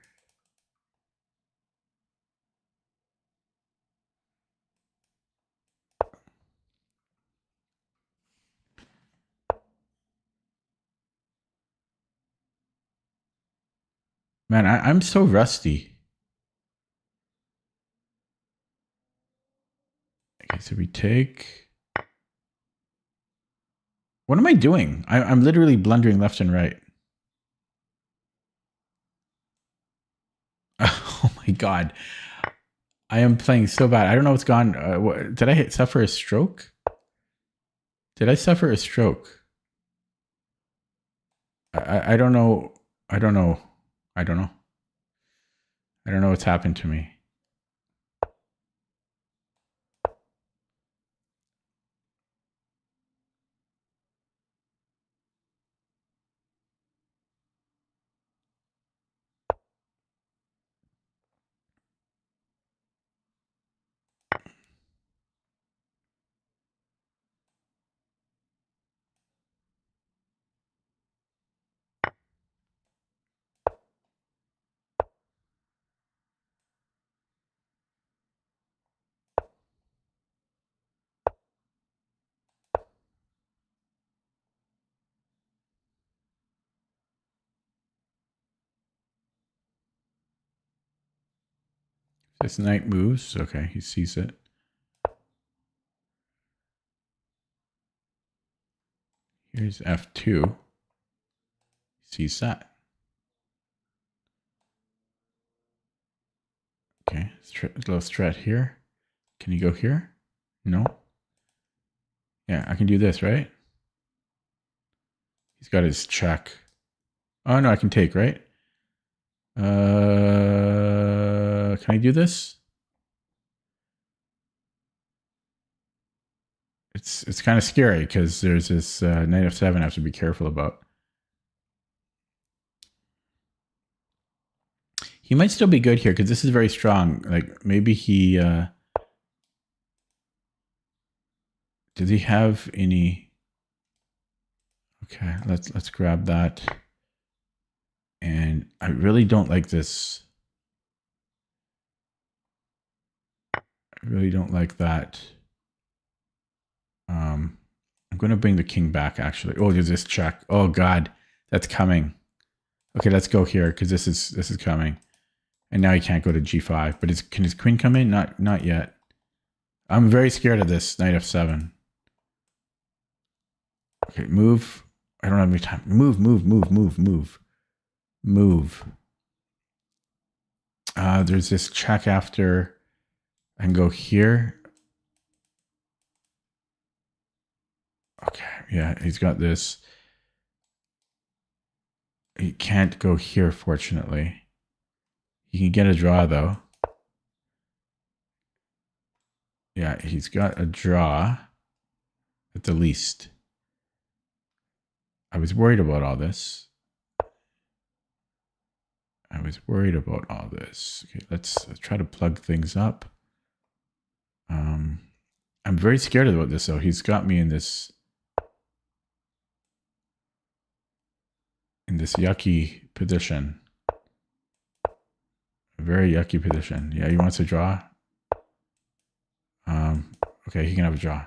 Man, I'm so rusty. Okay, so we take... What am I doing? I'm literally blundering left and right. Oh my god. I am playing so bad. I don't know what's gone. Did I suffer a stroke? Did I suffer a stroke? I don't know. I don't know. I don't know. I don't know what's happened to me. This knight moves. Okay, he sees it. Here's F2. He sees that. Okay, little threat here. Can you go here? No. Yeah, I can do this, right? He's got his check. Oh no, I can take, right? Can I do this? It's kind of scary because there's this knight f7 I have to be careful about. He might still be good here because this is very strong. Like maybe he does he have any? Okay, let's grab that. And I really don't like this. I really don't like that. I'm going to bring the king back, actually. Oh, there's this check. Oh, God. That's coming. Okay, let's go here, because this is coming. And now he can't go to g5. But can his queen come in? Not yet. I'm very scared of this knight f7. Okay, move. I don't have any time. Move. There's this check after. I can go here. Okay, yeah, he's got this. He can't go here, fortunately. He can get a draw, though. Yeah, he's got a draw at the least. I was worried about all this. Okay, let's try to plug things up. I'm very scared about this, though. He's got me in this yucky position. A very yucky position. Yeah, he wants to draw. Okay, he can have a draw.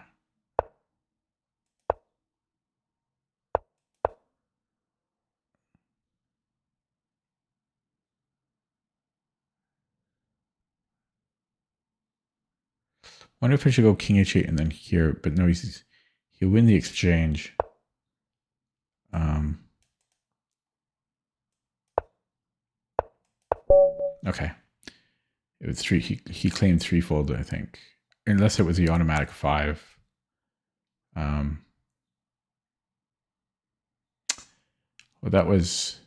Wonder if I should go king h8 and then here, but no, he'll win the exchange. Okay. It was he claimed threefold, I think. Unless it was the automatic 5. Well, that was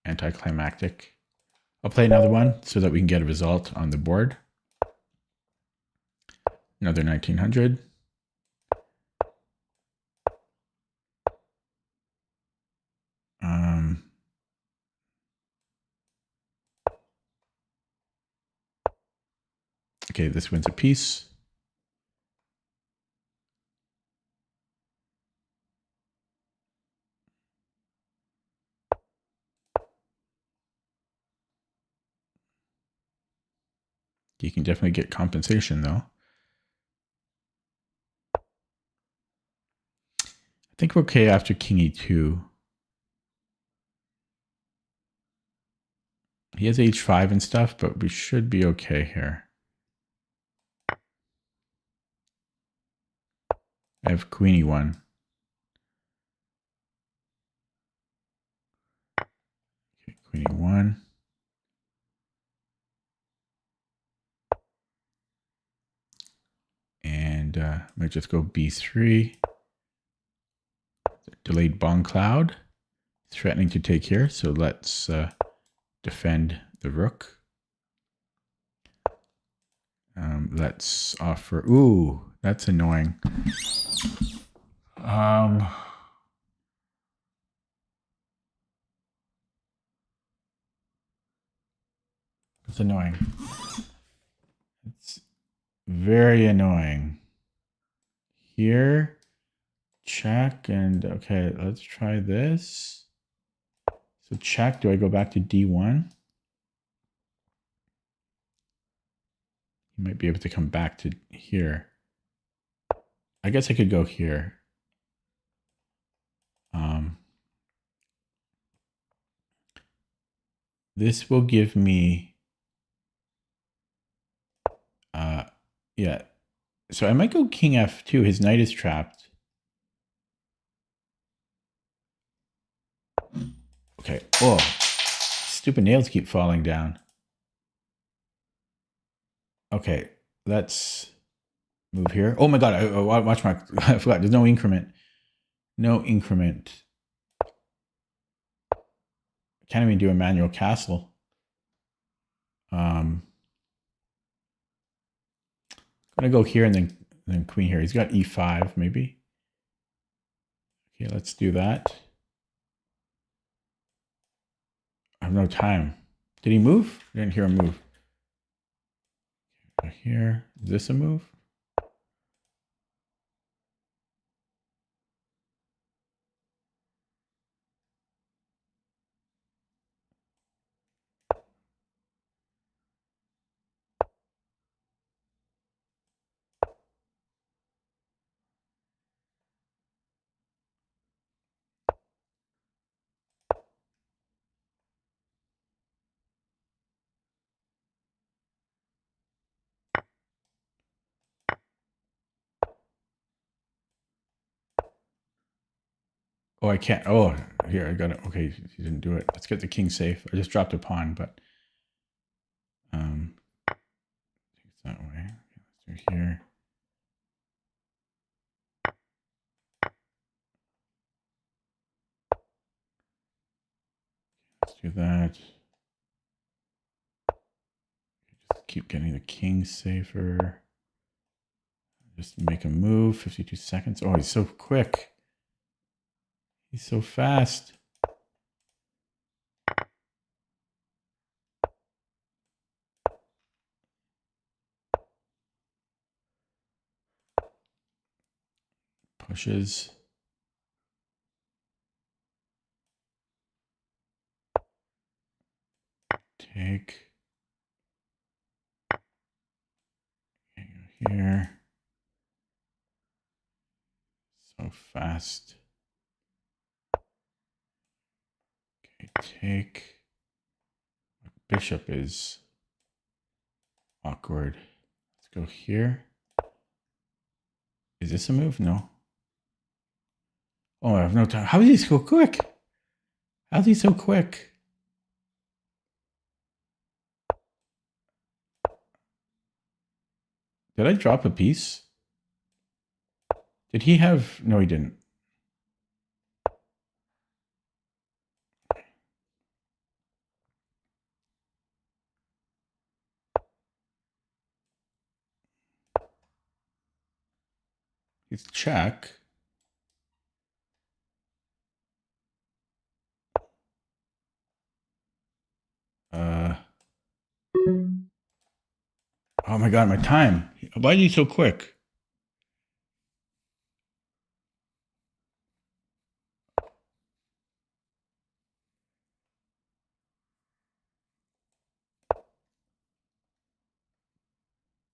anticlimactic. I'll play another one so that we can get a result on the board. Another 1900. Okay, this wins a piece. You can definitely get compensation, though. I think we're okay after king e2. He has h5 and stuff, but we should be okay here. I have queen e1. Okay, queen e1. And I might just go b3. Delayed bong cloud. Threatening to take here, so let's defend the rook. Let's offer. Ooh, that's annoying. It's annoying. It's very annoying. Here, check, and okay, let's try this. So check. Do I go back to d1? You might be able to come back to here. I guess I could go here. This will give me, yeah. So I might go king f2. His knight is trapped. Okay. Oh, stupid nails keep falling down. Okay, let's move here. Oh my god! Watch my. I forgot. There's no increment. No increment. Can't even do a manual castle. I'm gonna go here and then queen here. He's got e5 maybe. Okay, let's do that. I have no time. Did he move? I didn't hear him move. Okay, here, is this a move? Oh, I can't. Oh, here, I got it. Okay, he didn't do it. Let's get the king safe. I just dropped a pawn, but it's that way. Okay, let's do here. Let's do that. Just keep getting the king safer. Just make a move. 52 seconds. Oh, he's so quick. He's so fast. Pushes. Take. Okay, go here. So fast. Okay, take. Bishop is awkward. Let's go here. Is this a move? No. Oh, I have no time. How is he so quick? How's he so quick? Did I drop a piece? Did he have... No, he didn't. He's check. Oh my god, my time. Why is he so quick?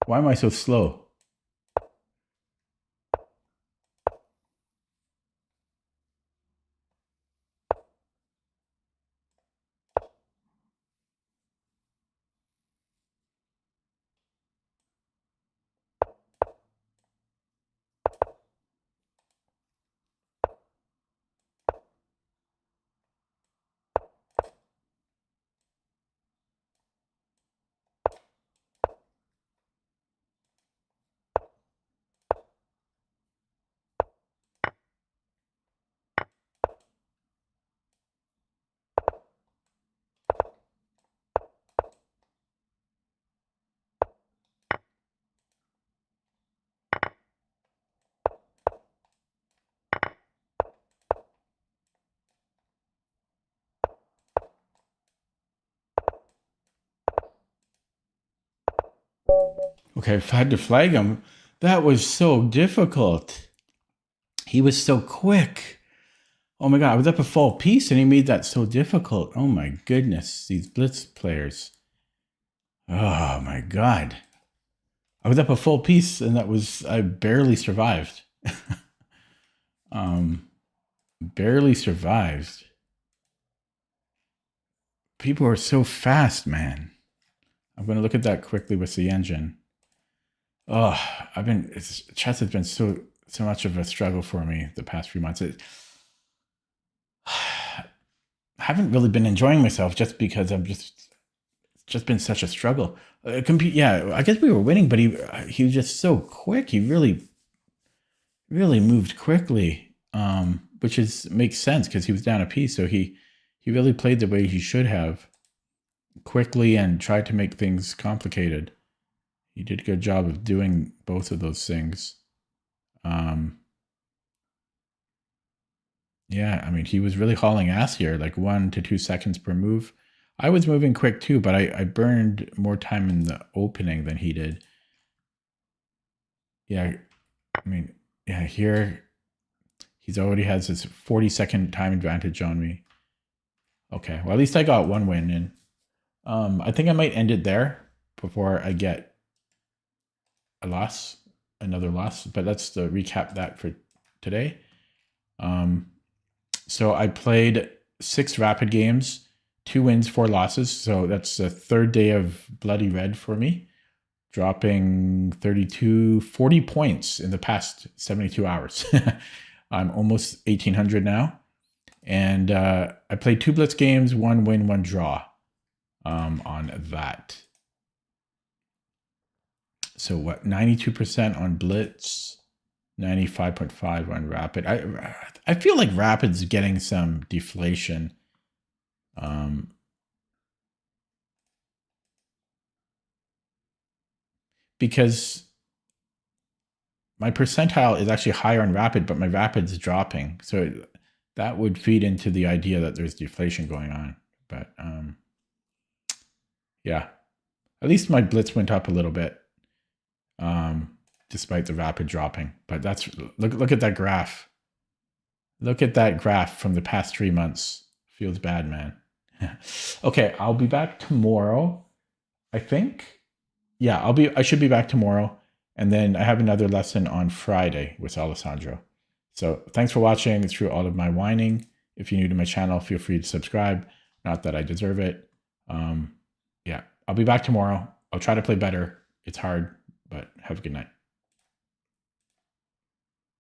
Why am I so slow? Okay, if I had to flag him, that was so difficult. He was so quick. Oh my god, I was up a full piece and he made that so difficult. Oh my goodness, these blitz players. Oh my god. I was up a full piece and I barely survived. Barely survived. People are so fast, man. I'm going to look at that quickly with the engine. Oh, chess has been so much of a struggle for me the past few months. I haven't really been enjoying myself just because it's just been such a struggle. Yeah, I guess we were winning, but he was just so quick. He really moved quickly, which makes sense because he was down a piece. So he really played the way he should have, quickly, and tried to make things complicated. He did a good job of doing both of those things. Yeah, I mean, he was really hauling ass here, like 1 to 2 seconds per move. I was moving quick too, but I burned more time in the opening than he did. Yeah, I mean, yeah, here he's already has his 40-second time advantage on me. Okay, well, at least I got one win in. I think I might end it there before I get another loss, but let's recap that for today. So I played 6 rapid games, 2 wins, 4 losses. So that's the 3rd day of bloody red for me, dropping 40 points in the past 72 hours. I'm almost 1,800 now. And I played 2 blitz games, 1 win, 1 draw on that. So what, 92% on blitz, 95.5 on rapid. I feel like rapid's getting some deflation. Because my percentile is actually higher on rapid, but my rapid's dropping. So that would feed into the idea that there's deflation going on. But yeah, at least my blitz went up a little bit, despite the rapid dropping. But look at that graph. Look at that graph from the past 3 months. Feels bad, man. Okay, I'll be back tomorrow, I think. Yeah, I should be back tomorrow. And then I have another lesson on Friday with Alessandro. So thanks for watching through all of my whining. If you're new to my channel, feel free to subscribe. Not that I deserve it. Yeah, I'll be back tomorrow. I'll try to play better. It's hard, but have a good night.